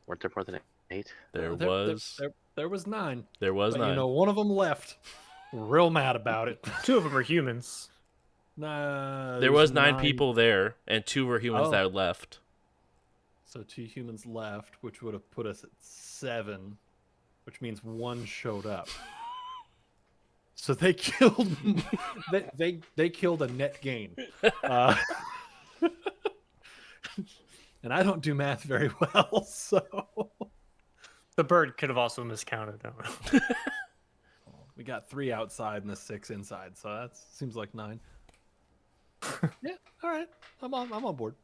Weren't there more than 8? There there, was. there was 9. There was But 9. you know, one of them left. Real mad about it. 2 of them are humans. Nah, There there's was 9 people there, and 2 were humans Oh. that left. So 2 humans left, which would have put us at 7, which means 1 showed up. So they killed. they killed a net gain. Uh, and I don't do math very well, so The bird could have also miscounted. I don't know. we got 3 outside and the 6 inside. So that seems like 9. Yeah, all right. I'm on board.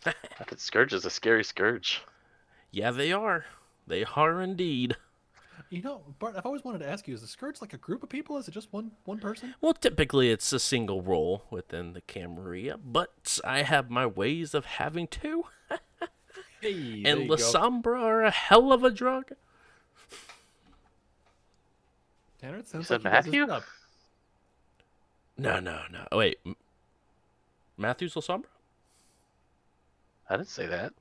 That Scourge is a scary Scourge. Yeah, they are. They are indeed. You know, Bart, I've always wanted to ask you: is the Scourge like a group of people? Is it just one person? Well, typically it's a single role within the Camarilla, but I have my ways of having 2. Hey, there And you go. Lasombra are a hell of a drug. Tanner, it sounds said like you guys' Matthew? job. No. Oh, wait. Matthew's Lasombra? I didn't say that.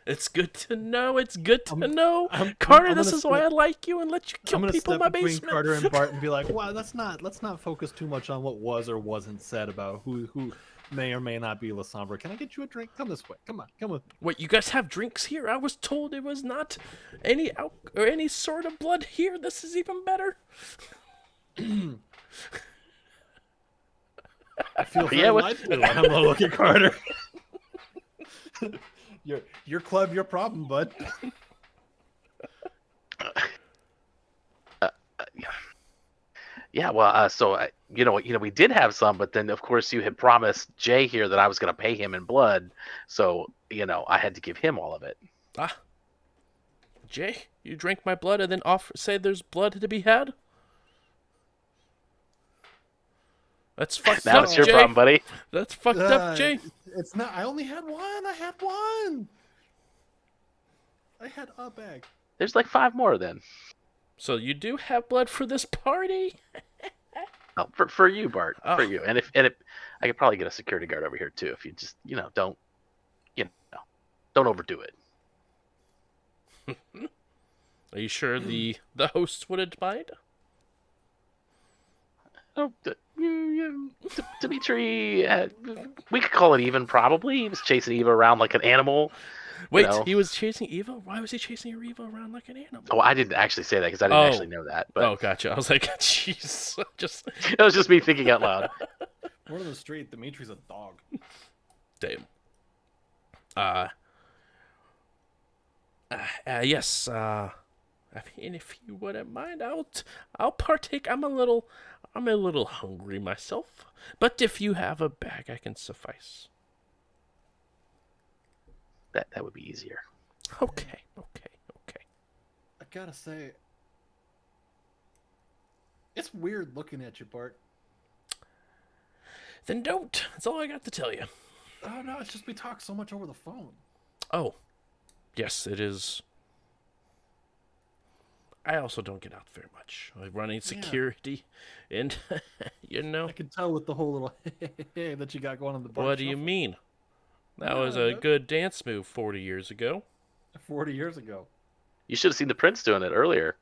It's good to know. It's good to know. I'm Carter, gonna this is why I step- like you and let you I'm kill gonna people in step my between basement. Carter and Bart and be like, "Wow, let's not focus too much on what was or wasn't said about who may or may not be La Sombra. Can I get you a drink? Come this way. Come on, come with me." Wait, you guys have drinks here? I was told it was not any or any sort of blood here. This is even better. I feel very Yeah, what- light blue. I'm gonna look at Carter. Your club, your problem, bud. Yeah, well, we did have some, but then of course you had promised Jay here that I was going to pay him in blood, so I had to give him all of it. Ah. Jay, you drank my blood and then say there's blood to be had? That's fucked Now up, it's your Jay. problem, buddy. That's fucked up, Jay. It's not. I only had one. I had one. I had a bag. There's like 5 more then. So you do have blood for this party? Oh, for you, Bart, Oh. for you. And if I could probably get a security guard over here too if you just don't overdo it. Are you sure the host wouldn't mind? Oh, Dimitri, we could call it even. Probably he was chasing Eva around like an animal. Wait, know. he was chasing Eva? Why was he chasing Eva around like an animal? Oh, I didn't actually say that because I didn't Oh. actually know that. But Oh, gotcha. I was like, jeez. Just it was just me thinking out loud. Word on the street, Dimitri's a dog. damn. Yes. I mean, if you wouldn't mind, I'll partake. I'm a little hungry myself. But if you have a bag, I can suffice. That would be easier. Okay. I gotta say, it's weird looking at you, Bart. Then don't. That's all I got to tell you. Oh no, it's just we talk so much over the phone. Oh, yes, it is. I also don't get out very much. Like running security, and I can tell with the whole little that you got going on the Bart what do you shuffle. mean? That Yeah, was a that- good dance move 40 years ago. 40 years ago. You should have seen the prince doing it earlier.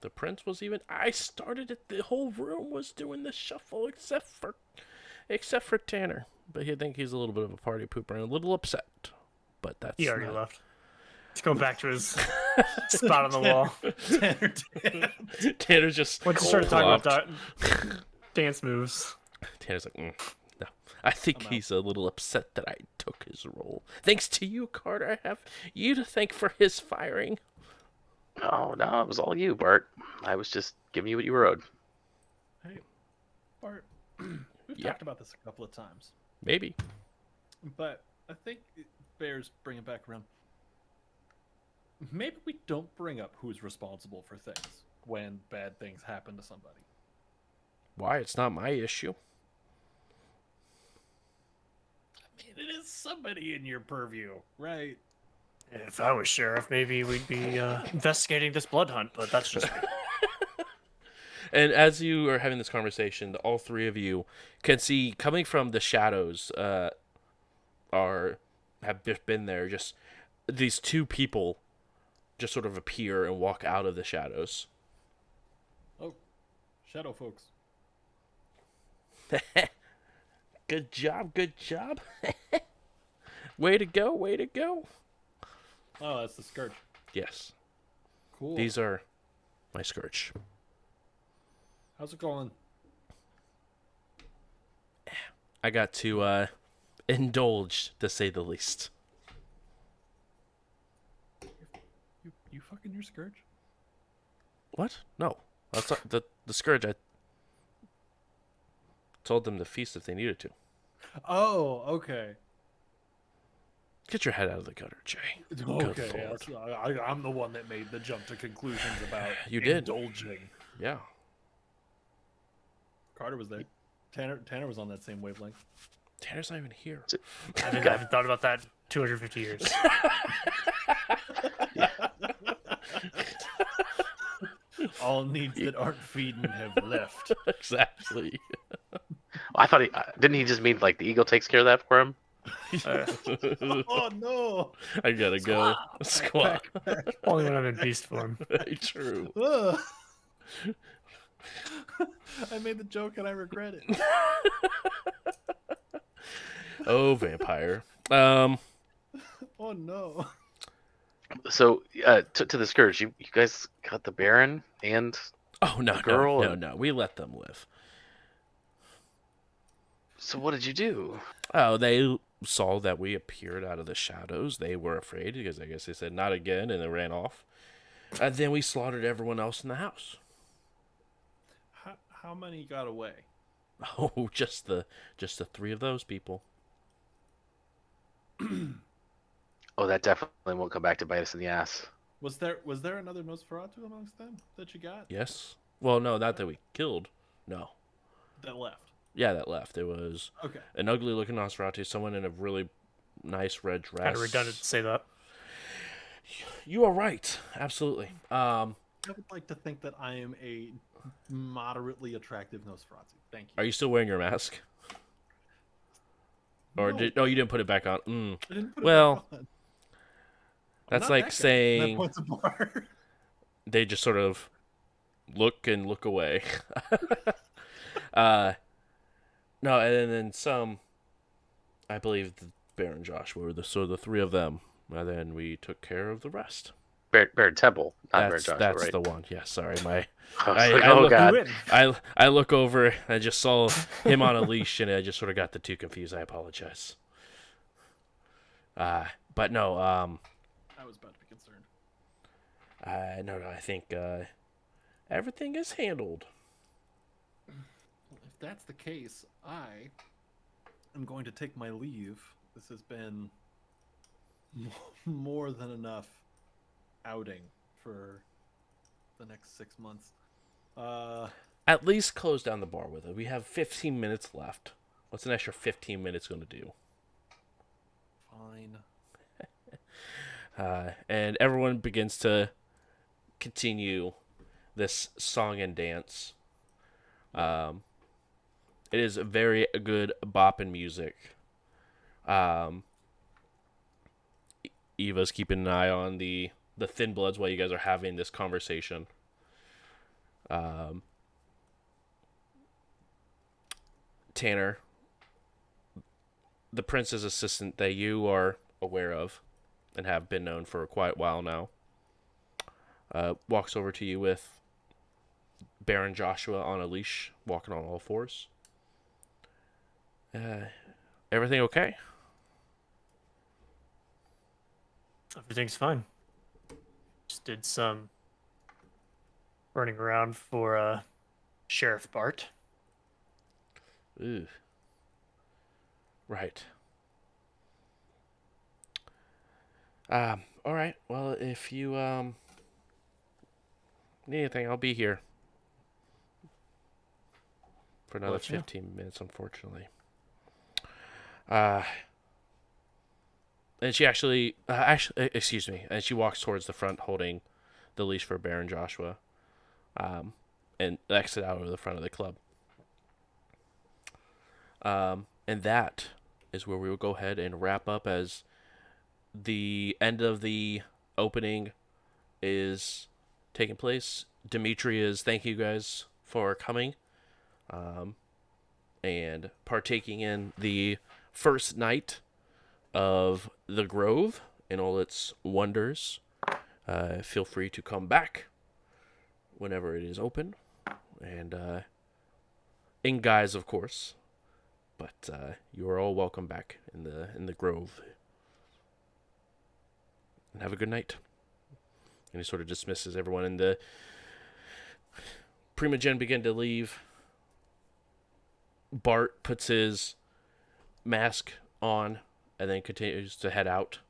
The prince was even. I started it. The whole room was doing the shuffle, except for Tanner. But I think he's a little bit of a party pooper and a little upset. But that's He already not- left. He's going back to his spot on the wall. Tanner did. Tanner's just. Once you started talking cold-blocked. about dance moves, Tanner's like, no. I think I'm out. he's a little upset that I took his role. Thanks to you, Carter. I have you to thank for his firing. Oh no, it was all you, Bart. I was just giving you what you were owed. Hey, Bart, we've Yeah. talked about this a couple of times, Maybe. but I think it bears bringing back around. Maybe we don't bring up who's responsible for things when bad things happen to somebody. Why? It's not my issue. is somebody in your purview, right? If I was sheriff, maybe we'd be investigating this blood hunt, but that's just me. And as you are having this conversation, all three of you can see coming from the shadows have just been there. Just these two people just sort of appear and walk out of the shadows. Oh, shadow folks. Good job, good job. Way to go, way to go. Oh, that's the Scourge. Yes, Cool. these are my Scourge. How's it going? I got to indulge, to say the least. You fucking your Scourge? What? No, that's not the Scourge. I told them to feast if they needed to. Oh, okay. Get your head out of the gutter, Jay. Okay, Lord. yes. I'm the one that made the jump to conclusions about You did. indulging. Yeah. Carter was there. Tanner was on that same wavelength. Tanner's not even here. I haven't thought about that in 250 years. All needs that aren't feeding have left. Exactly. I thought didn't he just mean like the eagle takes care of that for him? Oh no! I gotta go. Squat. Only when I'm in beast form. Very true. Ugh. I made the joke and I regret it. Oh, vampire. Oh no! So to the Scourge, you guys got the Baron and Oh no, the girl. no. We let them live. So what did you do? Oh, they saw that we appeared out of the shadows. They were afraid because I guess they said not again, and they ran off. And then we slaughtered everyone else in the house. How many got away? Oh, just the three of those people. Oh, that definitely won't come back to bite us in the ass. Was there another Nosferatu amongst them that you got Yes. Well, no, not that we killed. No. that left? Yeah, that left. It was Okay. an ugly-looking Nosferatu, someone in a really nice red dress. Kind of redundant to say that. You are right. Absolutely. I would like to think that I am a moderately attractive Nosferatu. Thank you. Are you still wearing your mask? Or No. you didn't put it back on? I didn't put it Well, back on. I'm that's not like that guy. saying That points apart. they just sort of look and look away. No, and then some, I believe the Baron Joshua were the three of them, and then we took care of the rest. Baron Temple, not Baron That's Joshua, right? the one. Yeah, sorry, my I was I- like, I oh look- god. I look over and I just saw him on a leash, and I just sort of got the two confused. I apologize. But no, I was about to be concerned. no, I think everything is handled. If that's the case, I am going to take my leave. This has been more than enough outing for the next 6 months. At least close down the bar with it. We have 15 minutes left. What's an extra 15 minutes going to do? Fine. And everyone begins to continue this song and dance. It is very good bopping music. Eva's keeping an eye on the Thin Bloods while you guys are having this conversation. Tanner, the prince's assistant that you are aware of and have been known for a quite while now, walks over to you with Baron Joshua on a leash, walking on all fours. Everything okay? Everything's fine. Just did some running around for Sheriff Bart. Ooh. Right. All right. Well, if you need anything, I'll be here for another Let you know. 15 minutes, unfortunately. And she excuse me, and she walks towards the front holding the leash for Baron Joshua, and exit out of the front of the club. And that is where we will go ahead and wrap up, as the end of the opening is taking place. Dimitri is thanking you guys for coming, and partaking in the first night of the Grove and all its wonders. Feel free to come back whenever it is open, and in guise, of course. But you are all welcome back in the Grove. And have a good night. And he sort of dismisses everyone, and the Primogen begin to leave. Bart puts his mask on and then continues to head out.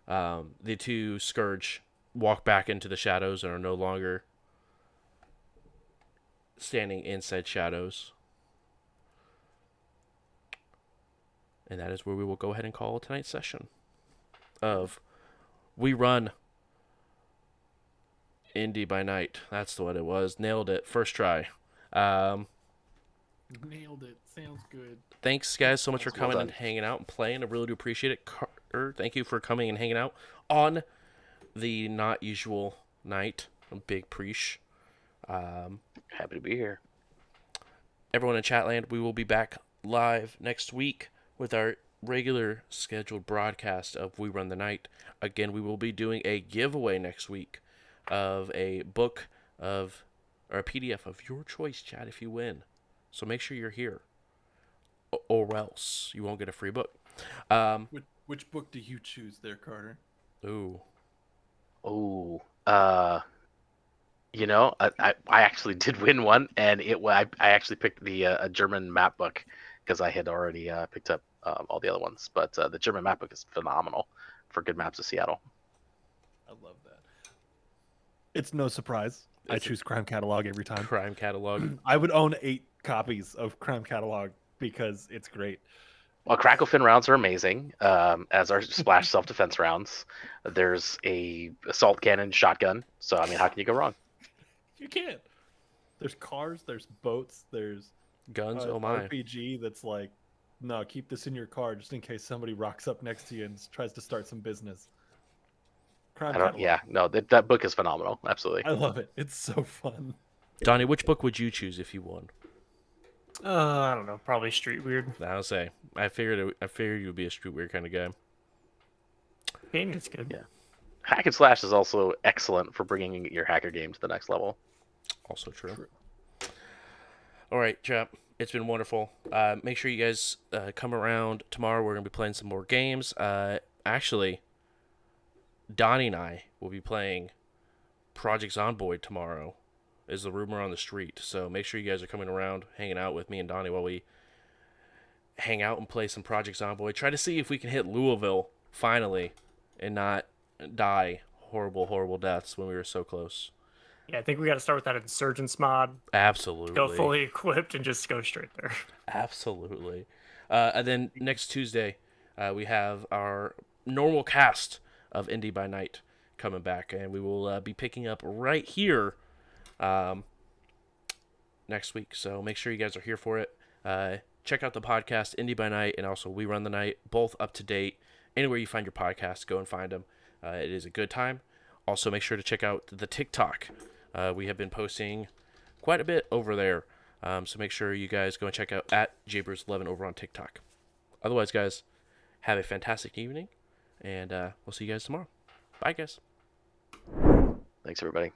The two Scourge walk back into the shadows and are no longer standing inside shadows. And that is where we will go ahead and call tonight's session of We Run Indy by Night. That's what it was. Nailed it. First try. Nailed it. Sounds good. Thanks, guys, so much for Well coming done. and hanging out and playing. I really do appreciate it. Carter, thank you for coming and hanging out on the not usual night. A big preach. Happy to be here. Everyone in Chatland, we will be back live next week with our regular scheduled broadcast of We Run the Night. Again, we will be doing a giveaway next week of a book or a PDF of your choice, chat, if you win. So make sure you're here, or else you won't get a free book. Which book do you choose there, Carter? Ooh. Oh, I actually did win one, and I actually picked the a German map book because I had already picked up all the other ones. But the German map book is phenomenal for good maps of Seattle. I love that. It's no surprise. I choose Crime Catalog every time. Crime Catalog. I would own 8 copies of Crime Catalog because it's great. Well, Cracklefin rounds are amazing, as are Splash self-defense rounds. There's a assault cannon shotgun, so I mean, how can you go wrong? You can't. There's cars, there's boats, there's Guns, an oh my. RPG that's like, no, keep this in your car just in case somebody rocks up next to you and tries to start some business. Crime Catalog. Yeah, no, that book is phenomenal. Absolutely. I love it. It's so fun. Donnie, which book would you choose if you won? I don't know. Probably Street Weird. I'll say. I figured you would be a street weird kind of guy. Game is good. Yeah. Hack and Slash is also excellent for bringing your hacker game to the next level. Also true. All right, chap. It's been wonderful. Make sure you guys come around tomorrow. We're going to be playing some more games. Actually, Donnie and I will be playing Project Zomboid tomorrow, is the rumor on the street. So make sure you guys are coming around, hanging out with me and Donnie while we hang out and play some Project Zomboid. Try to see if we can hit Louisville, finally, and not die horrible, horrible deaths when we were so close. Yeah, I think we got to start with that Insurgents mod. Absolutely. Go fully equipped and just go straight there. Absolutely. And then next Tuesday, we have our normal cast of Indy by Night coming back, and we will be picking up right here next week. So make sure you guys are here for it. Check out the podcast, Indy by Night, and also We Run the Night, both up to date. Anywhere you find your podcasts, go and find them. It is a good time. Also, make sure to check out the TikTok. We have been posting quite a bit over there. So make sure you guys go and check out at JBruce11 over on TikTok. Otherwise, guys, have a fantastic evening, and we'll see you guys tomorrow. Bye, guys. Thanks, everybody.